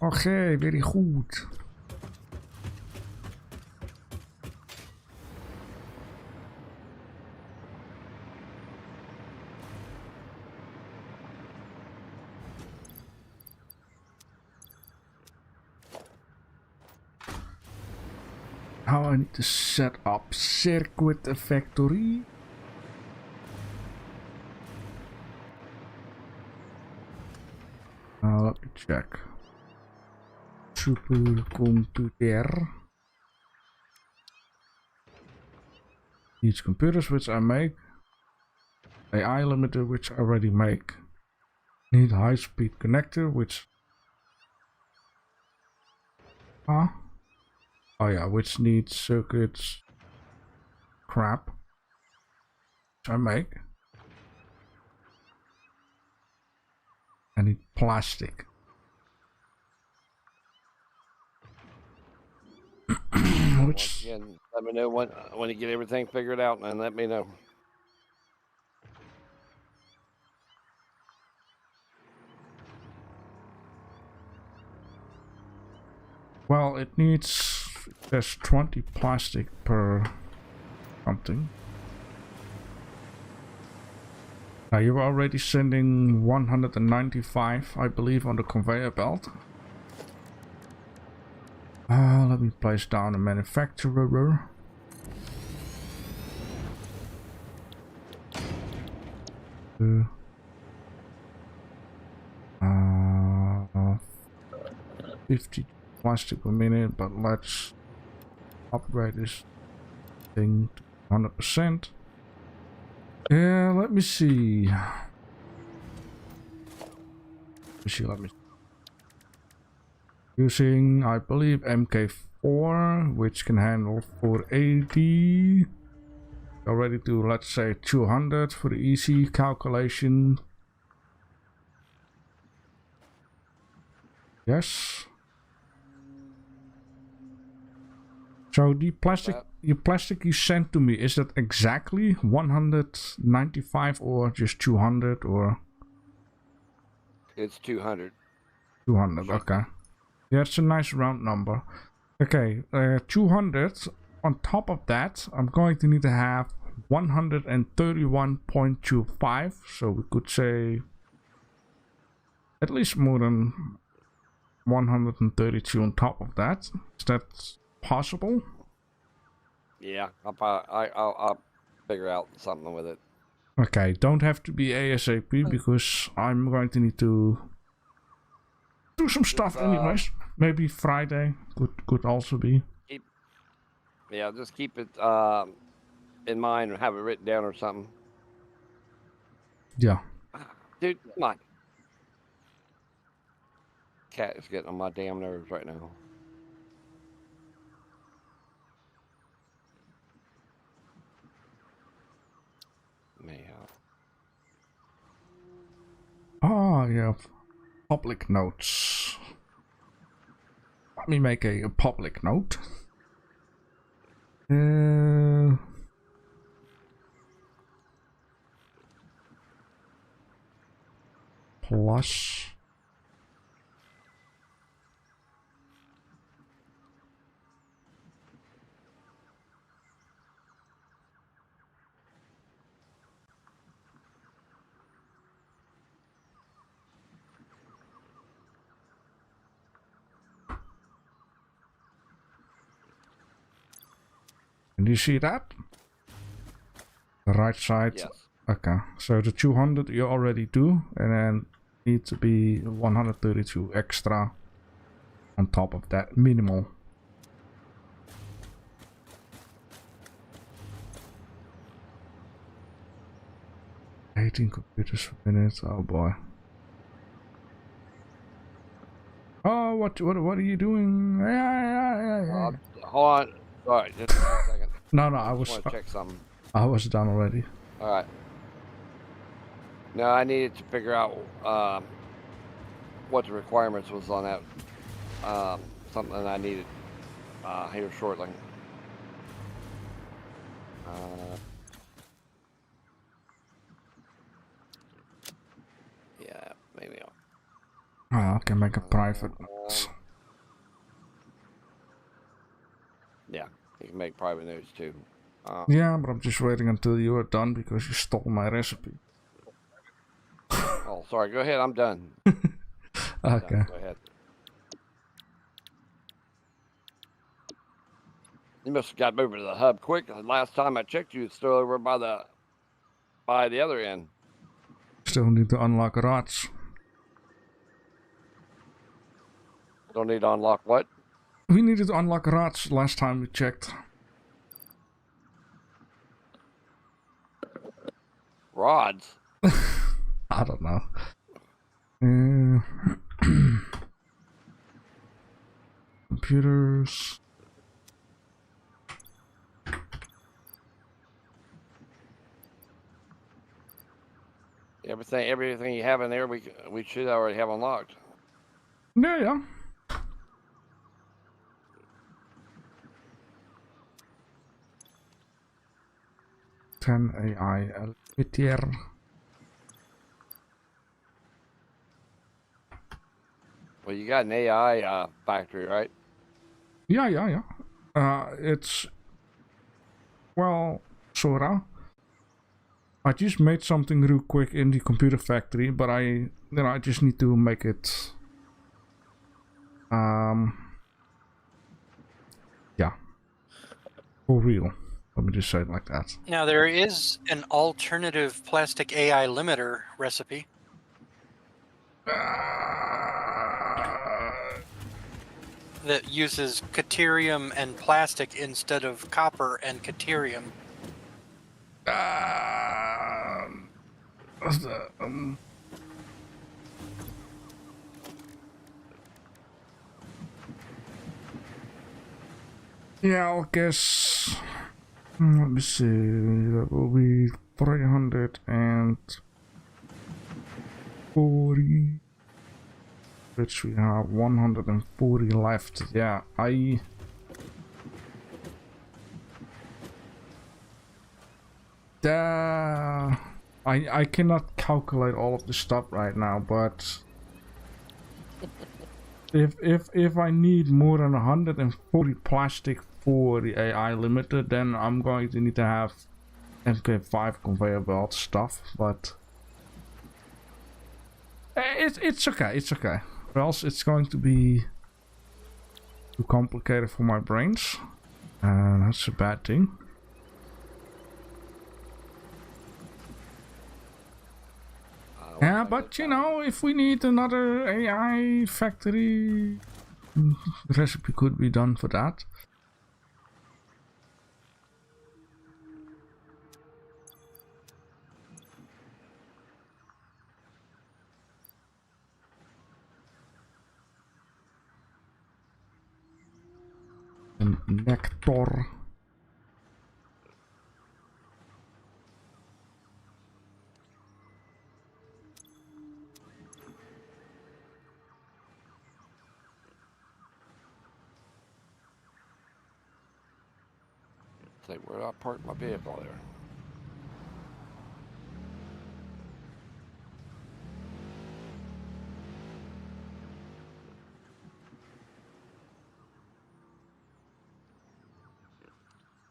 Speaker 1: Oké, very goed. Now I need to set up Satisfactory. quickly check. Supercomputer. These computers which I make. AI limiter which I already make. Need high speed connector which... Huh? Oh yeah, which needs circuits... crap. Which I make. I need plastic.
Speaker 5: Once again, let me know when you get everything figured out, and let me know.
Speaker 1: Well, it needs... There's 20 plastic per something. Now you're already sending 195, I believe, on the conveyor belt. Let me place down a manufacturer. Uh, 50 plastic per minute, but let's upgrade this thing to 100%. Yeah, let me see. Let me see. Using, I believe, MK4, which can handle 480. Already to, let's say, 200 for the easy calculation. Yes. So the plastic, you sent to me, is that exactly 195 or just 200 or?
Speaker 5: It's 200.
Speaker 1: 200, okay. Yeah, it's a nice round number. Okay, 200. On top of that, I'm going to need to have 131.25. So we could say at least more than 132 on top of that. Is that possible?
Speaker 5: Yeah, I'll figure out something with it.
Speaker 1: Okay, don't have to be ASAP because I'm going to need to do some stuff anyways. Maybe Friday could also be.
Speaker 5: Just keep it in mind or have it written down or something.
Speaker 1: Yeah.
Speaker 5: Dude, come on. Cat is getting on my damn nerves right now. Mayhem.
Speaker 1: Oh, yeah. Public notes. Let me make a public note. Plus. Can you see that? The right side?
Speaker 5: Yes.
Speaker 1: Okay, so the 200 you already do, and then need to be 132 extra on top of that, minimal. $18 computers per minute, oh boy. Oh, what are you doing? Yeah.
Speaker 5: Hold on. Alright, just a second.
Speaker 1: No,
Speaker 5: I want to check something.
Speaker 1: I was done already.
Speaker 5: Alright. Now I needed to figure out what the requirements was on that. Something that I needed here shortly. Yeah, maybe
Speaker 1: I can make a private.
Speaker 5: Yeah, you can make private notes too.
Speaker 1: Yeah, but I'm just waiting until you are done because you stole my recipe.
Speaker 5: Oh, sorry. Go ahead. I'm done.
Speaker 1: Okay.
Speaker 5: Done. Go ahead. You must have got over to the hub quick. Last time I checked, you was still over by the other end.
Speaker 1: Still need to unlock rods.
Speaker 5: Don't need to unlock what?
Speaker 1: We needed to unlock rods last time we checked.
Speaker 5: Rods.
Speaker 1: I don't know. Computers.
Speaker 5: Everything you have in there, we should already have unlocked.
Speaker 1: Yeah. 10 AI elevator.
Speaker 5: Well, you got an AI factory, right?
Speaker 1: Yeah. It's, well, sorta. I just made something real quick in the computer factory, but I just need to make it. Yeah, for real. Let me just say it like that.
Speaker 2: Now, there is an alternative plastic AI limiter recipe. That uses caterium and plastic instead of copper and caterium.
Speaker 1: What's that? Yeah, I guess. Let me see. That will be 340. Which we have 140 left. Yeah, I cannot calculate all of the stuff right now, but if I need more than 140 plastic for the AI limiter, then I'm going to need to have MK5 conveyor belt stuff, but it's okay. Or else it's going to be too complicated for my brains, and that's a bad thing. Yeah, but you know, if we need another AI factory, the recipe could be done for that. Een nectar.
Speaker 5: Say, where did I park my vehicle there?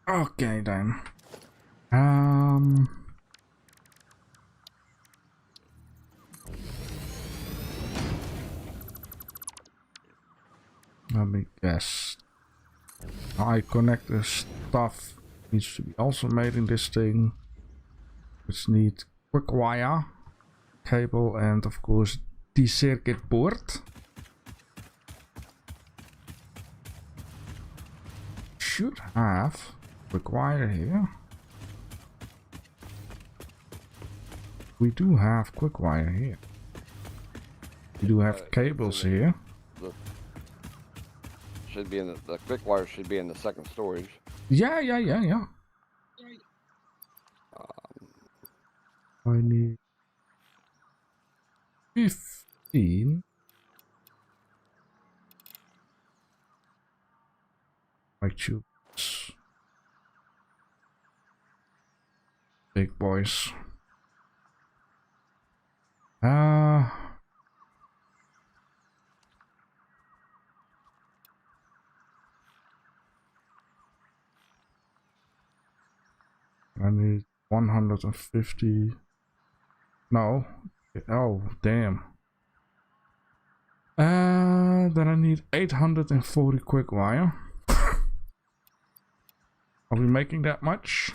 Speaker 1: Okay then. Let me guess. I connector stuff needs to be also made in this thing. Which need quick wire, cable, and of course the circuit board. Should have quick wire here. We do have quick wire here. We do have cables here.
Speaker 5: Should be in the quick wire should be in the second storage.
Speaker 1: Yeah. I need 15. Like tubes. Big boys. I need 150. No. Oh, damn. Then I need 840 quick wire. Are we making that much?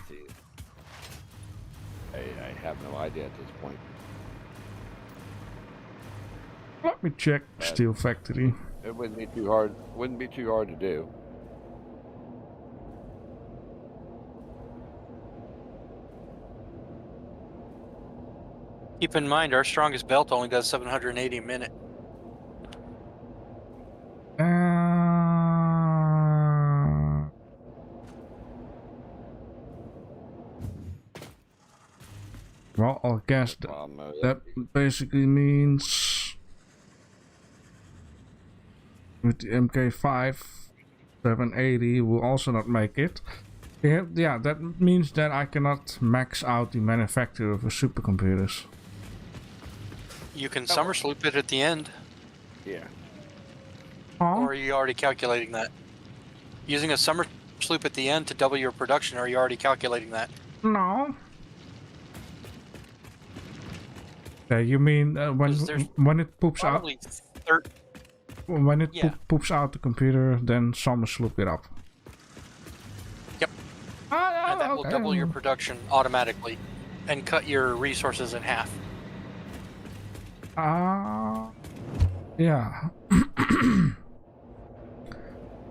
Speaker 5: I have no idea at this point.
Speaker 1: Let me check Steel Factory.
Speaker 5: It wouldn't be too hard. Wouldn't be too hard to do.
Speaker 2: Keep in mind, our strongest belt only does 780 a minute.
Speaker 1: Well, I guess that basically means with the MK5 780 will also not make it. Yeah, that means that I cannot max out the manufacturer for supercomputers.
Speaker 2: You can summer sloop it at the end,
Speaker 5: Yeah.
Speaker 2: or are you already calculating that? Using a summer sloop at the end to double your production, are you already calculating that?
Speaker 1: No. You mean when it poops out? When it poops out the computer, then summer sloop it up.
Speaker 2: Yep. And that will double your production automatically, and cut your resources in half.
Speaker 1: Yeah.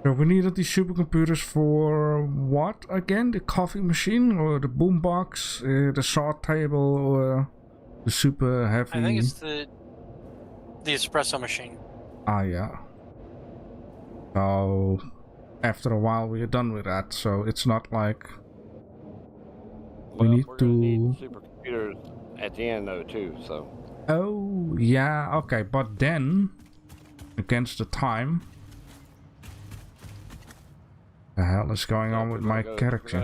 Speaker 1: So we needed these supercomputers for what again? The coffee machine or the boombox, the saw table, or the super heavy?
Speaker 2: I think it's the espresso machine.
Speaker 1: Yeah. So after a while we are done with that. So it's not like we need
Speaker 5: we're
Speaker 1: to
Speaker 5: gonna need supercomputers at the end though too. So.
Speaker 1: Oh yeah, okay, but then against the time. The hell is going on with my character?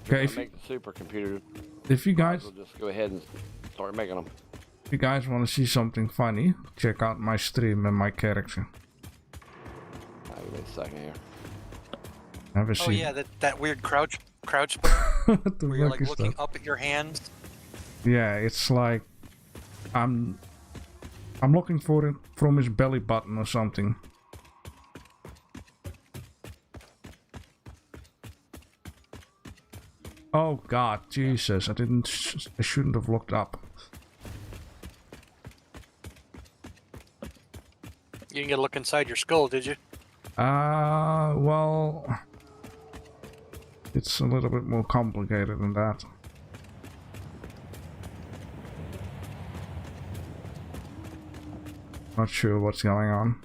Speaker 5: Okay, if make the supercomputer,
Speaker 1: if you guys
Speaker 5: we'll just go ahead and start making them.
Speaker 1: If you guys want to see something funny, check out my stream and my character.
Speaker 5: Give me a second here.
Speaker 1: Have a seat.
Speaker 2: Oh yeah, that weird crouch where you're like looking up at your hands.
Speaker 1: Yeah, it's like I'm looking for it from his belly button or something. Oh God, Jesus! I shouldn't have looked up.
Speaker 2: You didn't get a look inside your skull, did you?
Speaker 1: Well, it's a little bit more complicated than that. Not sure what's going on.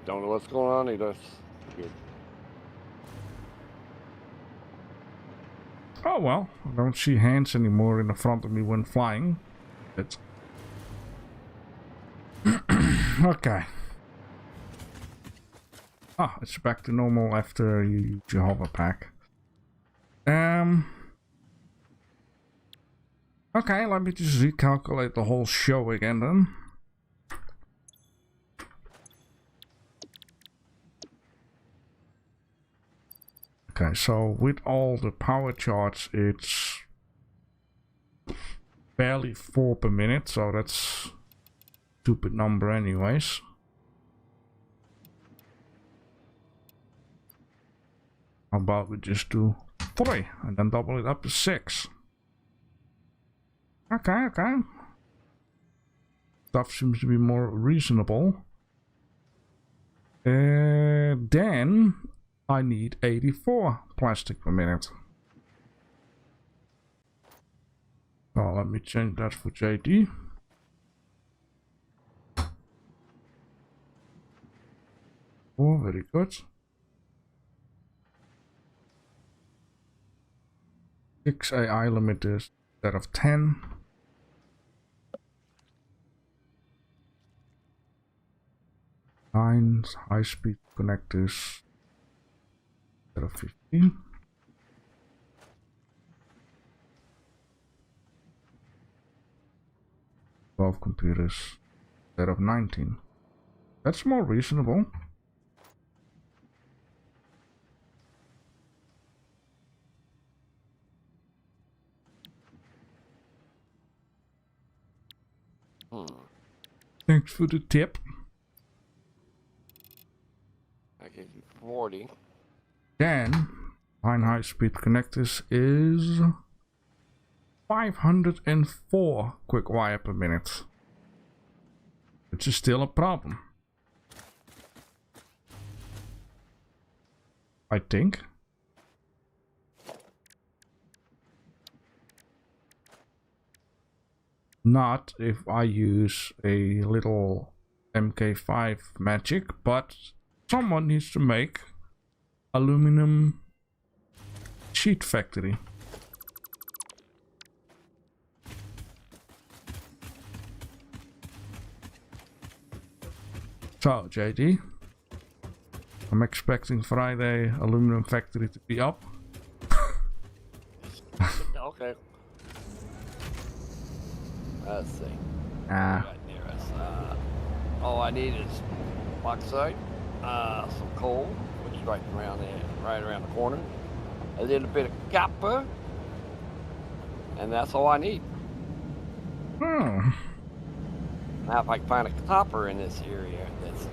Speaker 5: Don't know what's going on either.
Speaker 1: Oh well, I don't see hands anymore in the front of me when flying. It's okay. It's back to normal after you use your hover pack. Okay, let me just recalculate the whole show again then. Okay, so with all the power charts, it's barely 4 per minute, so that's a stupid number anyways. How about we just do 3 and then double it up to 6? Okay. Stuff seems to be more reasonable. Then I need 84 plastic per minute. So let me change that for JD. Oh, very good. 6 AI limiters instead of 10. 9 high-speed connectors instead of 15. 12 computers instead of 19. That's more reasonable. Thanks for the tip.
Speaker 5: I give you 40.
Speaker 1: Then, line high-speed connectors is 504 quick wire per minute. Which is still a problem. I think. Not if I use a little MK5 magic, but someone needs to make aluminum sheet factory. So, JD, I'm expecting Friday aluminum factory to be up.
Speaker 5: Okay. Let's see.
Speaker 1: Ah.
Speaker 5: Right near us. All I need is bauxite, some coal, which is right around the corner, a little bit of copper, and that's all I need.
Speaker 1: Hmm.
Speaker 5: Now, if I can find a copper in this area, that's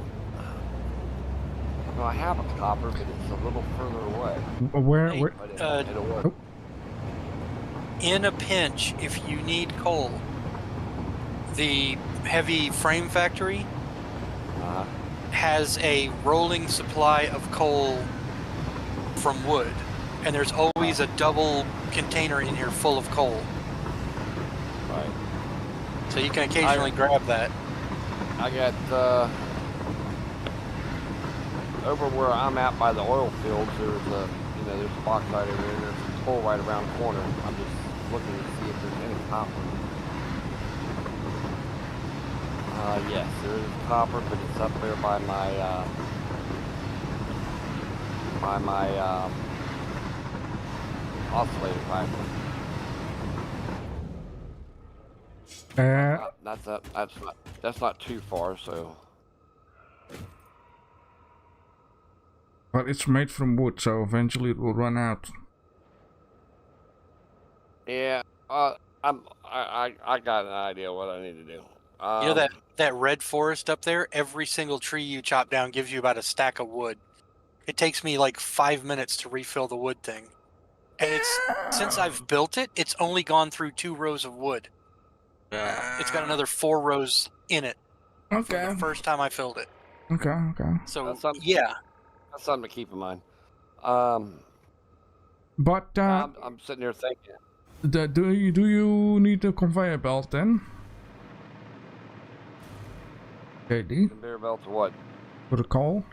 Speaker 5: well, I have a copper, but it's a little further away.
Speaker 1: Where?
Speaker 2: Hey,
Speaker 1: Where?
Speaker 5: But it'll work.
Speaker 1: Oh.
Speaker 2: In a pinch, if you need coal, the heavy frame factory has a rolling supply of coal from wood, and there's always a double container in here full of coal.
Speaker 5: Right.
Speaker 2: So you can occasionally grab that.
Speaker 5: I got over where I'm at by the oil fields. There's a bauxite over there. There's a coal right around the corner. I'm just looking to see if there's any copper. Yes, there is copper, but it's up there by my oscillator factory. That's not too far, so.
Speaker 1: But it's made from wood, so eventually it will run out.
Speaker 5: Yeah, I got an idea what I need to do.
Speaker 2: You know that red forest up there? Every single tree you chop down gives you about a stack of wood. It takes me like 5 minutes to refill the wood thing. And since I've built it, it's only gone through 2 rows of wood. It's got another 4 rows in it.
Speaker 1: Okay.
Speaker 2: From the first time I filled it.
Speaker 1: Okay.
Speaker 2: So, yeah.
Speaker 5: That's something to keep in mind.
Speaker 1: But
Speaker 5: I'm sitting here thinking.
Speaker 1: do you need a conveyor belt then? JD?
Speaker 5: Conveyor belt to what?
Speaker 1: For the coal?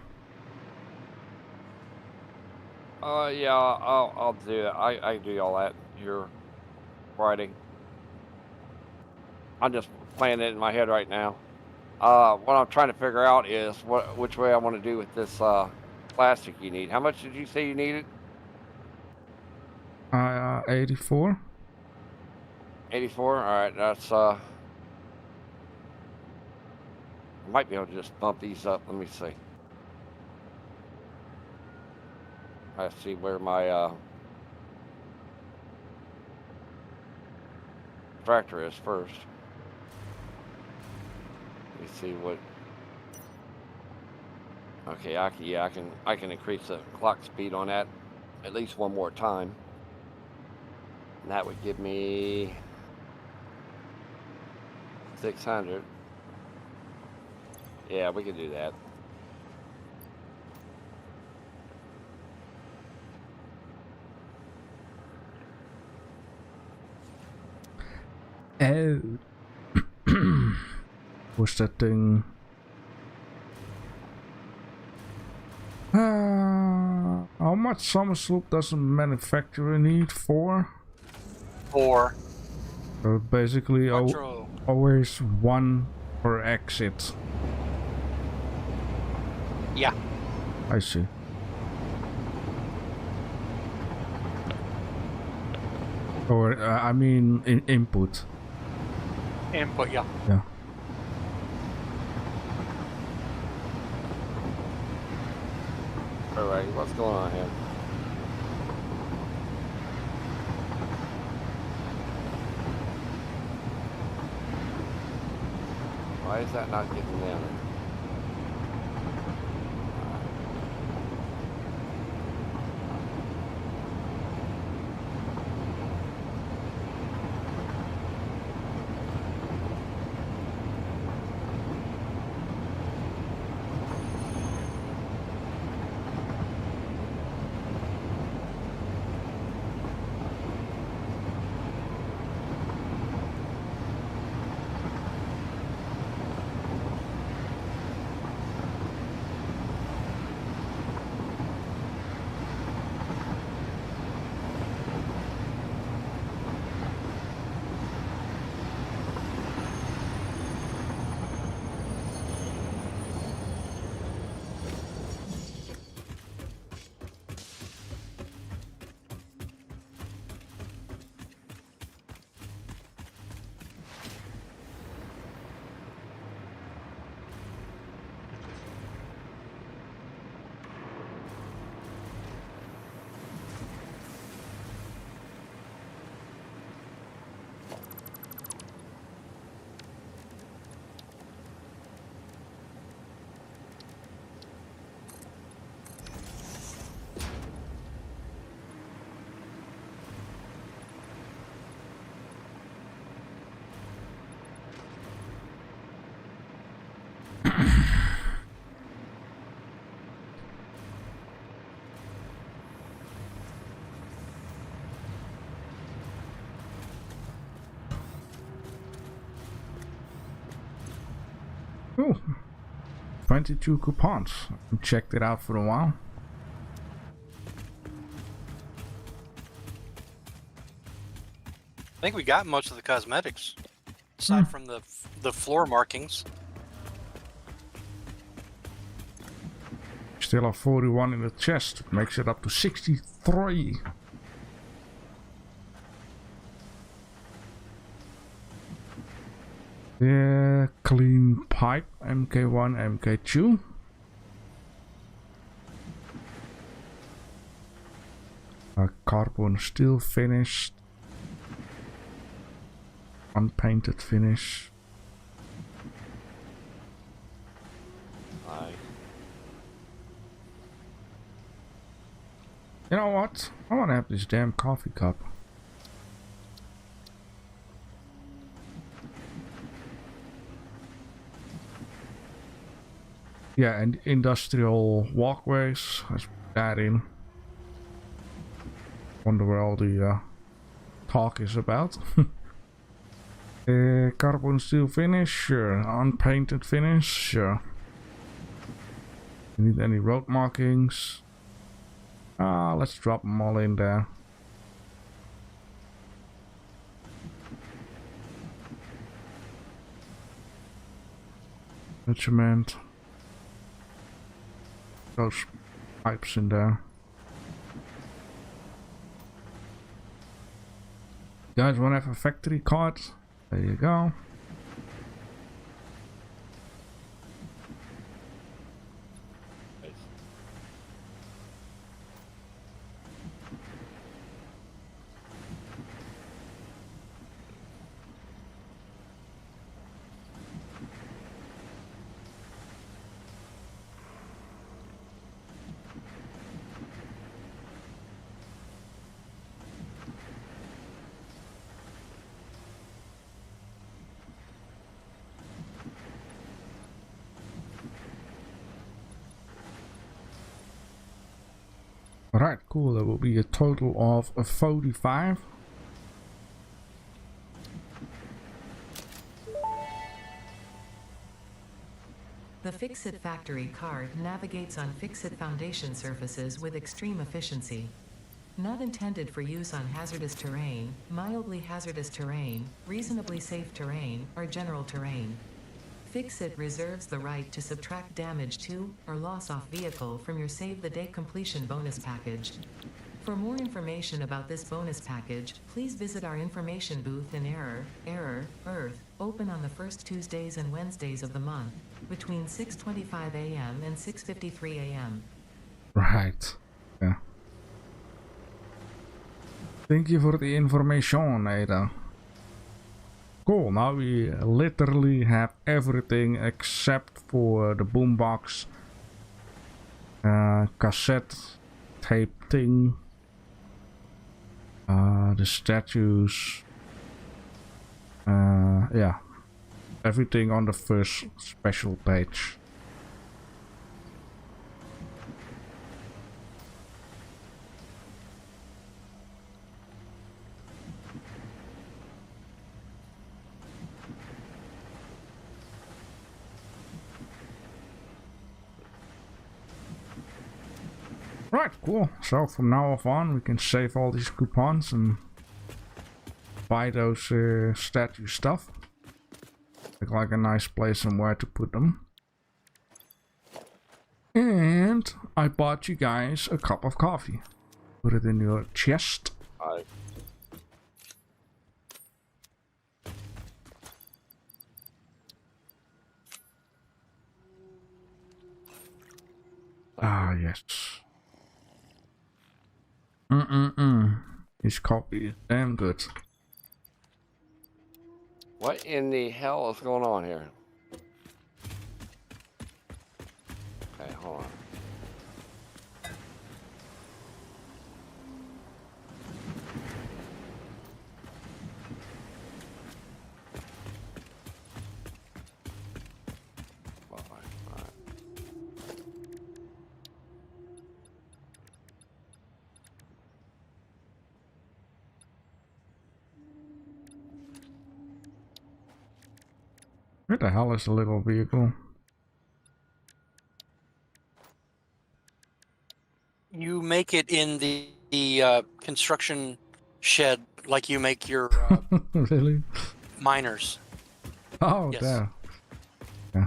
Speaker 5: Yeah, I'll do it. I do all that here Friday. I'm just playing it in my head right now. What I'm trying to figure out is which way I want to do with this plastic you need. How much did you say you needed?
Speaker 1: 84.
Speaker 5: 84? Alright, that's I might be able to just bump these up. Let me see. I see where my tractor is first. Let me see what. Okay, I can increase the clock speed on that at least one more time. And that would give me 600. Yeah, we can do that.
Speaker 1: What's that thing? How much summer sloop does a manufacturer need? 4?
Speaker 2: 4.
Speaker 1: So basically
Speaker 2: Quattro.
Speaker 1: always 1 per exit.
Speaker 2: Yeah.
Speaker 1: I see. Or I mean input.
Speaker 2: Input, yeah.
Speaker 1: Yeah.
Speaker 5: Alright, what's going on here? Why is that not getting down there?
Speaker 1: Oh, 22 coupons. I checked it out for a while.
Speaker 2: I think we got most of the cosmetics, aside from the floor markings.
Speaker 1: Still have 41 in the chest. Makes it up to 63. Yeah, clean pipe, MK1, MK2. Carbon steel finished. Unpainted finish.
Speaker 5: Aye.
Speaker 1: You know what? I want to have this damn coffee cup. Yeah, and industrial walkways. Let's put that in. Wonder where all the talk is about. Carbon steel finish, sure. Unpainted finish, sure. You need any road markings? Let's drop them all in there. Cement. Those pipes in there. You guys want to have a factory card? There you go. Alright, cool. There will be a total of 45.
Speaker 3: The Fix-It Factory card navigates on Fix-It foundation surfaces with extreme efficiency. Not intended for use on hazardous terrain, mildly hazardous terrain, reasonably safe terrain, or general terrain. Fix-It reserves the right to subtract damage to, or loss off vehicle from your Save the Day completion bonus package. For more information about this bonus package, please visit our information booth in Earth, open on the first Tuesdays and Wednesdays of the month, between 6:25 a.m. and 6:53 a.m.
Speaker 1: Right. Yeah. Thank you for the information, Ada. Cool, now we literally have everything except for the boombox, cassette tape thing, the statues, yeah, everything on the first special page. Right, cool. So from now on, we can save all these coupons and buy those statue stuff. Look like a nice place somewhere to put them. And I bought you guys a cup of coffee. Put it in your chest. Ah, yes. This coffee is damn good.
Speaker 5: What in the hell is going on here? Okay, hold on.
Speaker 1: Where the hell is the little vehicle?
Speaker 2: You make it in the construction shed like you make your
Speaker 1: Really?
Speaker 2: miners.
Speaker 1: Oh,
Speaker 2: Yes.
Speaker 1: there. Yeah.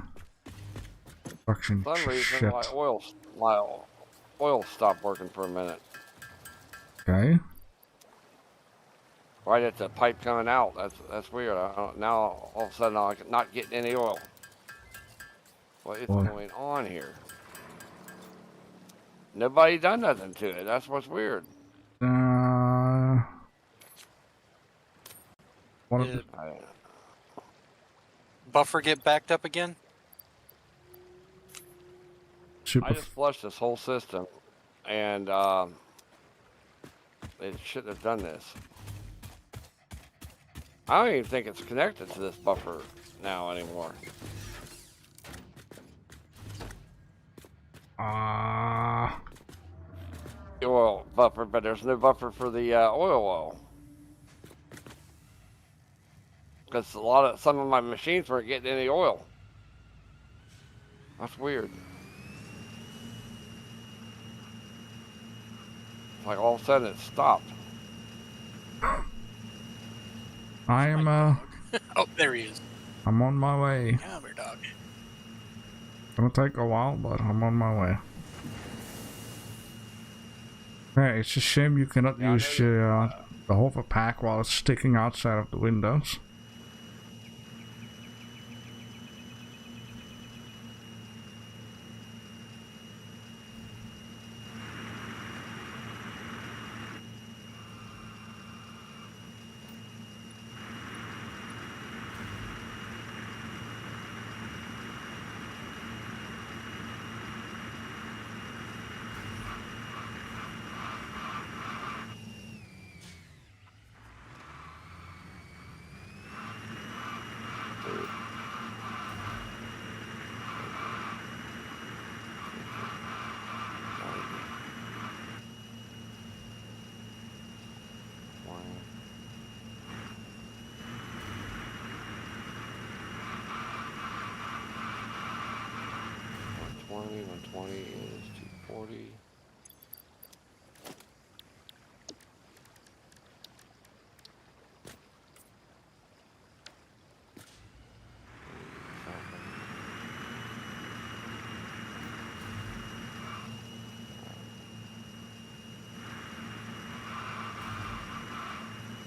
Speaker 1: Construction
Speaker 5: For some reason,
Speaker 1: shit.
Speaker 5: my oil stopped working for a minute.
Speaker 1: Okay.
Speaker 5: Right at the pipe coming out. That's weird. Now all of a sudden I'm not getting any oil. What is going on here? Nobody done nothing to it. That's what's weird.
Speaker 2: Did buffer get backed up again?
Speaker 1: Super.
Speaker 5: I just flushed this whole system, and it shouldn't have done this. I don't even think it's connected to this buffer now anymore. The oil buffer, but there's no buffer for the oil. Because some of my machines weren't getting any oil. That's weird. Like all of a sudden it stopped.
Speaker 1: I am
Speaker 2: Oh, there he is.
Speaker 1: I'm on my way.
Speaker 2: Come here, dog.
Speaker 1: Gonna take a while, but I'm on my way. Yeah, it's a shame you cannot use the hover pack while it's sticking outside of the windows.
Speaker 5: Is 240.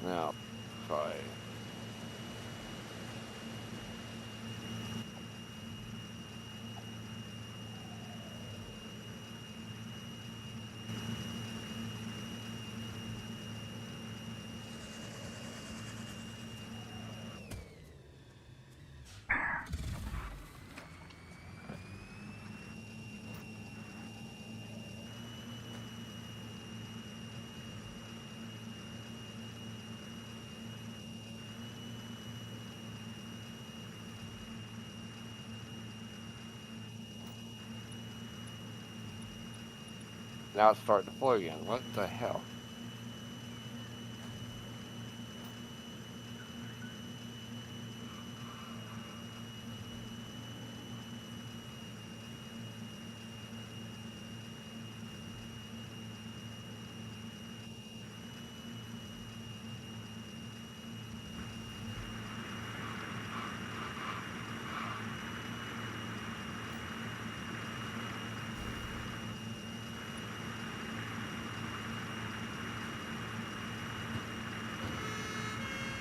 Speaker 5: Now, try. Now it's starting to flow again. What the hell?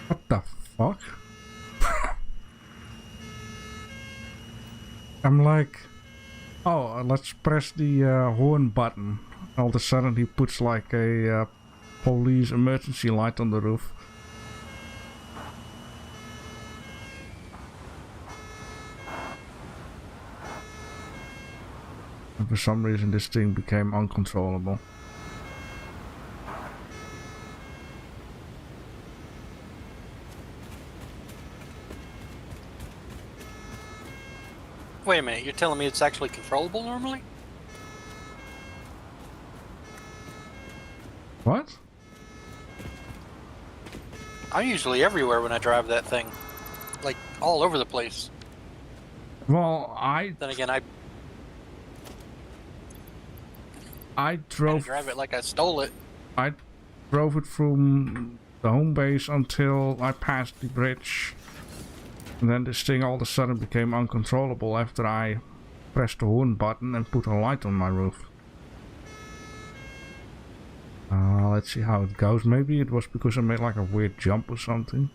Speaker 1: What the fuck? I'm like, oh, let's press the horn button. All of a sudden he puts like a police emergency light on the roof. And for some reason this thing became uncontrollable.
Speaker 2: Wait a minute, you're telling me it's actually controllable normally?
Speaker 1: What?
Speaker 2: I'm usually everywhere when I drive that thing. Like, all over the place.
Speaker 1: Well,
Speaker 2: Then again, I
Speaker 1: drove
Speaker 2: drive it like I stole it.
Speaker 1: I drove it from the home base until I passed the bridge. And then this thing all of a sudden became uncontrollable after I pressed the horn button and put a light on my roof. Let's see how it goes. Maybe it was because I made like a weird jump or something.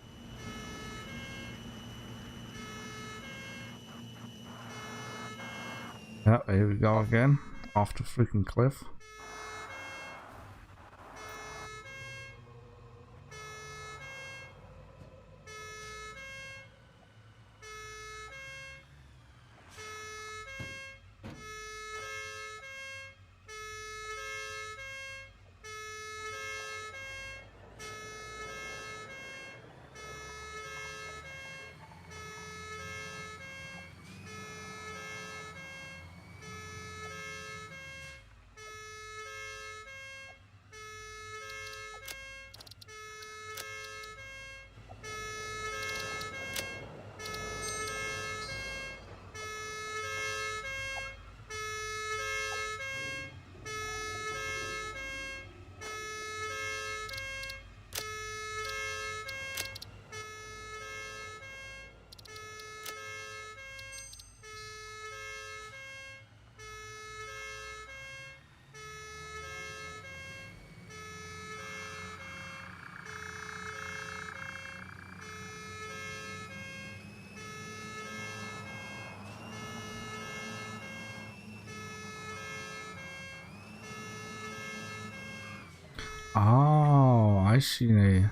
Speaker 1: Yeah, here we go again. Off the freaking cliff. Oh, I see.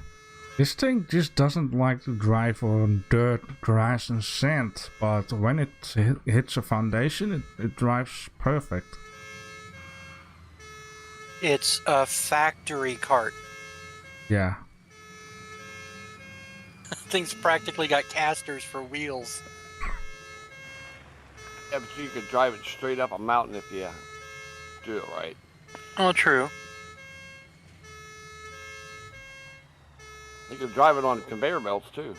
Speaker 1: This thing just doesn't like to drive on dirt, grass and sand, but when it hits a foundation, it drives perfect.
Speaker 2: It's a factory cart.
Speaker 1: Yeah.
Speaker 2: Thing's practically got casters for wheels.
Speaker 5: Yeah, but you could drive it straight up a mountain if you do it right.
Speaker 2: Oh, true.
Speaker 5: You could drive it on conveyor belts too.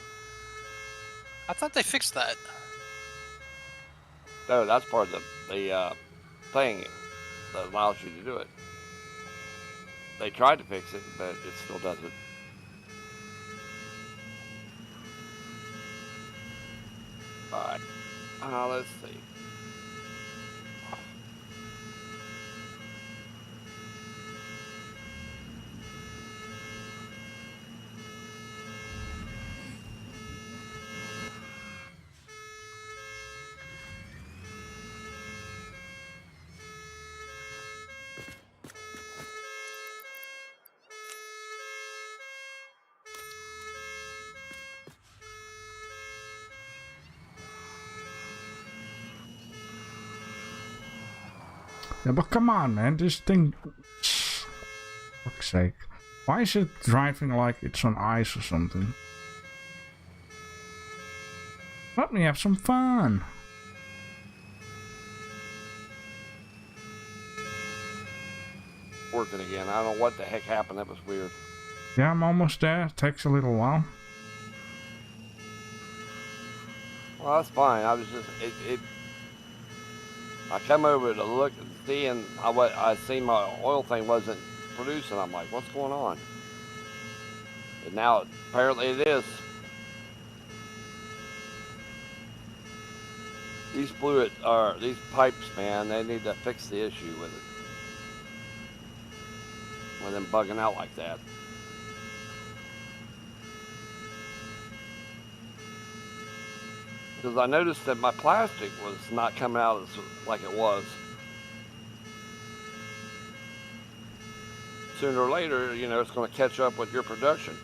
Speaker 2: I thought they fixed that.
Speaker 5: No, that's part of the thing that allows you to do it. They tried to fix it, but it still doesn't. Alright. Let's see.
Speaker 1: Yeah, but come on, man. This thing... Fuck's sake. Why is it driving like it's on ice or something? Let me have some fun.
Speaker 5: working again. I don't know what the heck happened. That was weird.
Speaker 1: Yeah, I'm almost there. It takes a little while.
Speaker 5: Well, that's fine. I was just I come over to look and see, and I seen my oil thing wasn't producing. I'm like, what's going on? And now apparently it is. These these pipes, man, they need to fix the issue with it. With them bugging out like that. Because I noticed that my plastic was not coming out like it was. Sooner or later, you know, it's going to catch up with your production.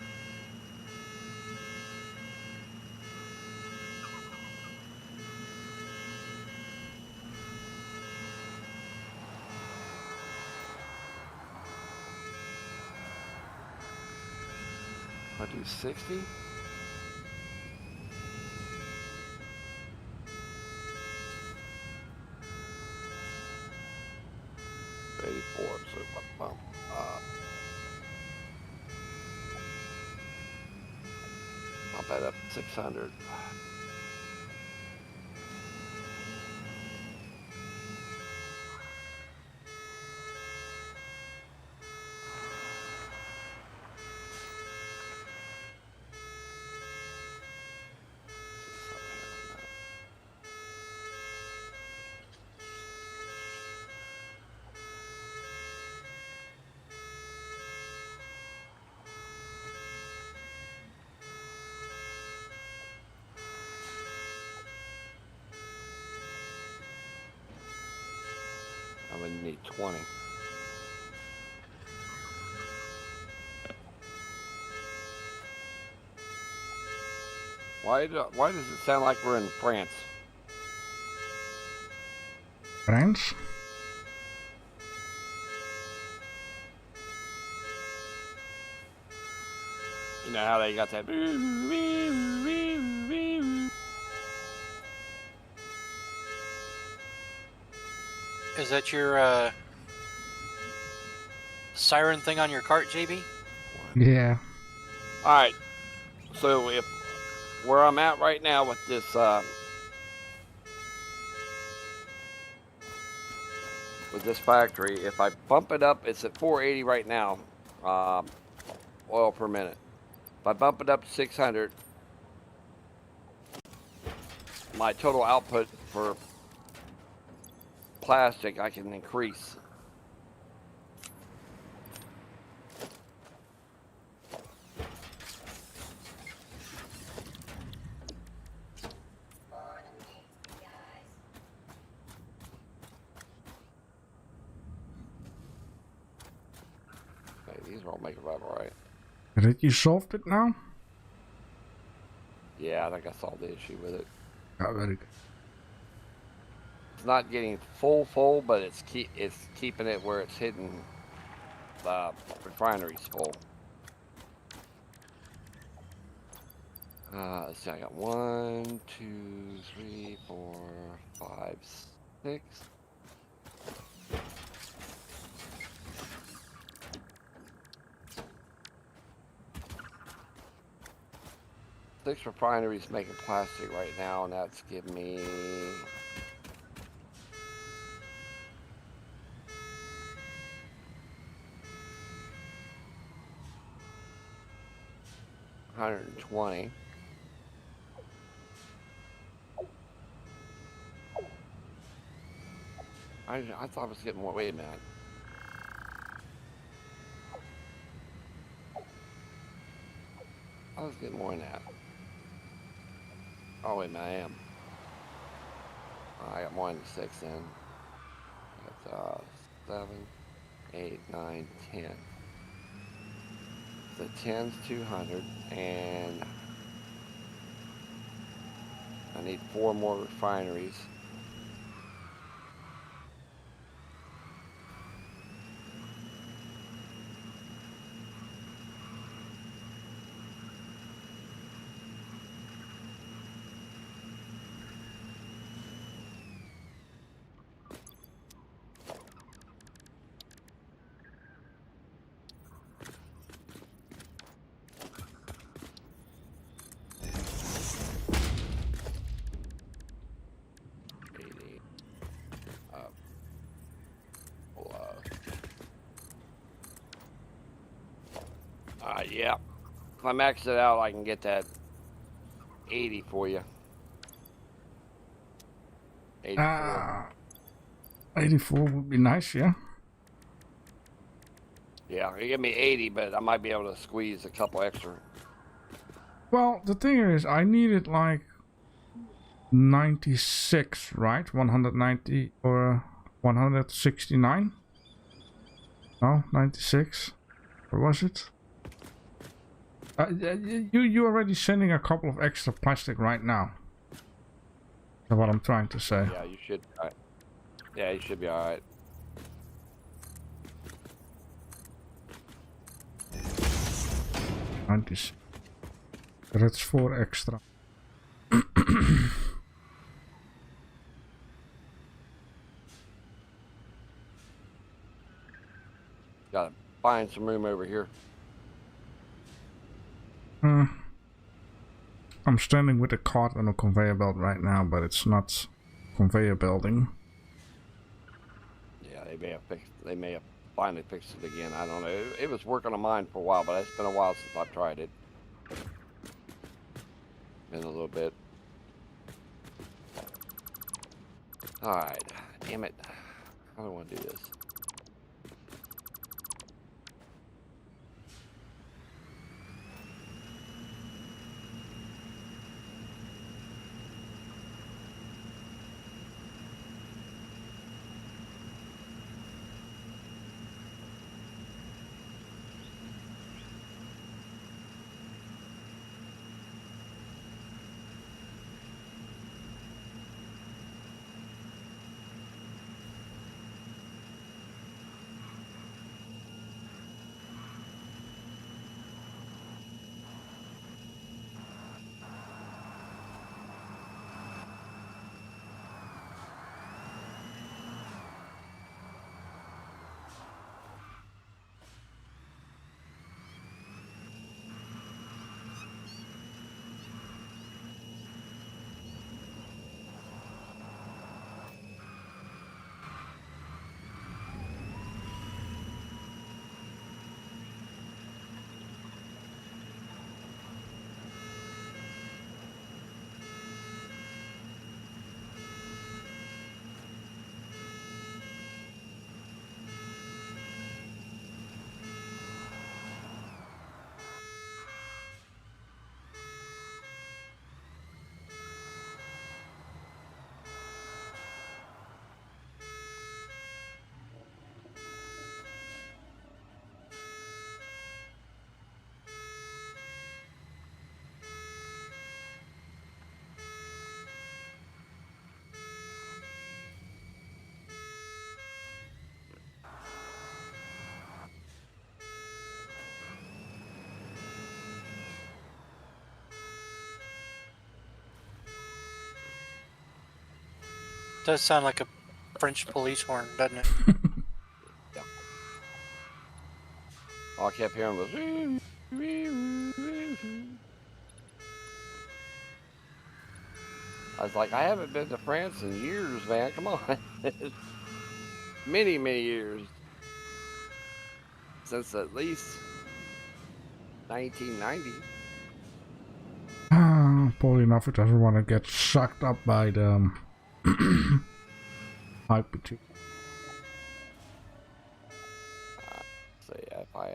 Speaker 5: I do 60? So I'll bet up 600. I'm gonna need 20. Why does it sound like we're in France?
Speaker 1: France?
Speaker 5: You know how they got that?
Speaker 2: Is that your siren thing on your cart, JB?
Speaker 1: Yeah.
Speaker 5: All right. So if where I'm at right now with this factory, if I bump it up, it's at 480 right now, oil per minute. If I bump it up to 600, my total output for plastic I can increase. Okay, these are all making right, all right.
Speaker 1: Did you solved it now?
Speaker 5: Yeah, I think I solved the issue with it.
Speaker 1: Oh, very good.
Speaker 5: It's not getting full, but it's keeping it where it's hitting the refineries full. Let's see, I got 1, 2, 3, 4, 5, 6. Six refineries making plastic right now, and that's giving me $120. I thought I was getting more. Wait a minute. I was getting more than that. Oh, wait a minute, I am. I got more than 6 then. That's 7, 8, 9, 10. The 10's 200, and I need 4 more refineries. Yeah. If I max it out, I can get that 80 for you. 84.
Speaker 1: 84 would be nice, yeah.
Speaker 5: Yeah, you give me 80, but I might be able to squeeze a couple extra.
Speaker 1: Well, the thing is, I needed like 96, right? 190 or 169? No, 96. Or was it? You already sending a couple of extra plastic right now. That's what I'm trying to say.
Speaker 5: Yeah, you should. Yeah, you should be all right.
Speaker 1: That's 4 extra.
Speaker 5: Gotta find some room over here.
Speaker 1: I'm standing with a cart on a conveyor belt right now, but it's not conveyor belting.
Speaker 5: Yeah, they may have finally fixed it again. I don't know. It was working on mine for a while, but it's been a while since I've tried it. Been a little bit. All right, damn it. I don't want to do this.
Speaker 2: Does sound like a French police horn, doesn't it?
Speaker 5: Yeah. All I kept hearing was. I was like, I haven't been to France in years, man. Come on. Many, many years. Since at least 1990.
Speaker 1: Probably enough it doesn't want to get sucked up by the hyper tube.
Speaker 5: So yeah, if I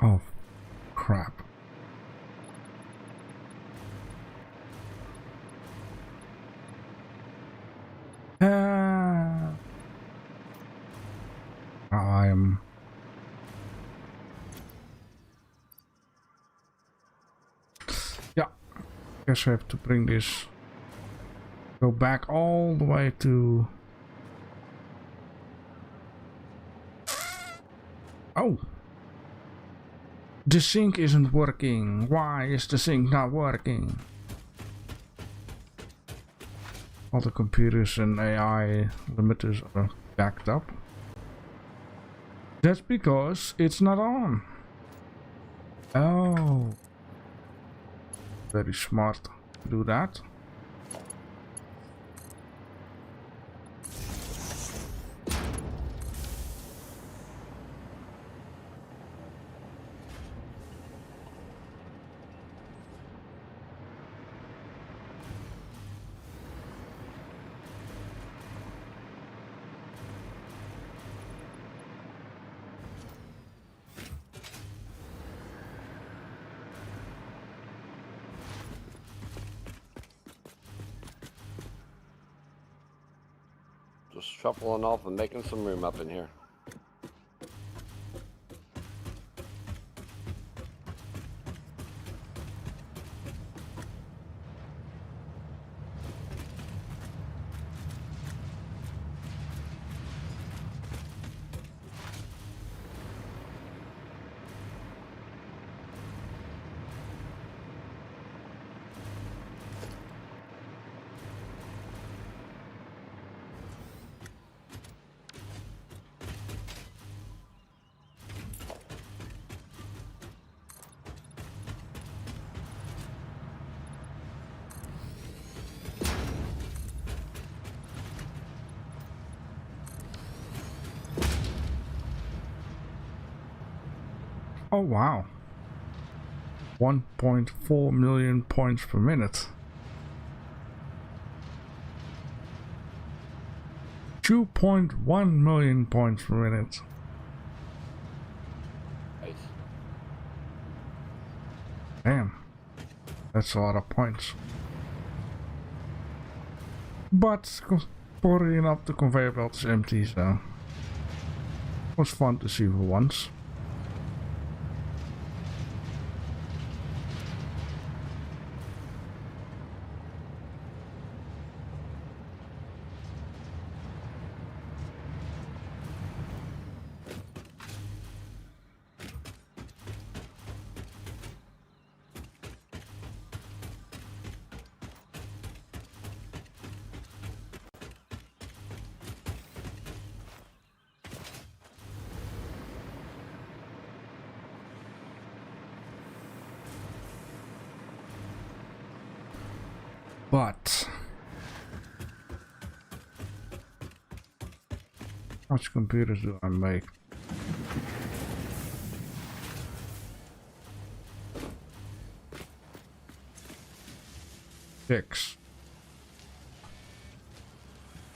Speaker 1: Oh, crap. I am... Yeah, guess I have to bring this... Go back all the way to... Oh! The sync isn't working. Why is the sync not working? All the computers and AI limiters are backed up. That's because it's not on. Oh. Very smart to do that.
Speaker 5: Just shuffling off and making some room up in here.
Speaker 1: Oh wow. 1.4 million points per minute. 2.1 million points per minute.
Speaker 5: Nice.
Speaker 1: Damn. That's a lot of points. But fortunately enough, the conveyor belt is empty, so it was fun to see for once. But how much computers do I make? Six.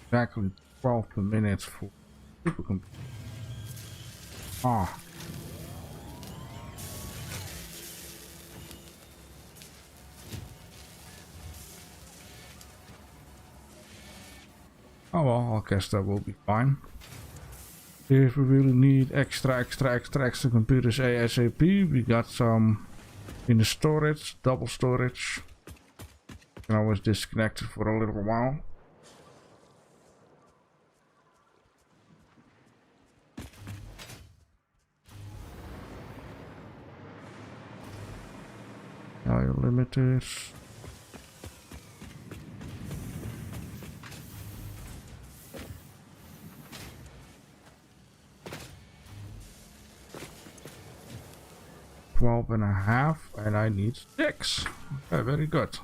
Speaker 1: Exactly 12 per minute for supercomputer. Ah. Oh well, I guess that will be fine. If we really need extra computers ASAP, we got some in the storage, double storage. Can always disconnect it for a little while. Now your limiters. And a half, and I need 6. Okay, very good.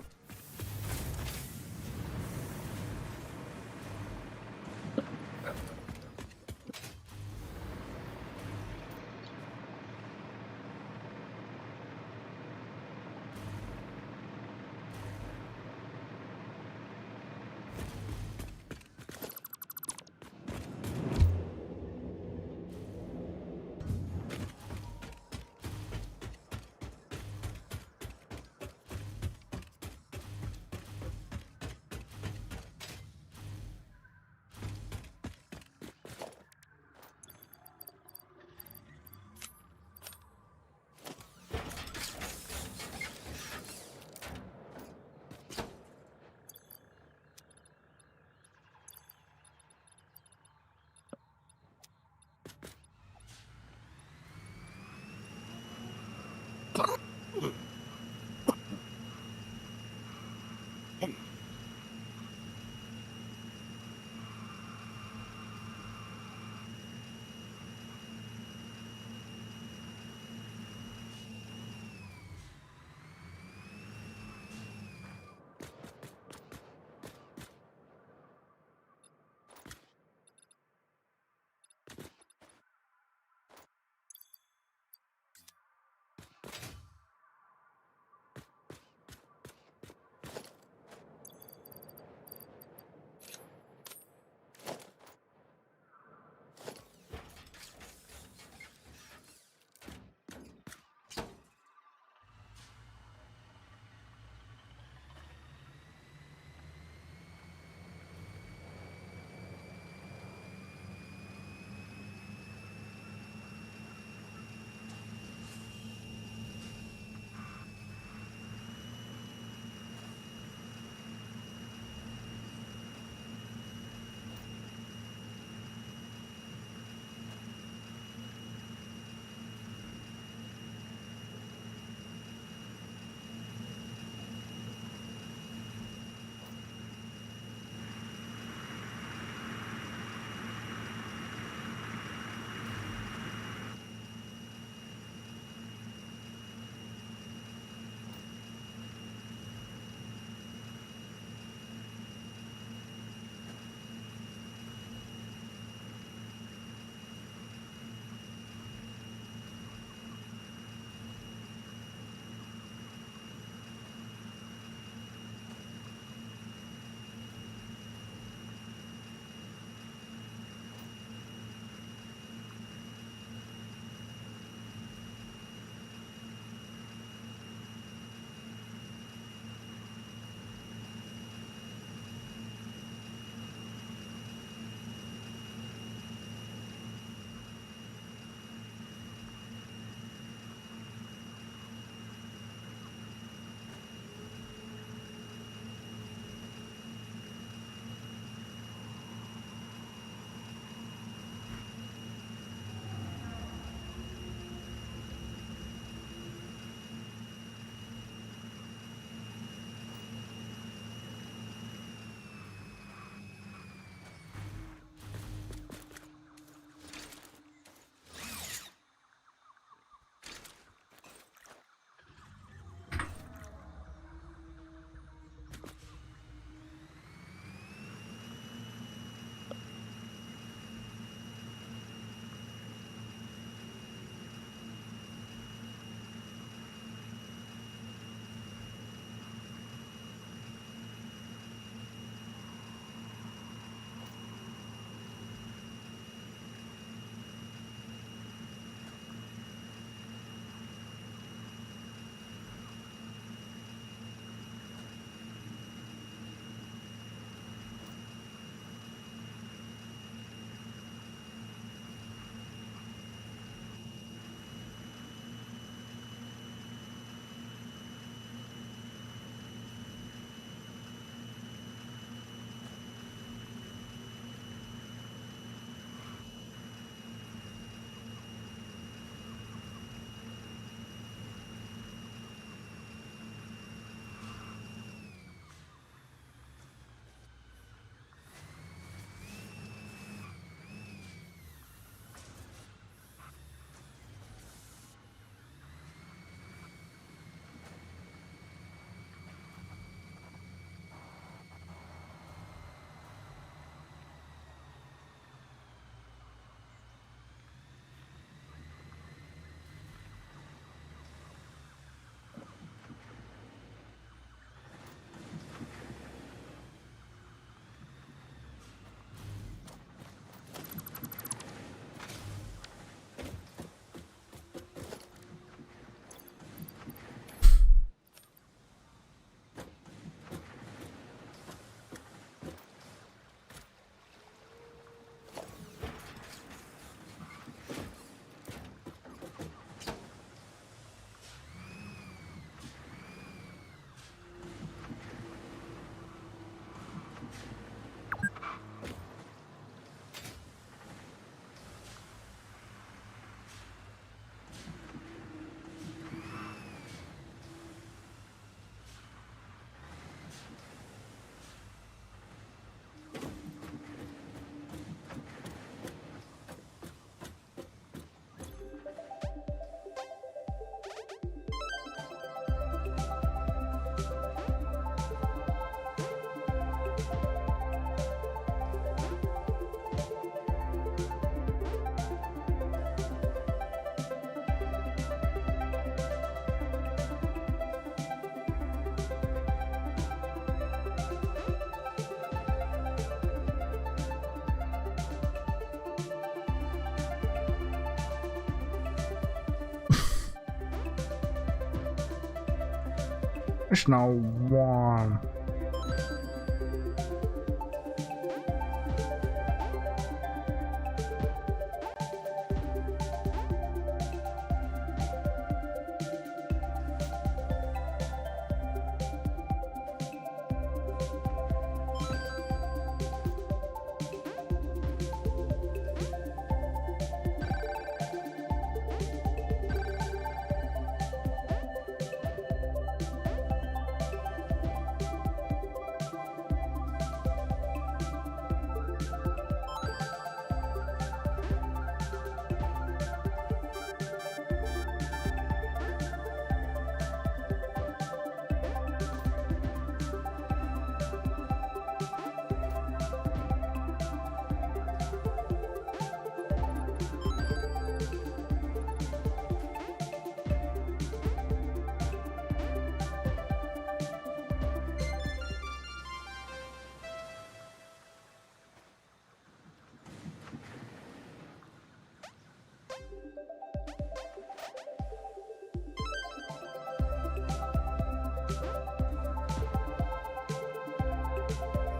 Speaker 1: It's now warm.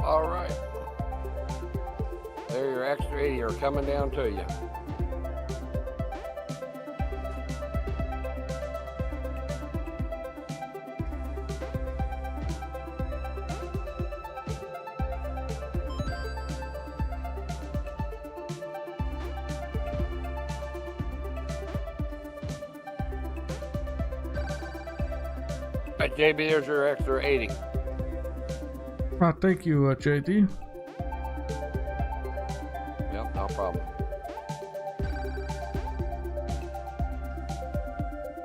Speaker 5: All right. There, your extra 80 are coming down to you. All right, JB, there's your extra 80.
Speaker 1: Thank you, JD.
Speaker 5: Yep, no problem.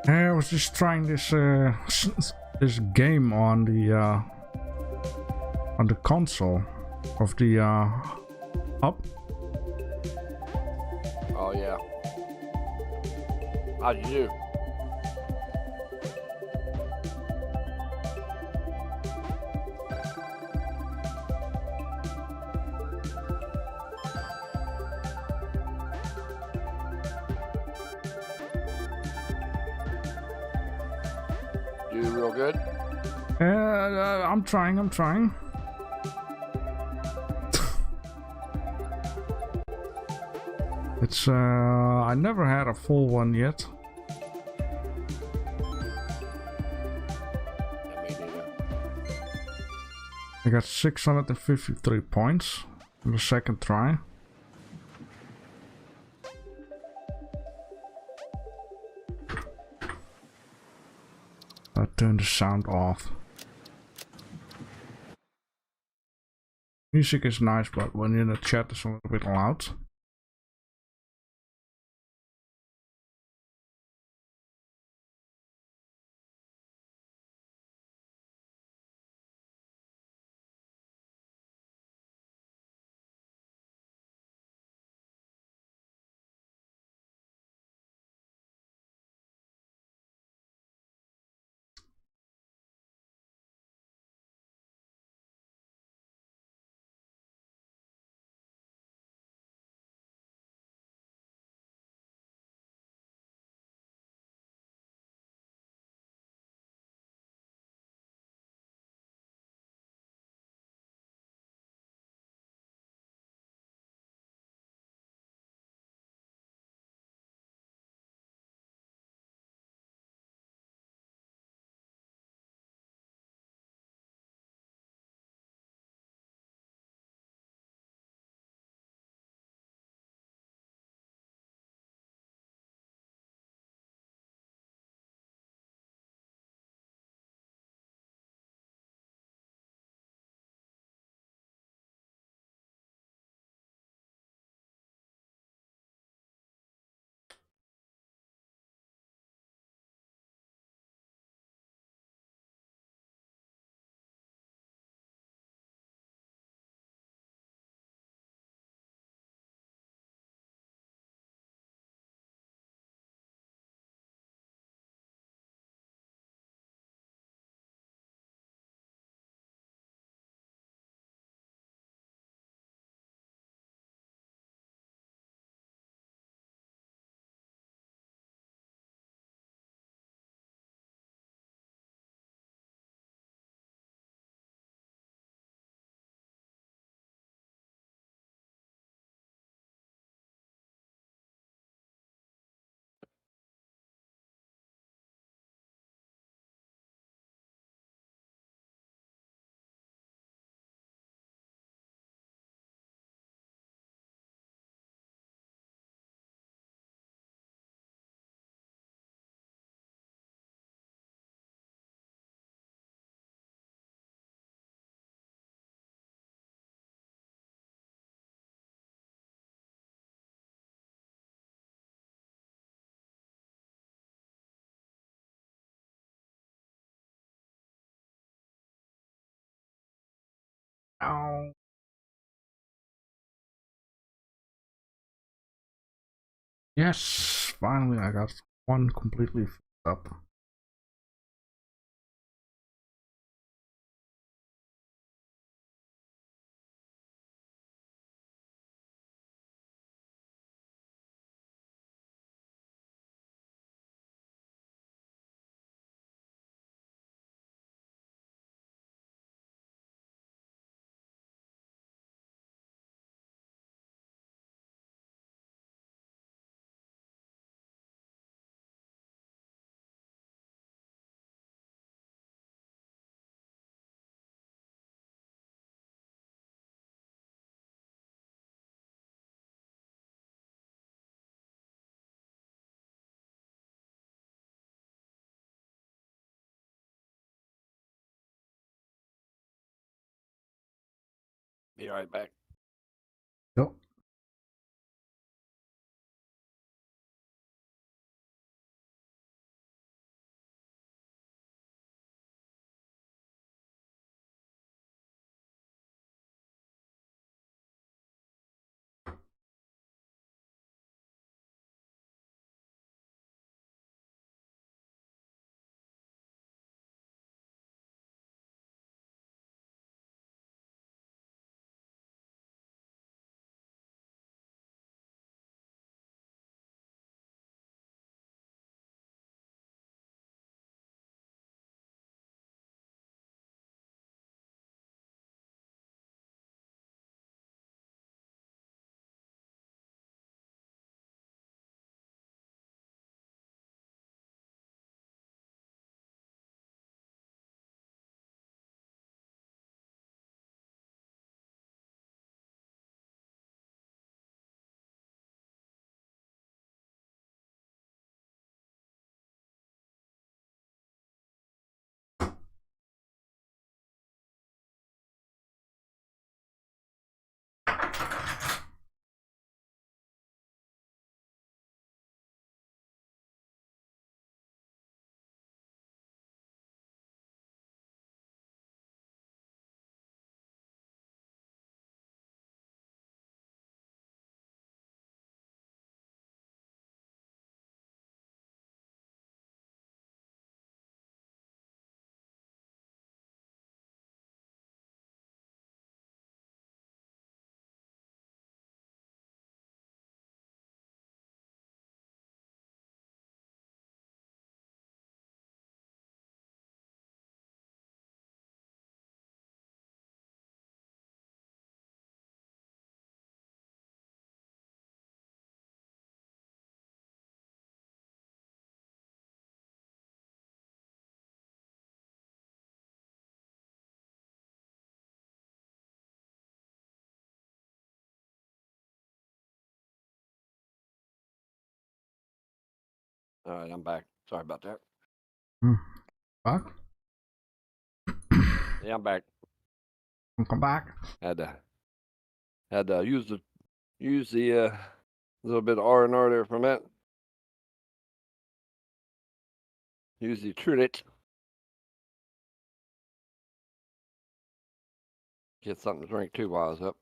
Speaker 1: I was just trying this this game on the console of the hub.
Speaker 5: Oh yeah. How'd you do? Do real good?
Speaker 1: I'm trying. It's I never had a full one yet.
Speaker 5: Yeah, me neither.
Speaker 1: I got 653 points on the second try. I turned the sound off. Music is nice, but when you're in the chat it's a little bit loud. Ow. Yes, finally I got one completely fixed up.
Speaker 5: Be right back.
Speaker 1: Yep.
Speaker 5: All right, I'm back. Sorry about that.
Speaker 1: Back?
Speaker 5: Yeah, I'm back.
Speaker 1: Come back.
Speaker 5: Had to use the little bit of R&R there for a minute. Use the Trudit. Get something to drink too while I was up.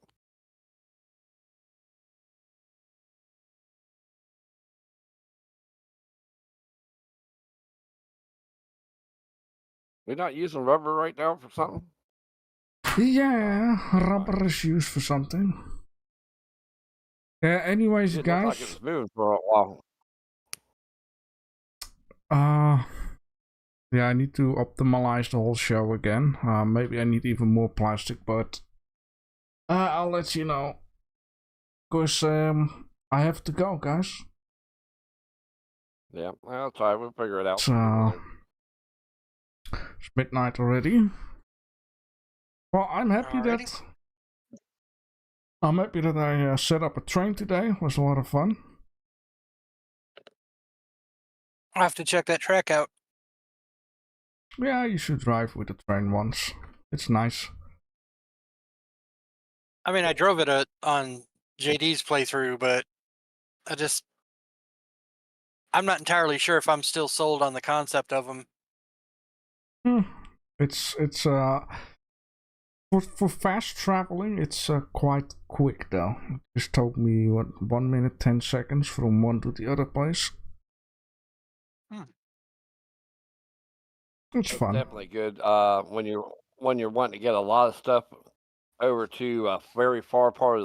Speaker 5: We're not using rubber right now for something?
Speaker 1: Yeah, rubber is used for something. Anyways,
Speaker 5: It looked
Speaker 1: guys.
Speaker 5: like it was moving for a while.
Speaker 1: Yeah, I need to optimize the whole show again. Maybe I need even more plastic, but I'll let you know. Because I have to go, guys.
Speaker 5: Yeah, well, it's all right. We'll figure it out.
Speaker 1: So, it's midnight already. Well, I'm happy
Speaker 2: Alrighty.
Speaker 1: that I set up a train today. It was a lot of fun.
Speaker 2: I'll have to check that track out.
Speaker 1: Yeah, you should drive with the train once. It's nice.
Speaker 2: I mean, I drove it on JD's playthrough, but I'm not entirely sure if I'm still sold on the concept of them.
Speaker 1: It's for For fast traveling, it's quite quick though. It just took me what 1 minute 10 seconds from one to the other place. It's fun.
Speaker 5: Definitely good. When you're wanting to get a lot of stuff over to a very far part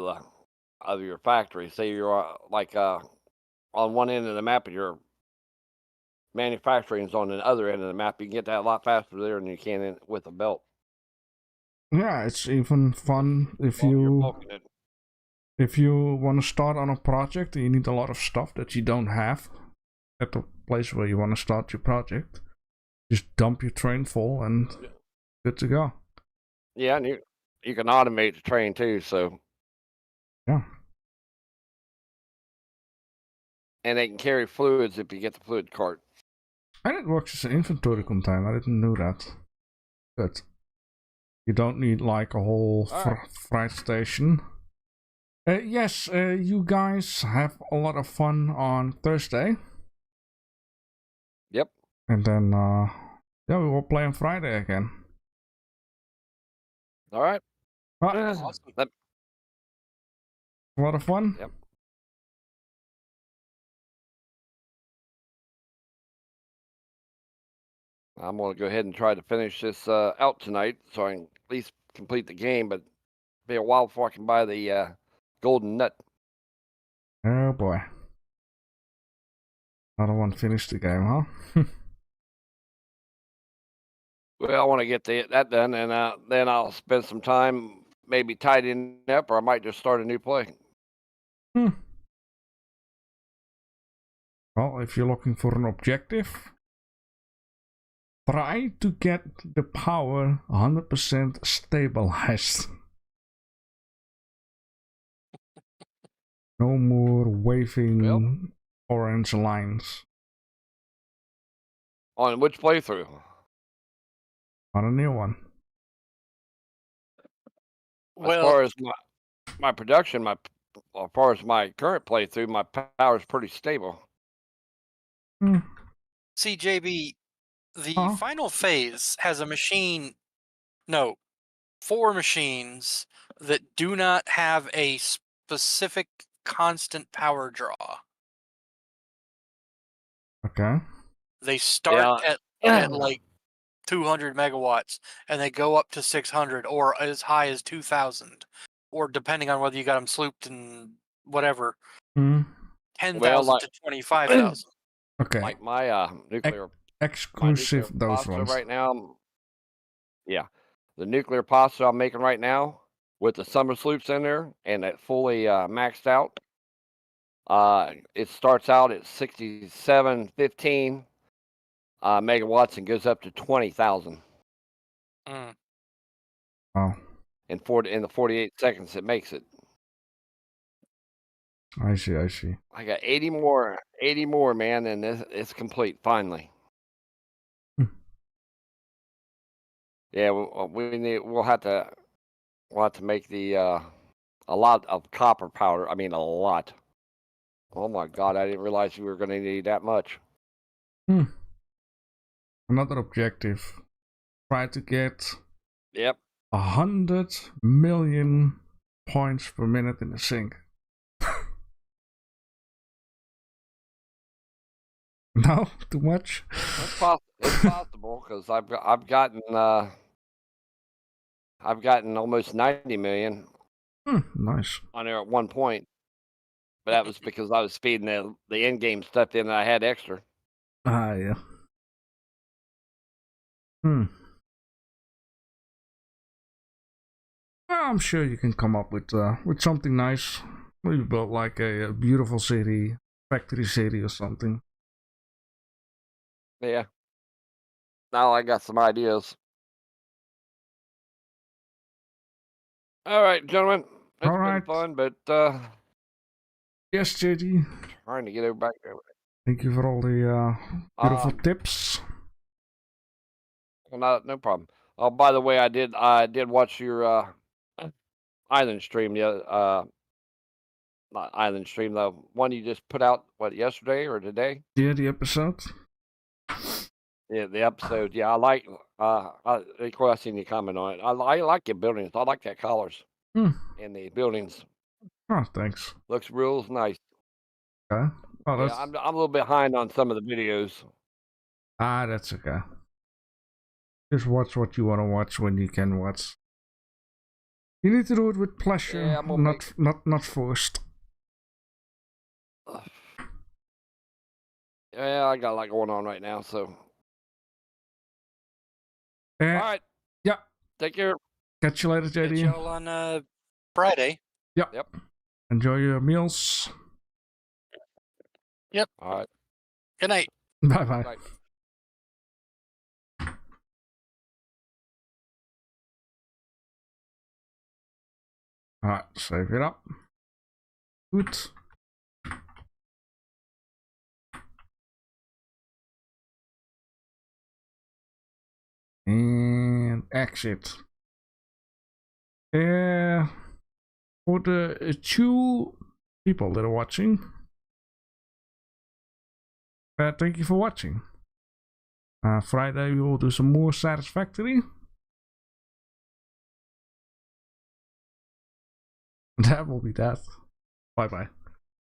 Speaker 5: of your factory. Say you're on one end of the map and your manufacturing is on the other end of the map. You can get that a lot faster there than you can with a belt.
Speaker 1: Yeah, it's even fun if
Speaker 5: While you're
Speaker 1: you
Speaker 5: bulking it.
Speaker 1: if you want to start on a project and you need a lot of stuff that you don't have at the place where you want to start your project. Just dump your train full and good to go.
Speaker 5: Yeah, and you can automate the train too. So
Speaker 1: Yeah.
Speaker 5: and they can carry fluids if you get the fluid cart.
Speaker 1: And it works as an inventory container. I didn't know that. But you don't need like a whole freight station. Yes, you guys have a lot of fun on Thursday.
Speaker 5: Yep.
Speaker 1: And then, yeah, we will play on Friday again.
Speaker 5: All right.
Speaker 2: Awesome.
Speaker 1: A lot of fun.
Speaker 5: Yep. I'm going to go ahead and try to finish this out tonight so I can at least complete the game, but it'll be a while before I can buy the golden nut.
Speaker 1: Oh boy. Another one finished the game, huh?
Speaker 5: Well, I want to get that done, and then I'll spend some time maybe tidying up, or I might just start a new play.
Speaker 1: Well, if you're looking for an objective, try to get the power 100% stabilized. No more waving orange lines.
Speaker 5: On which playthrough?
Speaker 1: On a new one.
Speaker 5: As far as my production, as far as my current playthrough, my power is pretty stable.
Speaker 2: See, JB, the final phase has four machines that do not have a specific constant power draw.
Speaker 1: Okay.
Speaker 2: They start at like 200 megawatts and they go up to 600 or as high as 2000, or depending on whether you got them slooped and whatever, 10,000 to 25,000.
Speaker 1: Okay.
Speaker 5: Like my nuclear
Speaker 1: exclusive those
Speaker 5: pasta
Speaker 1: ones
Speaker 5: right now. Yeah, the nuclear pasta I'm making right now with the summer sloops in there and it fully maxed out. It starts out at 6715 megawatts and goes up to 20,000.
Speaker 1: Oh.
Speaker 5: In the 48 seconds it makes it.
Speaker 1: I see.
Speaker 5: I got 80 more, man, and it's complete finally. Yeah, we'll have to make the a lot of copper powder. I mean, a lot. Oh my God, I didn't realize we were going to need that much.
Speaker 1: Another objective. Try to get
Speaker 5: 100
Speaker 1: million points per minute in the sink. No, too much.
Speaker 5: It's possible because I've gotten almost 90 million.
Speaker 1: Nice.
Speaker 5: On there at one point, but that was because I was feeding the in-game stuff in that I had extra.
Speaker 1: Yeah. I'm sure you can come up with something nice. Maybe build like a beautiful city, factory city or something.
Speaker 5: Yeah. Now I got some ideas. All right, gentlemen. It's been fun, but
Speaker 1: yes, JD.
Speaker 5: Trying to get it back there.
Speaker 1: Thank you for all the beautiful tips.
Speaker 5: Well, no problem. Oh, by the way, I did watch your island stream. Not island stream. The one you just put out yesterday or today?
Speaker 1: Yeah, the episode.
Speaker 5: Yeah, the episode. Yeah, I like. Of course, I seen you comment on it. I like your buildings. I like that colors
Speaker 1: Hmm.
Speaker 5: and the buildings.
Speaker 1: Oh, thanks.
Speaker 5: Looks real nice.
Speaker 1: Okay. Oh,
Speaker 5: Yeah,
Speaker 1: that's
Speaker 5: I'm a little behind on some of the videos.
Speaker 1: that's okay. Just watch what you want to watch when you can watch. You need to do it with pleasure,
Speaker 5: Yeah, I'm gonna
Speaker 1: not forced.
Speaker 5: Yeah, I got a lot going on right now. So,
Speaker 1: Uh,
Speaker 5: all right,
Speaker 1: yeah.
Speaker 5: take care.
Speaker 1: Catch you later,
Speaker 2: Catch
Speaker 1: JD.
Speaker 2: y'all on Friday.
Speaker 1: Yep.
Speaker 5: Yep.
Speaker 1: Enjoy your meals.
Speaker 2: Yep.
Speaker 5: All right.
Speaker 2: Good night.
Speaker 1: Bye bye.
Speaker 5: Bye.
Speaker 1: Alright, save it up. Good. And exit. For the 2 people that are watching, thank you for watching. Friday we will do some more Satisfactory. That will be that. Bye bye.